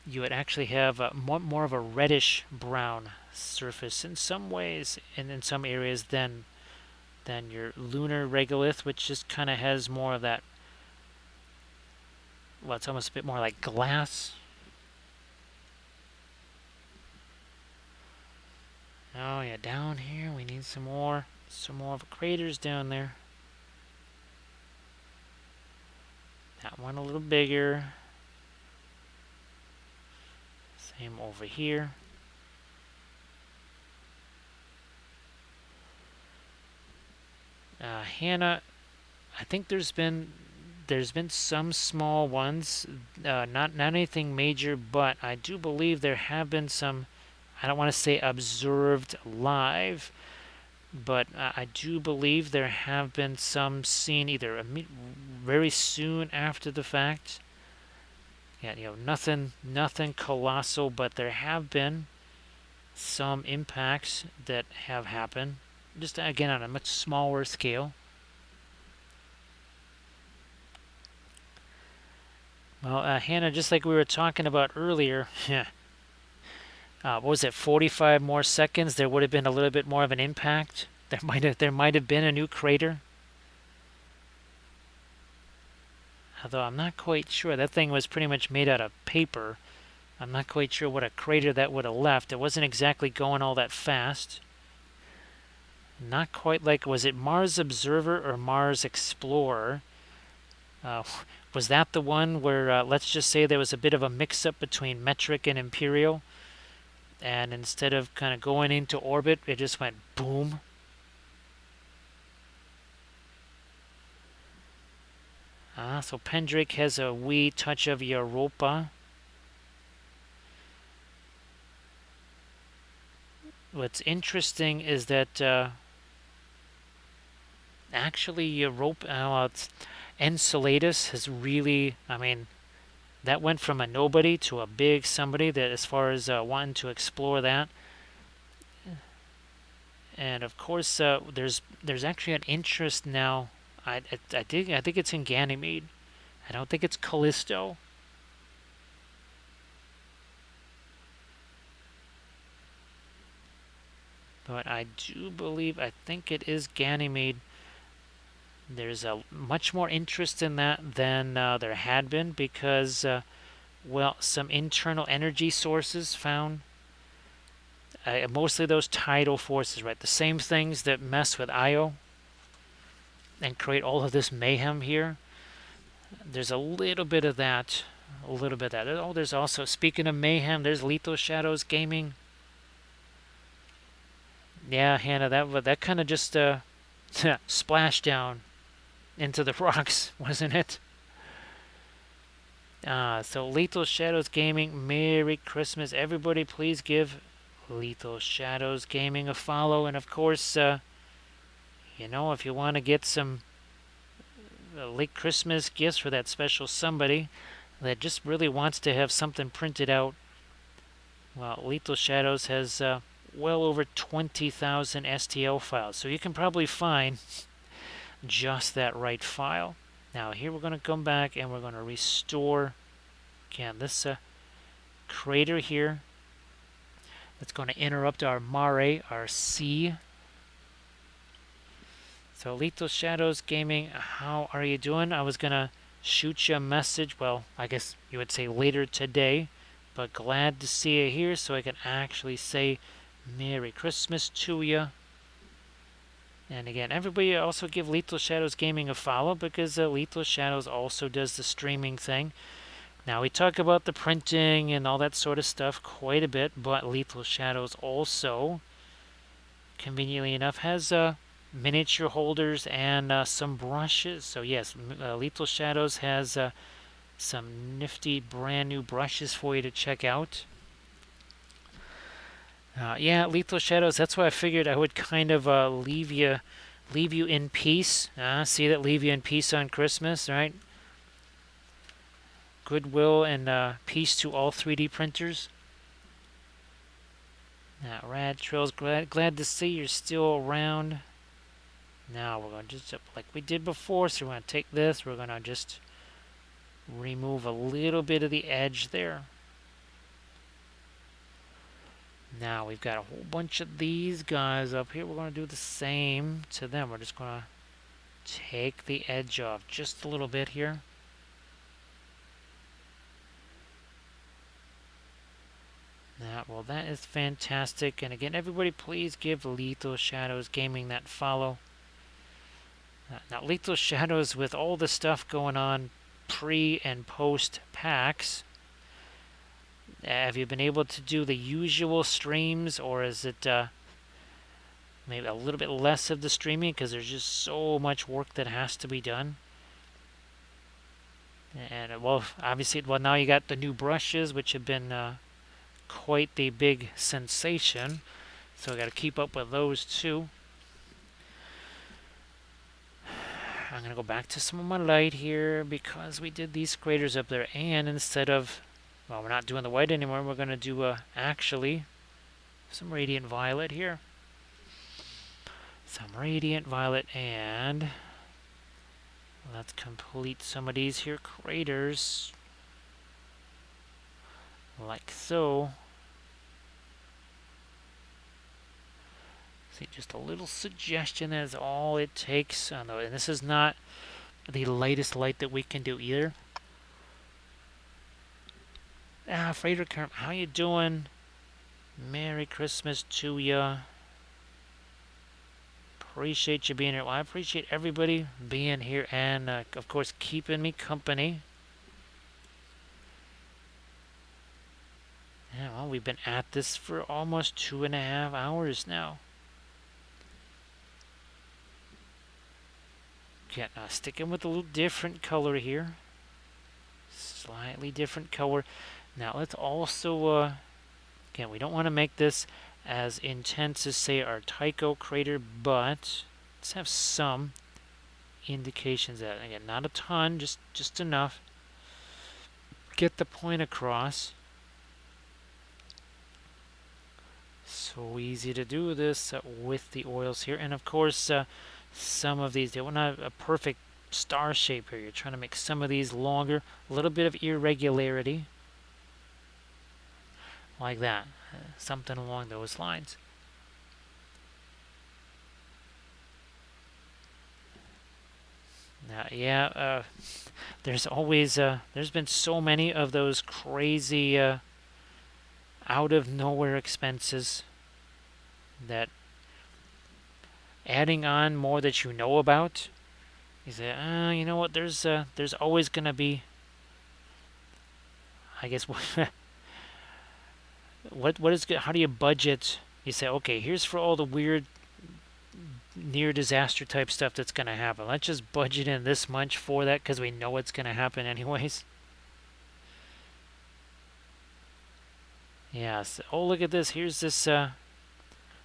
Speaker 1: You would actually have more of a reddish brown surface in some ways, and in some areas than your lunar regolith, which just kind of has more of that, well, it's almost a bit more like glass. Oh yeah, down here we need some more of the craters down there. That one a little bigger. Him over here. Hannah, I think there's been some small ones, not anything major, but I do believe there have been some. I don't want to say observed live, but I do believe there have been some seen either very soon after the fact. Yeah, nothing colossal, but there have been some impacts that have happened, just again on a much smaller scale. Well, Hannah, just like we were talking about earlier, what was it, 45 more seconds? There would have been a little bit more of an impact. There might have been a new crater. Although I'm not quite sure. That thing was pretty much made out of paper. I'm not quite sure what a crater that would have left. It wasn't exactly going all that fast. Not quite like, was it Mars Observer or Mars Explorer? Uh, was that the one where, let's just say there was a bit of a mix-up between metric and imperial? And instead of kind of going into orbit, it just went boom. So Pendrake has a wee touch of Europa. What's interesting is that actually Europa, Enceladus has really, I mean, that went from a nobody to a big somebody that as far as wanting to explore that. And of course, there's actually an interest now. I think it's in Ganymede. I don't think it's Callisto. But I do believe, I think it is Ganymede. There's a much more interest in that than there had been because, well, some internal energy sources found. Mostly those tidal forces, right? The same things that mess with Io and create all of this mayhem here. There's a little bit of that. A little bit of that. Oh, there's also, speaking of mayhem, there's Lethal Shadows Gaming. Yeah, Hannah, that kind of just splashed down into the rocks, wasn't it? So Lethal Shadows Gaming, Merry Christmas. Everybody, please give Lethal Shadows Gaming a follow. And of course, if you want to get some late Christmas gifts for that special somebody that just really wants to have something printed out, well, Lethal Shadows has well over 20,000 STL files. So you can probably find just that right file. Now here we're going to come back and we're going to restore again this crater here that's going to interrupt our Mare, our sea. So Lethal Shadows Gaming, how are you doing? I was going to shoot you a message, well, I guess you would say later today, but glad to see you here so I can actually say Merry Christmas to you. And again, everybody also give Lethal Shadows Gaming a follow because Lethal Shadows also does the streaming thing. Now, we talk about the printing and all that sort of stuff quite a bit, but Lethal Shadows also, conveniently enough, has miniature holders and some brushes. So yes, Lethal Shadows has some nifty brand new brushes for you to check out. Yeah, Lethal Shadows. That's why I figured I would kind of leave you in peace. See that, leave you in peace on Christmas, right? Goodwill and peace to all 3D printers. Now, Rad Trails, glad to see you're still around. Now we're going to just, like we did before, so we're going to take this, we're going to just remove a little bit of the edge there. Now we've got a whole bunch of these guys up here. We're going to do the same to them. We're just going to take the edge off just a little bit here. Well, that is fantastic. And again, everybody, please give Lethal Shadows Gaming that follow. Now, Lethal Shadows, with all the stuff going on pre and post PAX, Have you been able to do the usual streams, or is it maybe a little bit less of the streaming because there's just so much work that has to be done? And well, obviously, well, now you got the new brushes, which have been quite the big sensation. So I got to keep up with those too. I'm going to go back to some of my light here because we did these craters up there. And instead of, well, we're not doing the white anymore. We're going to do actually some radiant violet here. Some radiant violet, and let's complete some of these here craters. Like so. See, just a little suggestion, that is all it takes. And this is not the lightest light that we can do either. Frater Kerm, how you doing? Merry Christmas to ya. Appreciate you being here. Well, I appreciate everybody being here and, of course, keeping me company. Yeah, well, we've been at this for almost 2.5 hours now. Okay, sticking with a little different color here. Slightly different color. Now, let's also, again, we don't want to make this as intense as, say, our Tycho crater, but let's have some indications that, again, not a ton, just enough. Get the point across. So easy to do this with the oils here. And of course, some of these, they want a perfect star shape here. You're trying to make some of these longer, a little bit of irregularity. Like that, something along those lines. Now, yeah, there's always, there's been so many of those crazy out of nowhere expenses that adding on more that you know about, you say, you know what, there's always going to be, I guess, what is good, how do you budget? You say, okay, here's for all the weird near disaster type stuff that's going to happen. Let's just budget in this much for that because we know it's going to happen anyways. Yeah, so, oh, look at this. Here's this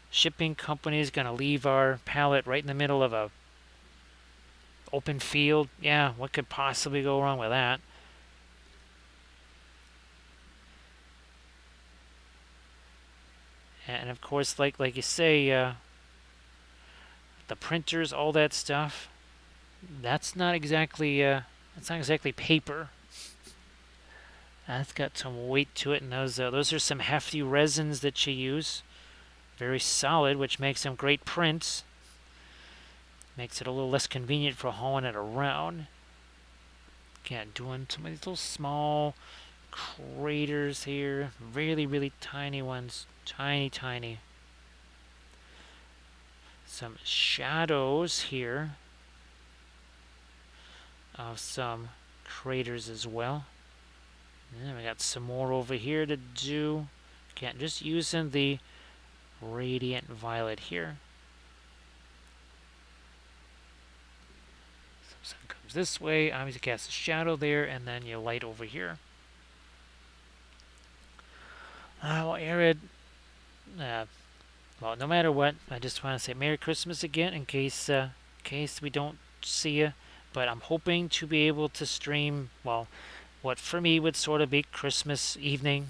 Speaker 1: shipping company is going to leave our pallet right in the middle of a open field. Yeah, what could possibly go wrong with that? And of course, like you say, the printers, all that stuff, that's not exactly paper. That's got some weight to it, and those are some hefty resins that you use. Very solid, which makes them great prints. Makes it a little less convenient for hauling it around. Again, doing some of these little small craters here. Really, really tiny ones. Tiny, tiny. Some shadows here of some craters as well. And we got some more over here to do. Again, just using the radiant violet here. So sun comes this way, obviously cast a shadow there, and then you light over here. Well, Arid, well, no matter what, I just want to say Merry Christmas again in case we don't see you. But I'm hoping to be able to stream, well, what for me would sort of be Christmas evening.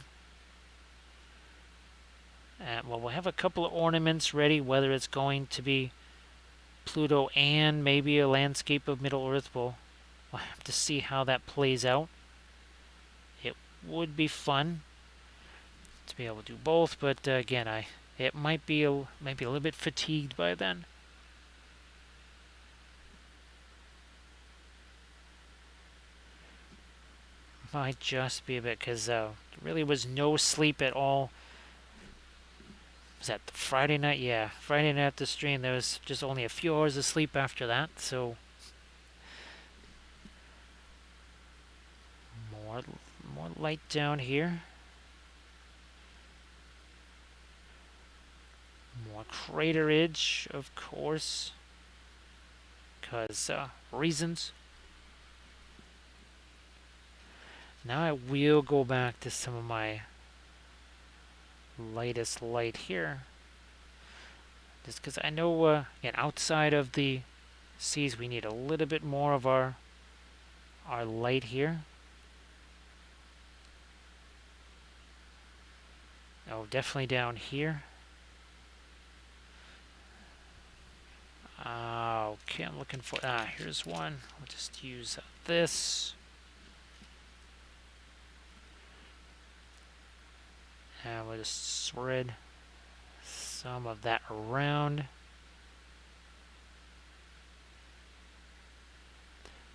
Speaker 1: Well, we'll have a couple of ornaments ready, whether it's going to be Pluto and maybe a landscape of Middle Earth. We'll have to see how that plays out. It would be fun to be able to do both, but again, it might be a little bit fatigued by then. Might just be a bit, because there really was no sleep at all. Was that Friday night? Yeah, Friday night at the stream. There was just only a few hours of sleep after that, so more light down here. a crater edge, of course, because reasons. Now I will go back to some of my lightest light here. Just because I know, again, outside of the seas, we need a little bit more of our light here. Oh, definitely down here. Okay, I'm looking for... here's one. I'll just use this. And we'll just spread some of that around.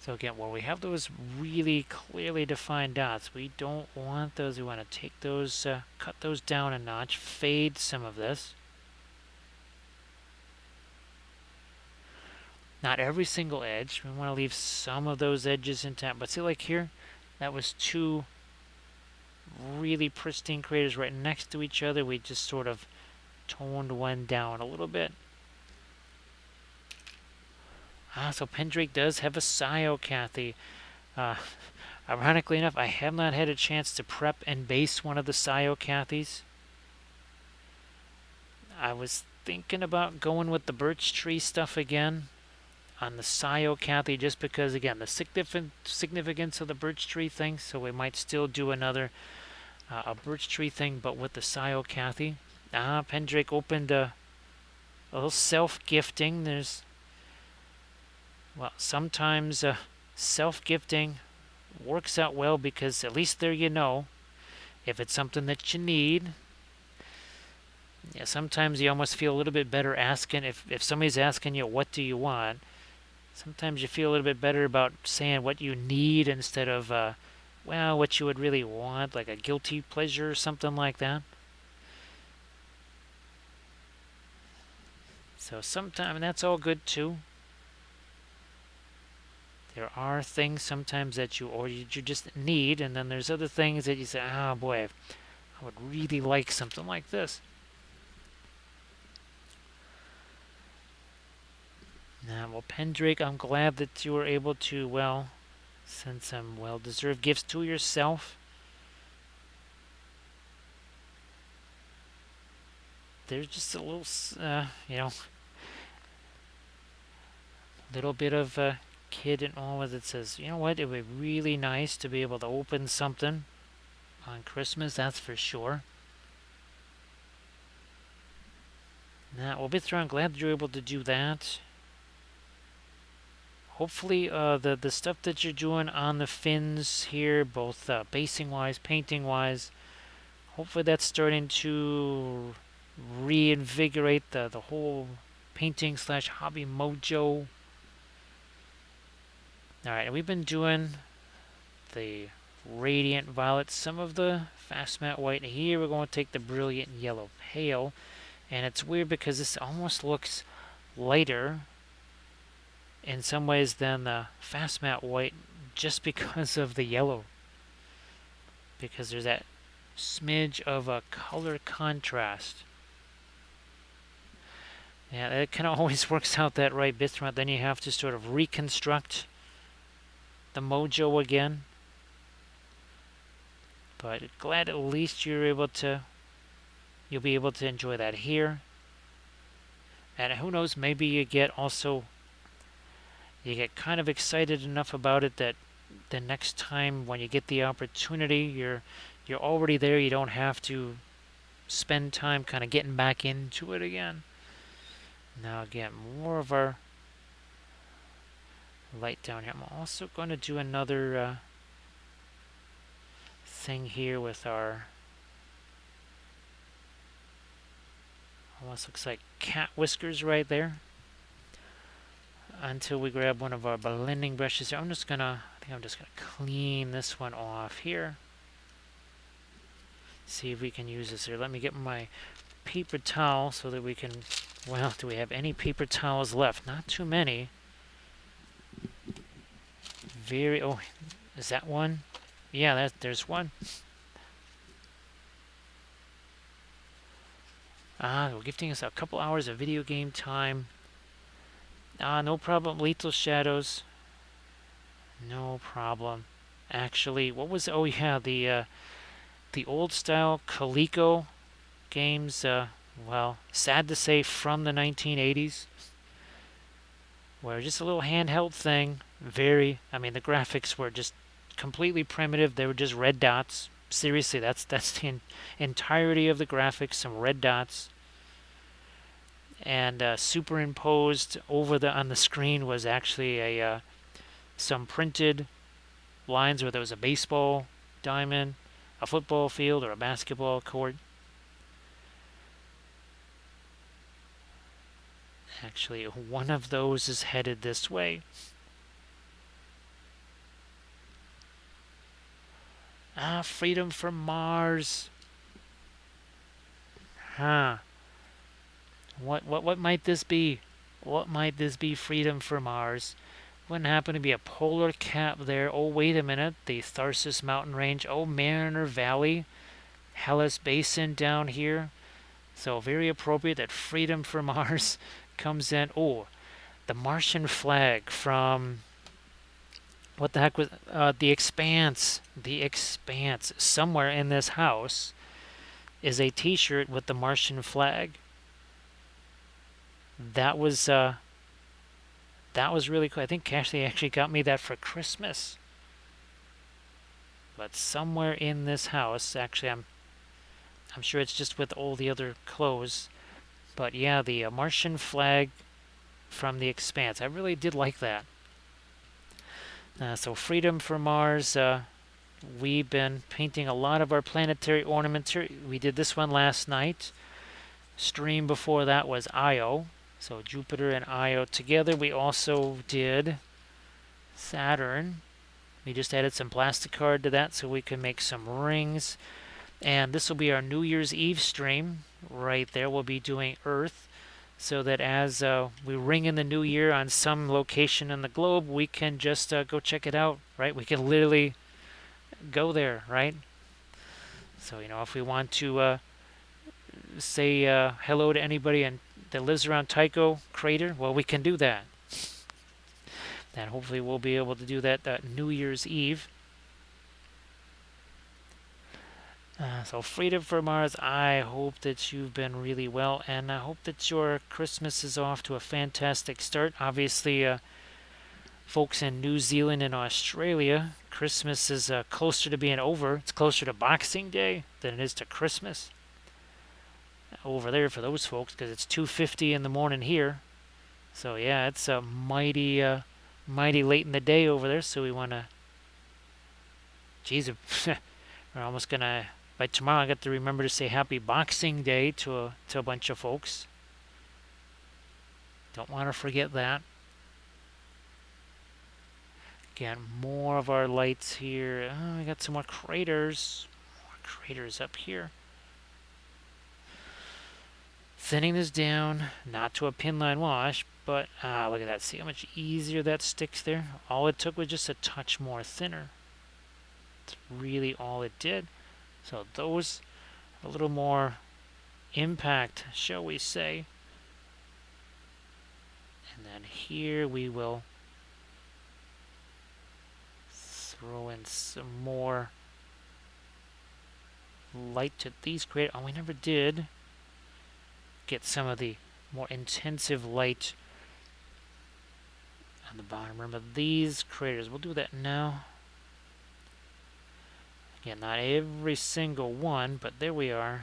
Speaker 1: So again, when we have those really clearly defined dots, we don't want those. We want to take those, cut those down a notch, fade some of this. Not every single edge. We want to leave some of those edges intact. But see, like here, that was two really pristine craters right next to each other. We just sort of toned one down a little bit. So Pendrake does have a Syocathy. Ironically enough, I have not had a chance to prep and base one of the Syocathys. I was thinking about going with the birch tree stuff again on the Syocathy, just because, again, the significance of the birch tree thing. So we might still do another a birch tree thing, but with the Syocathy. Pendrake opened a little self-gifting. There's... Well, sometimes self-gifting works out well because at least there you know if it's something that you need. Yeah, sometimes you almost feel a little bit better asking, if somebody's asking you, what do you want? Sometimes you feel a little bit better about saying what you need instead of, well, what you would really want, like a guilty pleasure or something like that. So sometimes, and that's all good too. There are things sometimes that you just need, and then there's other things that you say, oh boy, I would really like something like this. Now, well, Pendrake, I'm glad that you were able to, well, send some well-deserved gifts to yourself. There's just a little, little bit of kid and all that says, you know what, it would be really nice to be able to open something on Christmas, that's for sure. Now, well, Bithra, I'm glad that you're able to do that. Hopefully, the stuff that you're doing on the fins here, both basing-wise, painting-wise, hopefully that's starting to reinvigorate the whole painting/hobby mojo. Alright, we've been doing the Radiant Violet, some of the Fast Matte White. Here we're going to take the Brilliant Yellow Pale. And it's weird because this almost looks lighter in some ways than the Fast Matte White just because of the yellow. Because there's that smidge of a color contrast. Yeah, that kind of always works out that right, Bithra. Then you have to sort of reconstruct the mojo again. But glad at least you'll be able to enjoy that here. And who knows, maybe you get kind of excited enough about it that the next time when you get the opportunity, you're already there. You don't have to spend time kind of getting back into it again. Now again, more of our light down here. I'm also going to do another thing here with our, almost looks like cat whiskers right there. Until we grab one of our blending brushes here. I think I'm just gonna clean this one off here. See if we can use this here. Let me get my paper towel so that we can, well, do we have any paper towels left? Not too many. Oh, is that one? Yeah, there's one. We're gifting us a couple hours of video game time. No problem. Lethal Shadows. No problem. Actually, what was? Oh yeah, the old style Coleco games. Well, sad to say, from the 1980s, were just a little handheld thing. I mean, the graphics were just completely primitive. They were just red dots. Seriously, that's the entirety of the graphics. Some red dots, and superimposed over the on the screen was actually a some printed lines where there was a baseball diamond, a football field, or a basketball court. Actually, one of those is headed this way. Freedom from Mars. Huh. What might this be? What might this be? Freedom from Mars. Wouldn't happen to be a polar cap there. Oh, wait a minute. The Tharsis mountain range. Oh, Mariner Valley. Hellas Basin down here. So very appropriate that Freedom from Mars comes in. Oh, the Martian flag from what the heck was the Expanse? The Expanse. Somewhere in this house is a T-shirt with the Martian flag. That was really cool. I think Ashley actually got me that for Christmas. But somewhere in this house, actually, I'm sure it's just with all the other clothes. But yeah, the Martian flag from the Expanse. I really did like that. So Freedom from Mars. We've been painting a lot of our planetary ornaments. We did this one last night. Stream before that was Io. So Jupiter and Io together. We also did Saturn. We just added some plastic card to that so we can make some rings. And this will be our New Year's Eve stream. Right there, we'll be doing Earth. So that as we ring in the new year on some location in the globe, we can just go check it out, right? We can literally go there, right? So, if we want to say hello to anybody that lives around Tycho Crater, well, we can do that. And hopefully we'll be able to do that New Year's Eve. So Freedom from Mars, I hope that you've been really well, and I hope that your Christmas is off to a fantastic start. Obviously, folks in New Zealand and Australia, Christmas is closer to being over. It's closer to Boxing Day than it is to Christmas over there for those folks, because it's 2:50 in the morning here. So yeah, it's mighty late in the day over there. So we want to, geez, we're almost gonna. By tomorrow, I got to remember to say Happy Boxing Day to a bunch of folks. Don't want to forget that. Again, more of our lights here. Oh, we got some more craters. More craters up here. Thinning this down, not to a pinline wash, but look at that. See how much easier that sticks there? All it took was just a touch more thinner. That's really all it did. So those, a little more impact, shall we say. And then here we will throw in some more light to these craters. Oh, we never did get some of the more intensive light on the bottom. Remember these craters. We'll do that now. Again, not every single one, but there we are.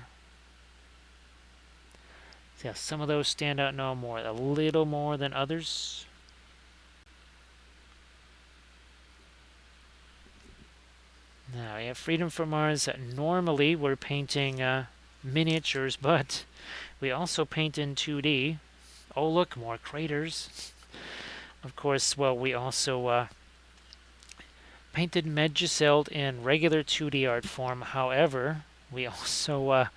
Speaker 1: See how some of those stand out no more, a little more than others. Now we have Freedom from Mars. Normally we're painting miniatures, but we also paint in 2D. Oh look, more craters. Of course, well, we also painted Medjugorje in regular 2D art form. However, we also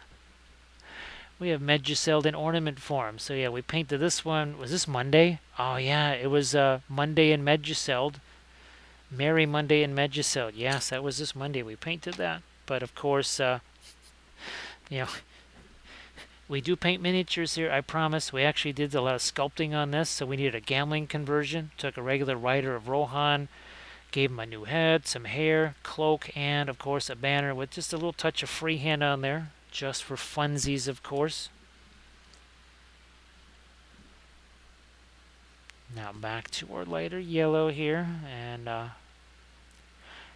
Speaker 1: we have Medjugorje in ornament form. So yeah, we painted this one. Was this Monday? Oh yeah, it was Monday in Medjugorje. Mare Monday in Medjugorje. Yes, that was this Monday. We painted that. But of course, you know, We do paint miniatures here, I promise. We actually did a lot of sculpting on this, so we needed a gambling conversion. Took a regular rider of Rohan, gave him a new head, some hair, cloak, and of course a banner with just a little touch of freehand on there, just for funsies, of course. Now back to our lighter yellow here, and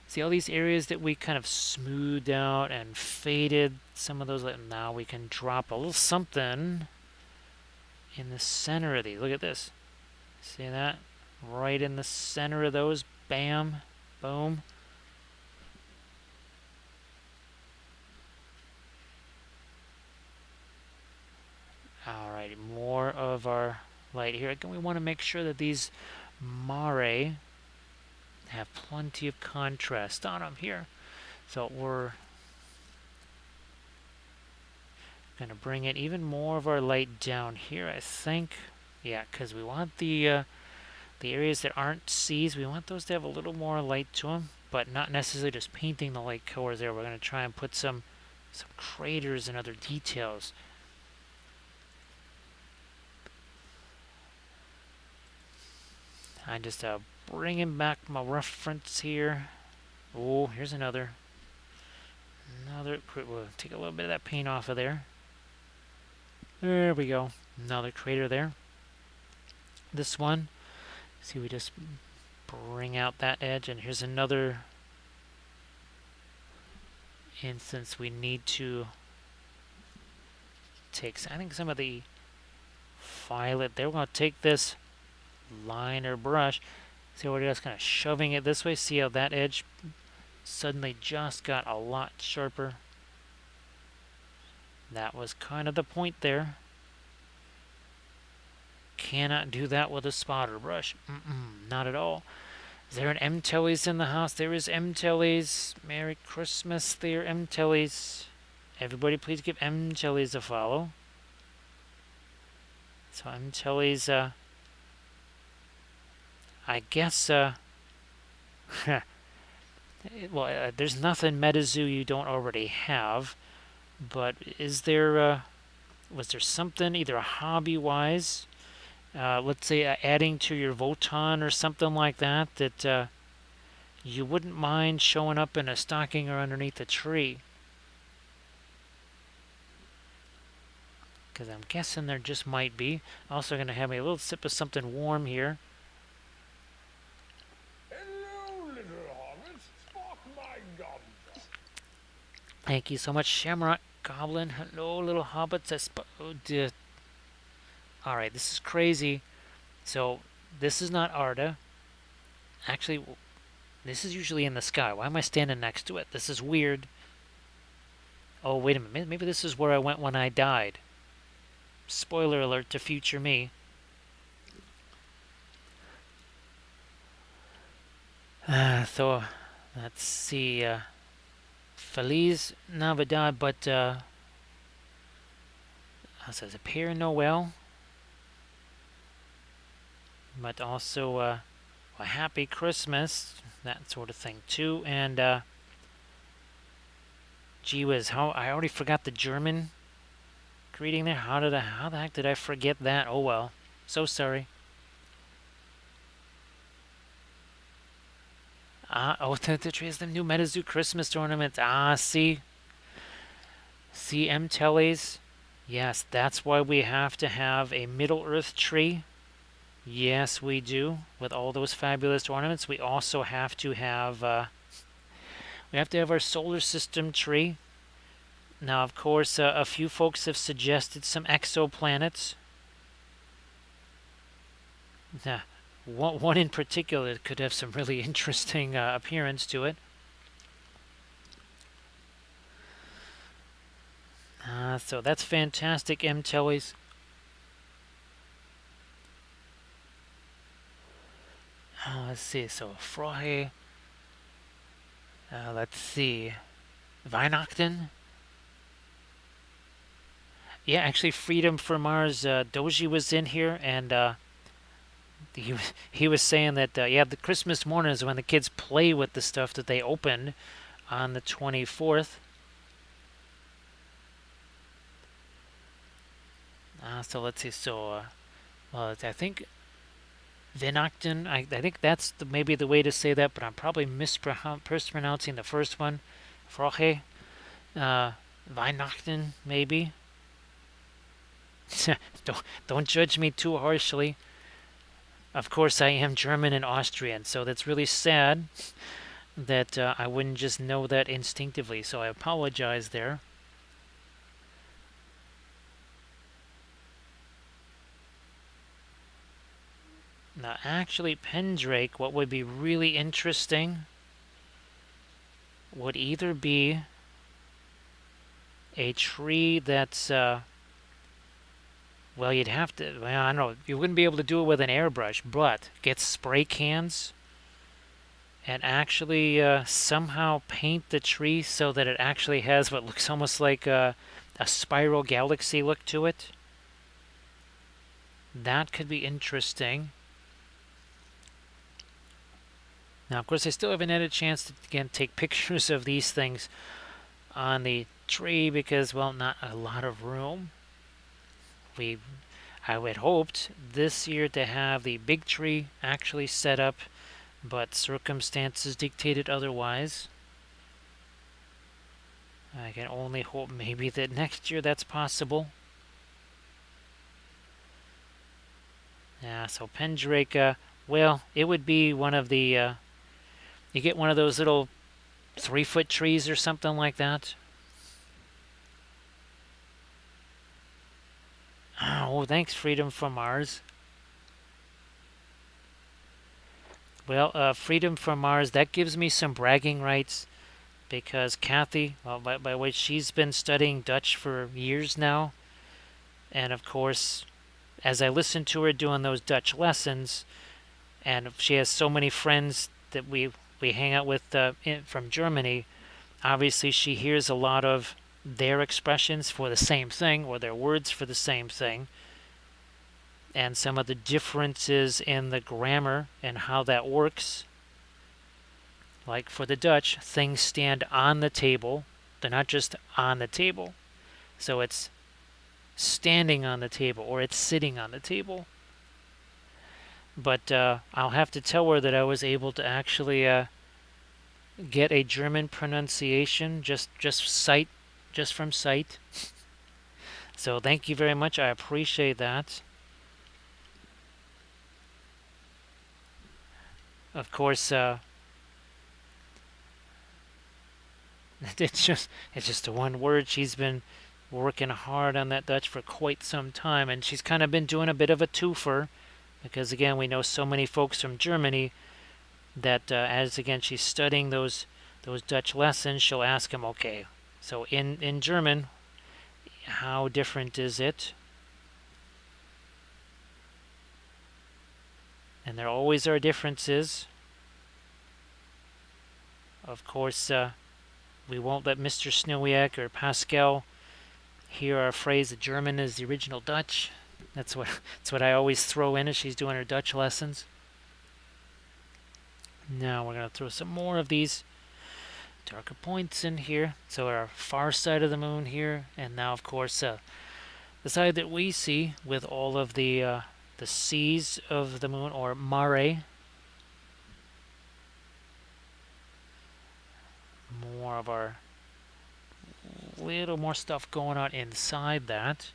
Speaker 1: see all these areas that we kind of smoothed out and faded. Some of those, now we can drop a little something in the center of these. Look at this. See that? Right in the center of those. Bam. Boom. Alright, more of our light here. Again, we want to make sure that these Mare have plenty of contrast on them here. So we're going to bring in even more of our light down here, I think. Yeah, because we want the areas that aren't seas, we want those to have a little more light to them, but not necessarily just painting the light colors there. We're going to try and put some craters and other details. I'm just bringing back my reference here. Oh, here's another. We'll take a little bit of that paint off of there. There we go. Another crater there. This one. See, we just bring out that edge, and here's another instance we need to take. I think some of the violet there. We're going to take this liner brush. See, we're just kind of shoving it this way. See how that edge suddenly just got a lot sharper. That was kind of the point there. Cannot do that with a spotter brush. Not at all. Is there an M-Tellies in the house? There is M-Tellies. Merry Christmas there, M-Tellies. Everybody please give M-Tellies a follow. So M-Tellies, I guess, well, there's nothing MetaZoo you don't already have, but is there, was there something, either hobby-wise, let's say adding to your Voton or something like that, that you wouldn't mind showing up in a stocking or underneath a tree? Because I'm guessing there just might be. Also going to have a little sip of something warm here.
Speaker 2: Hello, little hobbits. Spark my gums.
Speaker 1: Thank you so much, Shamrock Goblin. Hello, little hobbits. Alright, this is crazy. So, this is not Arda. Actually, this is usually in the sky. Why am I standing next to it? This is weird. Oh, wait a minute. Maybe this is where I went when I died. Spoiler alert to future me. So, let's see. Feliz Navidad, but it says a Père Noël. But also a Happy Christmas, that sort of thing too. And gee whiz, I already forgot the German greeting there. How the heck did I forget that? Oh well, so sorry. Oh, the tree is the new MetaZoo Christmas ornament. See M-Tellies. Yes, that's why we have to have a Middle Earth tree. Yes, we do. With all those fabulous ornaments, we also have to have our solar system tree. Now, of course, a few folks have suggested some exoplanets. One in particular could have some really interesting appearance to it. So that's fantastic, M-Tellies. Let's see. So Frohe. Let's see. Weihnachten. Yeah, actually, Freedom for Mars. Doji was in here, and he was saying that yeah, the Christmas morning is when the kids play with the stuff that they opened on the 24th. So let's see. Well, I think Vinocton. I think that's maybe the way to say that, but I'm probably mispronouncing the first one. Froche. Uh, Weihnachten, maybe. Don't judge me too harshly. Of course, I am German and Austrian, so that's really sad that I wouldn't just know that instinctively. So I apologize there. Now, actually, Pendrake, what would be really interesting would either be a tree that's, well, you'd have to, well, I don't know, you wouldn't be able to do it with an airbrush, but get spray cans and actually somehow paint the tree so that it actually has what looks almost like a spiral galaxy look to it. That could be interesting. Now, of course, I still haven't had a chance to, again, take pictures of these things on the tree because, well, not a lot of room. I had hoped this year to have the big tree actually set up, but circumstances dictated otherwise. I can only hope maybe that next year that's possible. Yeah, so Pendrake, well, it would be one of the, you get one of those little 3-foot trees or something like that. Oh, thanks, Freedom from Mars. Well, Freedom from Mars, that gives me some bragging rights because Kathy, well, by which she's been studying Dutch for years now. And of course, as I listen to her doing those Dutch lessons, and she has so many friends that we hang out with from Germany, obviously she hears a lot of their expressions for the same thing or their words for the same thing and some of the differences in the grammar and how that works. Like for the Dutch, things stand on the table. They're not just on the table. So it's standing on the table or it's sitting on the table. But I'll have to tell her that I was able to actually get a German pronunciation just from sight. So thank you very much. I appreciate that. Of course, it's just the one word. She's been working hard on that Dutch for quite some time, and she's kind of been doing a bit of a twofer because again we know so many folks from Germany that as again she's studying those Dutch lessons, she'll ask him, okay, so in German, how different is it? And there always are differences. Of course, we won't let Mr. Snowiak or Pascal hear our phrase that German is the original Dutch. That's what I always throw in as she's doing her Dutch lessons. Now we're going to throw some more of these darker points in here. So our far side of the moon here, and now of course the side that we see with all of the seas of the moon, or Mare. More of our little more stuff going on inside that.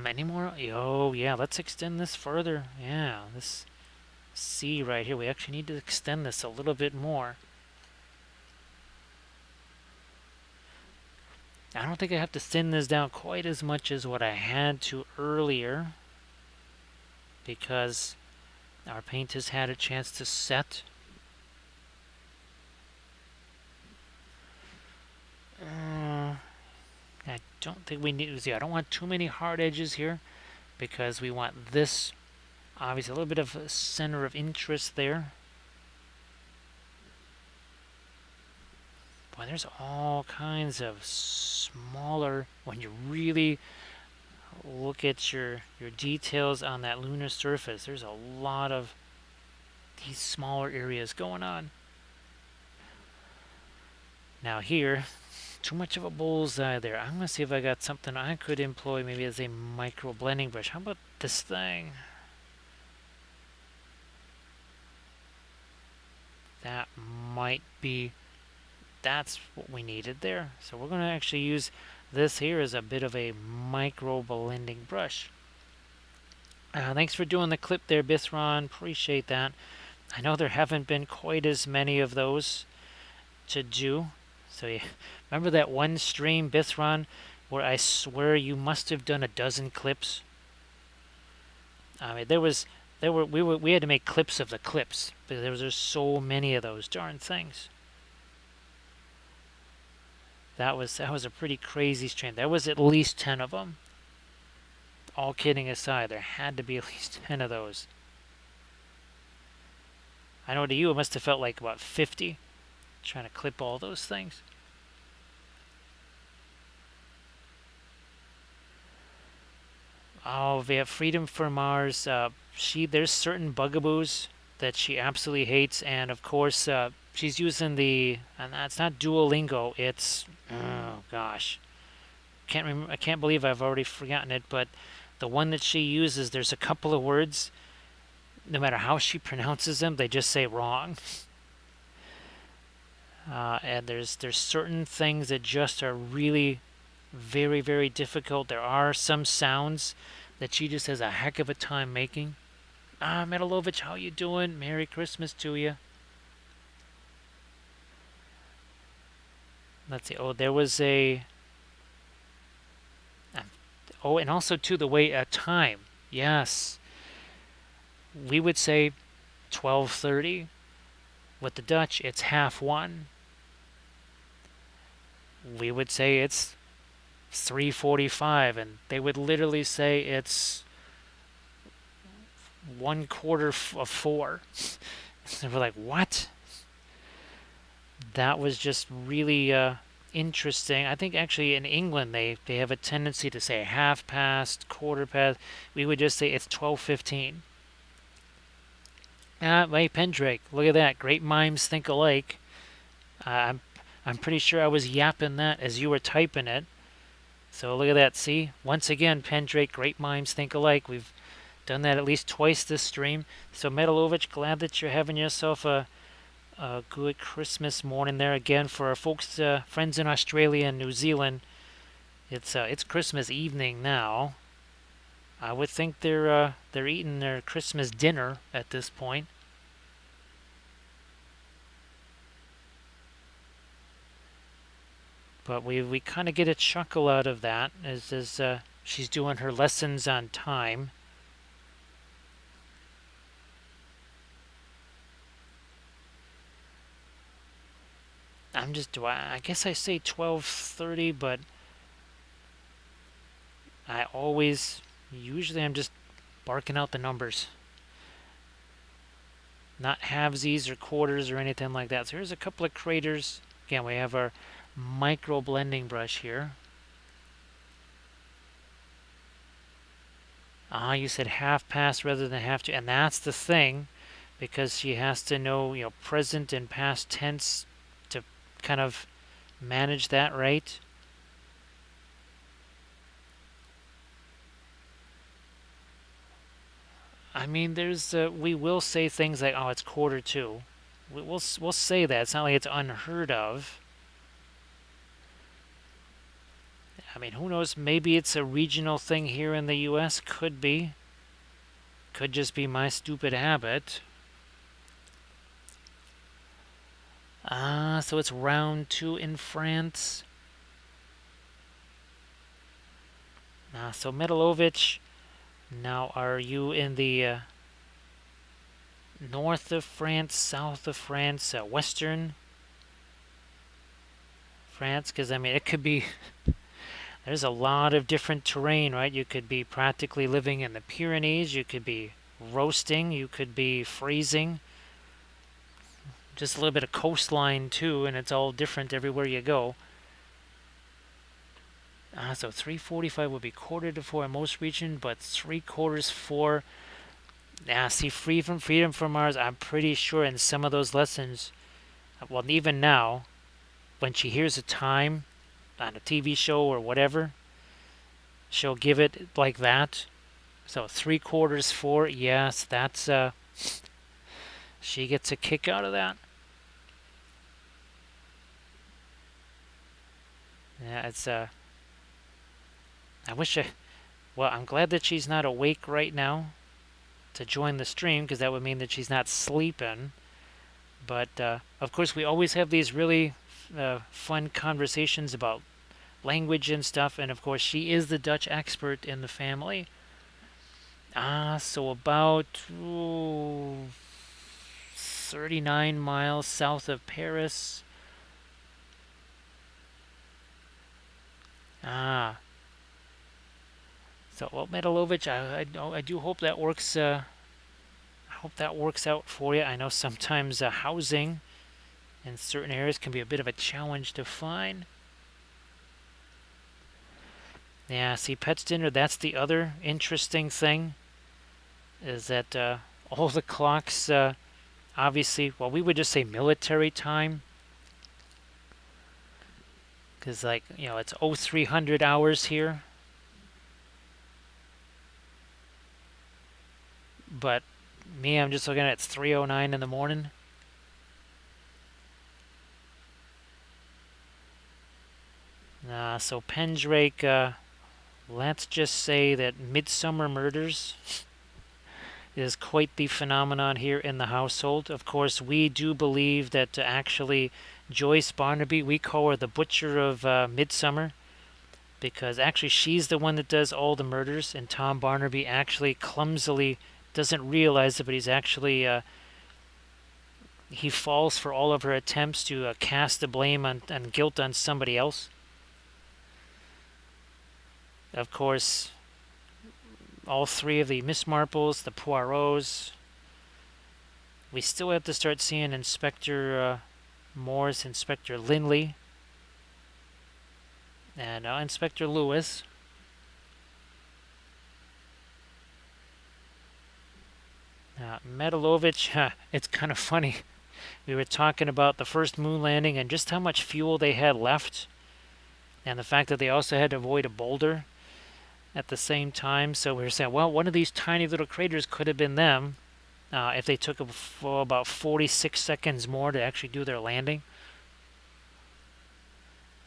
Speaker 1: Any more? Oh, yeah, let's extend this further. Yeah, this C right here, we actually need to extend this a little bit more. I don't think I have to thin this down quite as much as what I had to earlier because our paint has had a chance to set. I don't think we need to see. I don't want too many hard edges here because we want this, obviously, a little bit of a center of interest there. Boy, there's all kinds of smaller, when you really look at your details on that lunar surface, there's a lot of these smaller areas going on. Now here, too much of a bullseye there. I'm gonna see if I got something I could employ maybe as a micro blending brush. How about this thing? That might be, that's what we needed there. So we're gonna actually use this here as a bit of a micro blending brush. Thanks for doing the clip there, Bithron. Appreciate that. I know there haven't been quite as many of those to do. So yeah, remember that one stream, Bithron, where I swear you must have done a dozen clips. I mean, we had to make clips of the clips because there was just so many of those darn things. That was a pretty crazy stream. There was at least 10 of them. All kidding aside, there had to be at least 10 of those. I know to you it must have felt like about 50 trying to clip all those things. Oh, we have Freedom for Mars. There's certain bugaboos that she absolutely hates, and of course, she's using and that's not Duolingo. It's, oh gosh, I can't believe I've already forgotten it. But the one that she uses, there's a couple of words. No matter how she pronounces them, they just say wrong. And there's certain things that just are really very, very difficult. There are some sounds that she just has a heck of a time making. Metalovich, how you doing? Merry Christmas to you. Let's see. Oh, there was a. Oh, and also too the way time. Yes, we would say 12:30. With the Dutch, it's half one. We would say it's 3:45, and they would literally say it's 1/4 of four. And we're like, what? That was just really interesting. I think actually in England they have a tendency to say half past, quarter past. We would just say it's 12:15. Hey Pendrake, look at that. Great minds think alike. Uh, I'm I'm pretty sure I was yapping that as you were typing it. So look at that. See, once again, Pendrake, great minds think alike. We've done that at least twice this stream. So Metalovich, glad that you're having yourself a good Christmas morning there again for our folks, friends in Australia and New Zealand. It's Christmas evening now. I would think they're eating their Christmas dinner at this point. But we kind of get a chuckle out of that as she's doing her lessons on time. I guess I say 12:30, but usually I'm just barking out the numbers. Not halvesies or quarters or anything like that. So here's a couple of craters. Again, we have our micro blending brush here. You said half past rather than have to, and that's the thing, because she has to know, present and past tense to kind of manage that right. I mean, we will say things like, "Oh, it's 1:45." We'll say that. It's not like it's unheard of. I mean, who knows? Maybe it's a regional thing here in the U.S. Could be. Could just be my stupid habit. So it's round 2 in France. So Metalovich, now are you in the north of France, south of France, western France? Because, I mean, it could be. There's a lot of different terrain, right? You could be practically living in the Pyrenees. You could be roasting. You could be freezing. Just a little bit of coastline, too, and it's all different everywhere you go. So 3:45 would be 3:45 in most regions, but 3/4 4. See, Freedom from Mars, I'm pretty sure in some of those lessons, well, even now, when she hears a time on a TV show or whatever, she'll give it like that. So 3/4 4, yes, that's she gets a kick out of that. Yeah, it's I wish I well, I'm glad that she's not awake right now to join the stream because that would mean that she's not sleeping. But of course, we always have these really fun conversations about language and stuff. And of course, she is the Dutch expert in the family. So about 39 miles south of Paris. Ah, so well, Metalovich, I do hope that works. I hope that works out for you. I know sometimes housing in certain areas can be a bit of a challenge to find. Yeah, see, Pets Dinner, that's the other interesting thing, is that all the clocks, obviously, well, we would just say military time, because, like, it's 0300 hours here, but me, I'm just looking at it's 3:09 in the morning. So Pendrake, let's just say that Midsummer Murders is quite the phenomenon here in the household. Of course, we do believe that actually Joyce Barnaby, we call her the Butcher of Midsummer, because actually she's the one that does all the murders, and Tom Barnaby actually clumsily doesn't realize it, but he's actually he falls for all of her attempts to cast the blame and guilt on somebody else. Of course, all three of the Miss Marples, the Poirots. We still have to start seeing Inspector Morse, Inspector Lindley, and Inspector Lewis. Metalovich, it's kind of funny. We were talking about the first moon landing and just how much fuel they had left, and the fact that they also had to avoid a boulder at the same time. So we were saying, well, one of these tiny little craters could have been them if they took about 46 seconds more to actually do their landing.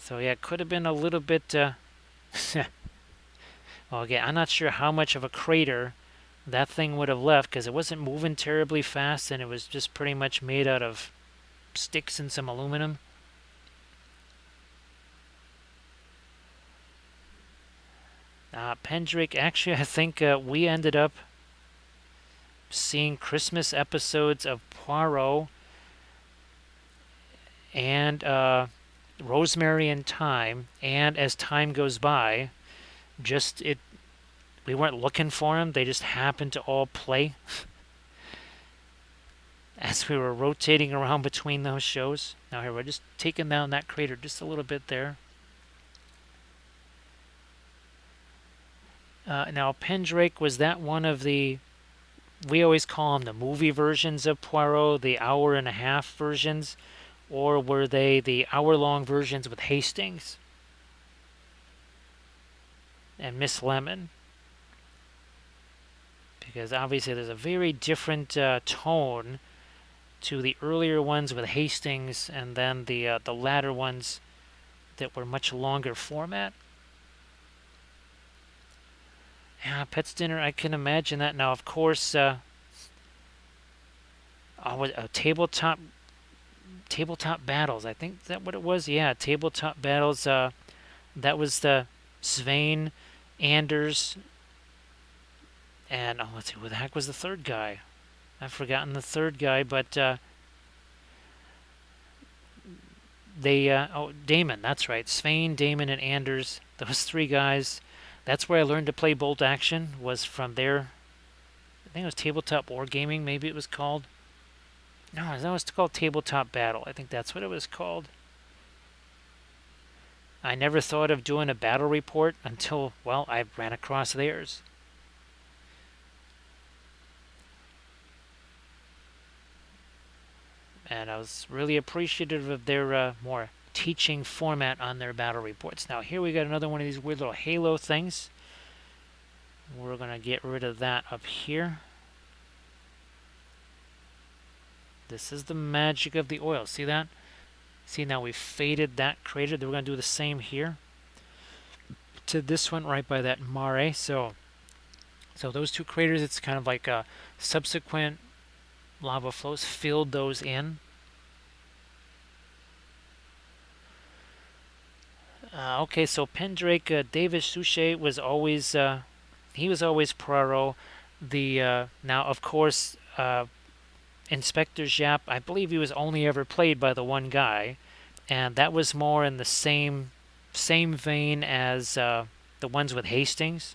Speaker 1: So yeah, it could have been a little bit. Well, again, I'm not sure how much of a crater that thing would have left because it wasn't moving terribly fast and it was just pretty much made out of sticks and some aluminum. Pendrake, actually, I think we ended up seeing Christmas episodes of Poirot and Rosemary and Thyme, and as time goes by, just it we weren't looking for them; they just happened to all play as we were rotating around between those shows. Now here we're just taking down that crater just a little bit there. Now Pendrake, was that one of the? We always call them the movie versions of Poirot, the hour and a half versions, or were they the hour-long versions with Hastings and Miss Lemon? Because obviously there's a very different tone to the earlier ones with Hastings, and then the latter ones that were much longer format. Yeah, Pets Dinner, I can imagine that. Now, of course, tabletop battles. I think that what it was. Yeah, tabletop battles. That was the Svein, Anders, and let's see, who the heck was the third guy? I've forgotten the third guy, but Damon. That's right, Svein, Damon, and Anders. Those three guys. That's where I learned to play Bolt Action. Was from there. I think it was Tabletop Wargaming. Maybe it was called. No, that was called Tabletop Battle. I think that's what it was called. I never thought of doing a battle report until, well, I ran across theirs. And I was really appreciative of their more teaching format on their battle reports. Now here we got another one of these weird little halo things. We're going to get rid of that up here. This is the magic of the oil. See that? See, now we've faded that crater. We're going to do the same here to this one right by that Mare. So those two craters, it's kind of like subsequent lava flows filled those in. Okay, so Pendrake, David Suchet was always he was always Praro. The now of course Inspector Japp, I believe he was only ever played by the one guy, and that was more in the same vein as the ones with Hastings.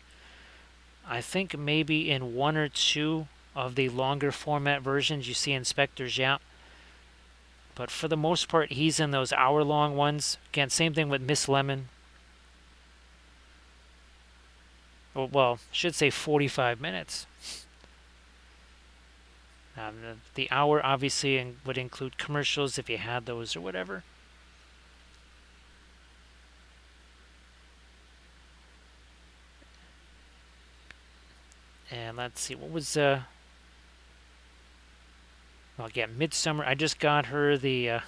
Speaker 1: I think maybe in one or two of the longer format versions you see Inspector Japp, but for the most part he's in those hour-long ones. Again, same thing with Miss Lemon. Well, should say 45 minutes. The hour obviously would include commercials if you had those or whatever. And let's see, what was well, again, Midsummer. I just got her the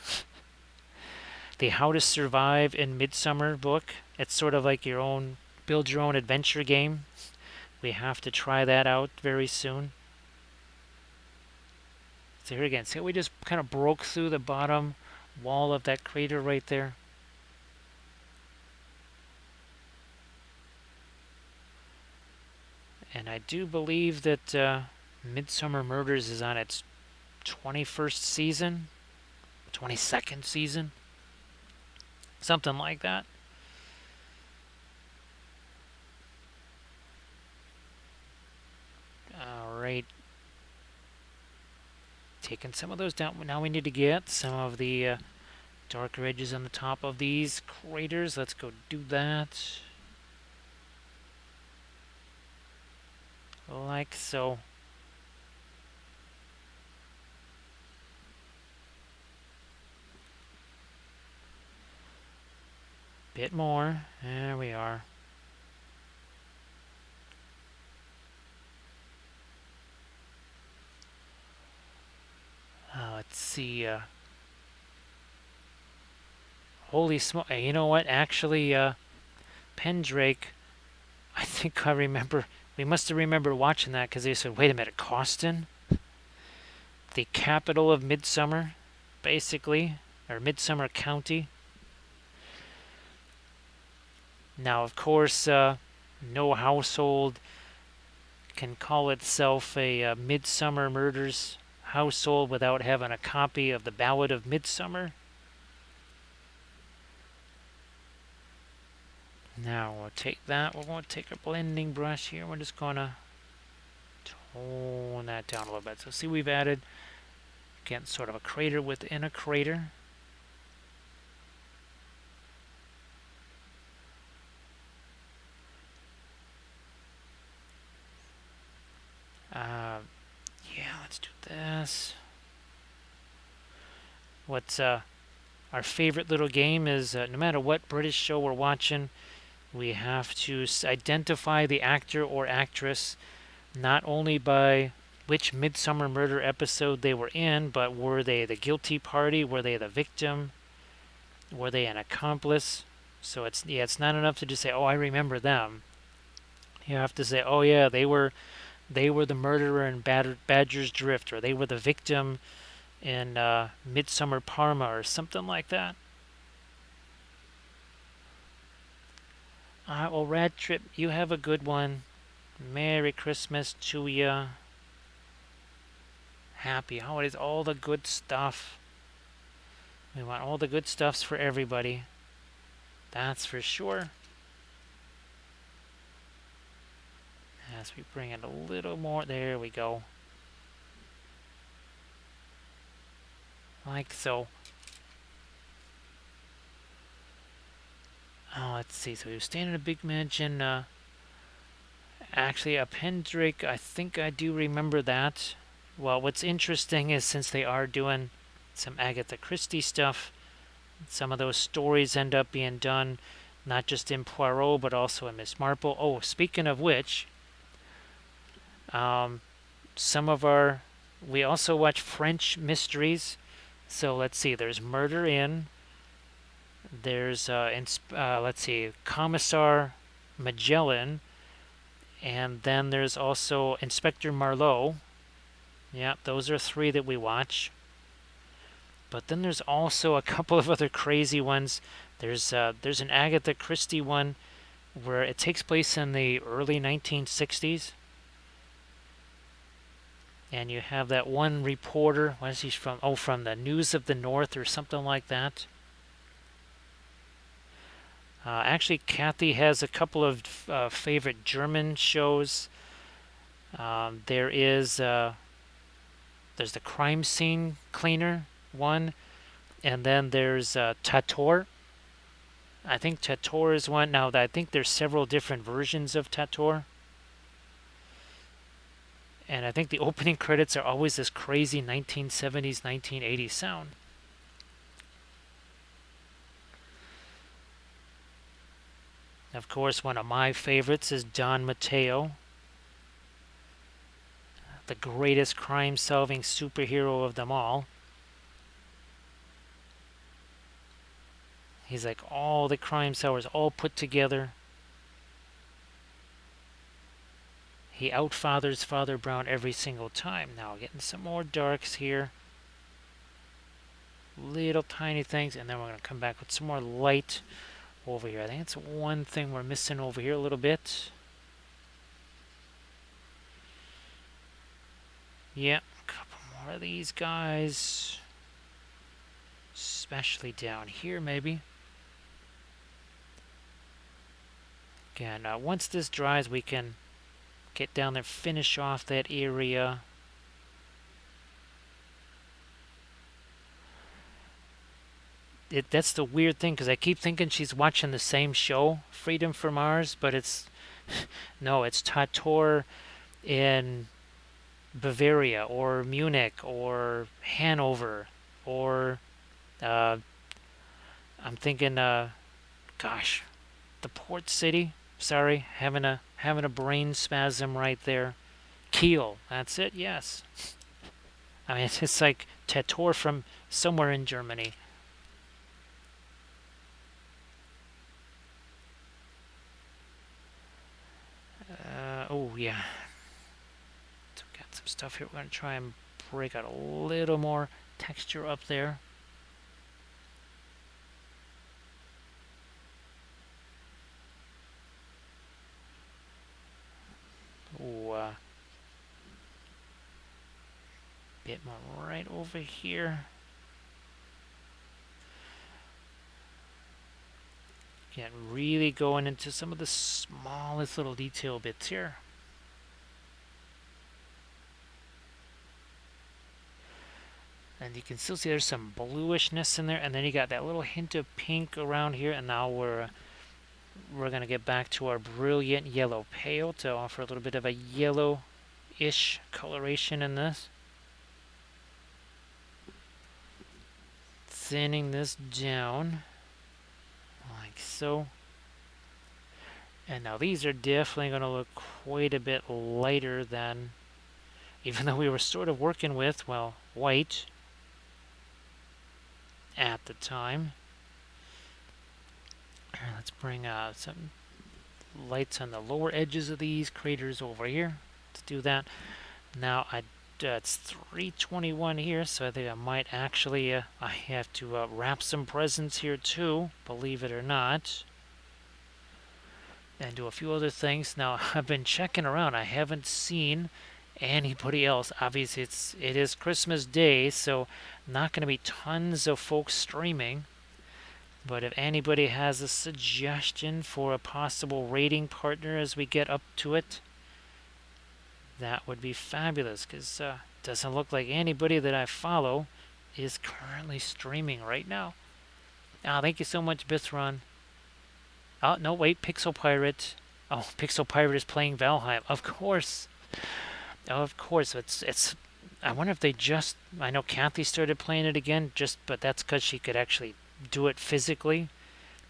Speaker 1: How to Survive in Midsummer book. It's sort of like your own build your own adventure game. We have to try that out very soon. So here again, see how we just kind of broke through the bottom wall of that crater right there? And I do believe that Midsummer Murders is on its 21st season, 22nd season, something like that. All right. Taking some of those down. Now we need to get some of the darker edges on the top of these craters. Let's go do that. Like so. Bit more. There we are. Let's see. Holy smoke! You know what? Actually, Pendrake. I think I remember. We must have remembered watching that because they said, "Wait a minute, Coston, the capital of Midsummer, basically, or Midsummer County." Now, of course, no household can call itself a Midsummer Murders household without having a copy of the Ballad of Midsummer. Now we'll take that. We're going to take a blending brush here. We're just going to tone that down a little bit. So see, we've added, again, sort of a crater within a crater. Yeah, let's do this. What's our favorite little game is no matter what British show we're watching, we have to identify the actor or actress not only by which Midsummer Murder episode they were in, but were they the guilty party? Were they the victim? Were they an accomplice? So it's not enough to just say, "Oh, I remember them." You have to say, "Oh yeah, they were the murderer in Badger's Drift, or they were the victim in Midsummer Parma," or something like that. Well, Rad Trip, you have a good one. Merry Christmas to ya. Happy holidays, all the good stuff. We want all the good stuffs for everybody. That's for sure. As we bring it a little more, there we go. Like so. Let's see. So you stand in a big mansion. Actually, a Pendrake, I think I do remember that. Well, what's interesting is since they are doing some Agatha Christie stuff, Some of those stories end up being done not just in Poirot, but also in Miss Marple. Oh, speaking of which, um, some of our we also watch French mysteries. So let's see. There's Murder in. There's let's see, Commissar Magellan, and then there's also Inspector Marlowe. Yeah, those are three that we watch. But then there's also a couple of other crazy ones. There's an Agatha Christie one where it takes place in the early 1960s, and you have that one reporter. What is he from? Oh, from the News of the North or something like that. Actually, Kathy has a couple of favorite German shows. There is there's the crime scene cleaner one, and then there's Tator. I think Tator is one. Now, I think there's several different versions of Tator. And I think the opening credits are always this crazy 1970s, 1980s sound. Of course, one of my favorites is Don Mateo, the greatest crime solving superhero of them all. He's like all the crime solvers all put together. He outfathers Father Brown every single time. Now, getting some more darks here. Little tiny things, and then we're going to come back with some more light over here. I think it's one thing we're missing over here a little bit. Yep, a couple more of these guys. Especially down here, maybe. Again, once this dries, we can get down there, finish off that area. That's the weird thing, because I keep thinking she's watching the same show, Freedom from Mars, but it's no, it's Tator in Bavaria or Munich or Hanover or uh, I'm thinking, gosh, the port city. Sorry, having a brain spasm right there. Kiel, that's it. Yes, I mean it's just like Tator from somewhere in Germany. Oh yeah, so we got some stuff here. We're gonna try and break out a little more texture up there. Ooh, bit more right over here. Again, really going into some of the smallest little detail bits here. And you can still see there's some bluishness in there, and then you got that little hint of pink around here, and now we're gonna get back to our brilliant yellow pale to offer a little bit of a yellow-ish coloration in this. Thinning this down like so. And now these are definitely going to look quite a bit lighter than, even though we were sort of working with, well, white at the time. Let's bring some lights on the lower edges of these craters over here. Let's do that. Now it's 3:21 here, so I think I might actually I have to wrap some presents here too, believe it or not, and do a few other things. Now I've been checking around. I haven't seen anybody else. Obviously, it is Christmas Day, so not going to be tons of folks streaming. But if anybody has a suggestion for a possible rating partner as we get up to it, that would be fabulous, because it doesn't look like anybody that I follow is currently streaming right now. Thank you so much, Bithron. Oh, no, wait, Pixel Pirate. Oh, Pixel Pirate is playing Valheim. Of course. Oh, of course. It's. I wonder if they just. I know Kathy started playing it again, but that's because she could actually do it physically.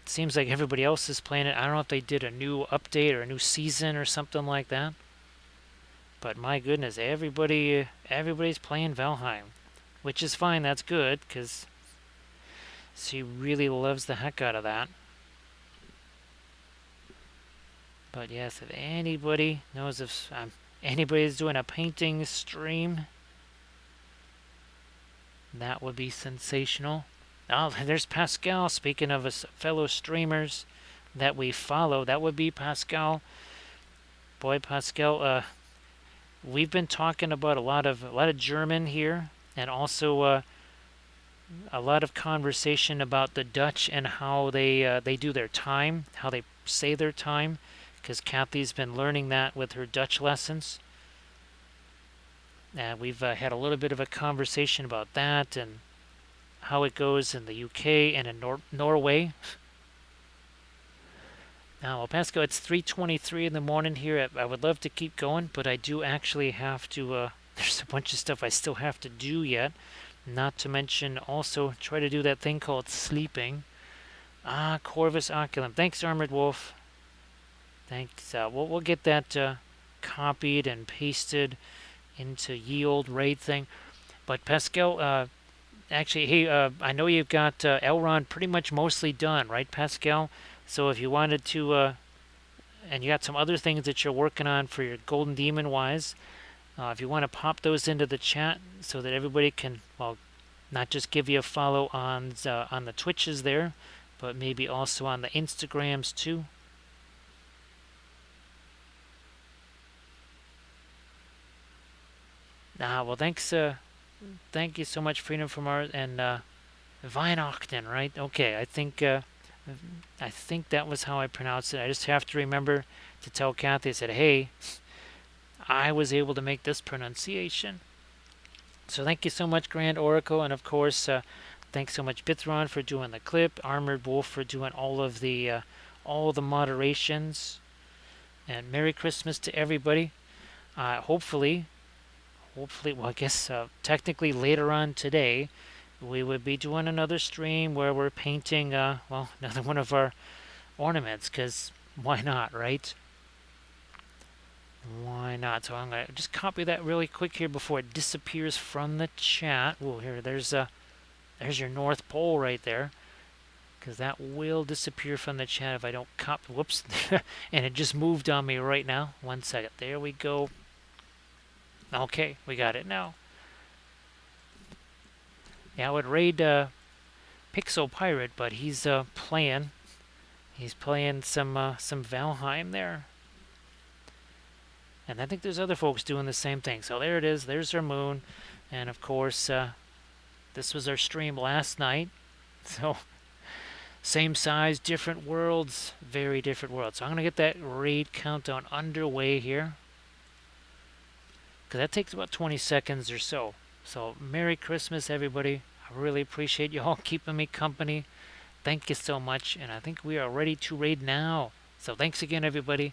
Speaker 1: It seems like everybody else is playing it. I don't know if they did a new update or a new season or something like that. But my goodness, everybody's playing Valheim, which is fine. That's good because she really loves the heck out of that. But yes, if anybody knows if anybody's doing a painting stream, that would be sensational. Oh, there's Pascal. Speaking of us fellow streamers that we follow, that would be Pascal. Boy, Pascal, we've been talking about a lot of German here, and also a lot of conversation about the Dutch and how they do their time, how they say their time, because Kathy's been learning that with her Dutch lessons. We've had a little bit of a conversation about that and how it goes in the UK and in Norway. Now, well, Pascal, it's 3:23 in the morning here. I would love to keep going, but I do actually have to. There's a bunch of stuff I still have to do yet. Not to mention also try to do that thing called sleeping. Ah, Corvus Oculum. Thanks, Armored Wolf. Thanks. We'll get that copied and pasted into ye old raid thing. But Pascal, actually, hey, I know you've got Elrond pretty much mostly done, right, Pascal? So if you wanted to, and you got some other things that you're working on for your Golden Demon wise, if you want to pop those into the chat so that everybody can, well, not just give you a follow on the Twitches there, but maybe also on the Instagrams too. Well, thank you so much, Freedom from Mars and Weihnachten, right? Okay, I think that was how I pronounced it. I just have to remember to tell Kathy. I said, "Hey, I was able to make this pronunciation." So thank you so much, Grand Oracle, and of course, thanks so much, Bithron, for doing the clip, Armored Wolf for doing all the moderations, and Merry Christmas to everybody. Hopefully, well, I guess technically later on today, we would be doing another stream where we're painting, well, another one of our ornaments, because why not, right? Why not? So I'm going to just copy that really quick here before it disappears from the chat. Oh, here, there's your North Pole right there, because that will disappear from the chat if I don't copy. Whoops, and it just moved on me right now. 1 second. There we go. Okay, we got it now. Yeah, I would raid Pixel Pirate, but he's playing. He's playing some Valheim there. And I think there's other folks doing the same thing. So there it is. There's our moon. And of course, this was our stream last night. So same size, different worlds, very different worlds. So I'm going to get that raid countdown underway here, because that takes about 20 seconds or so. So Merry Christmas, everybody. I really appreciate you all keeping me company. Thank you so much. And I think we are ready to raid now. So thanks again, everybody.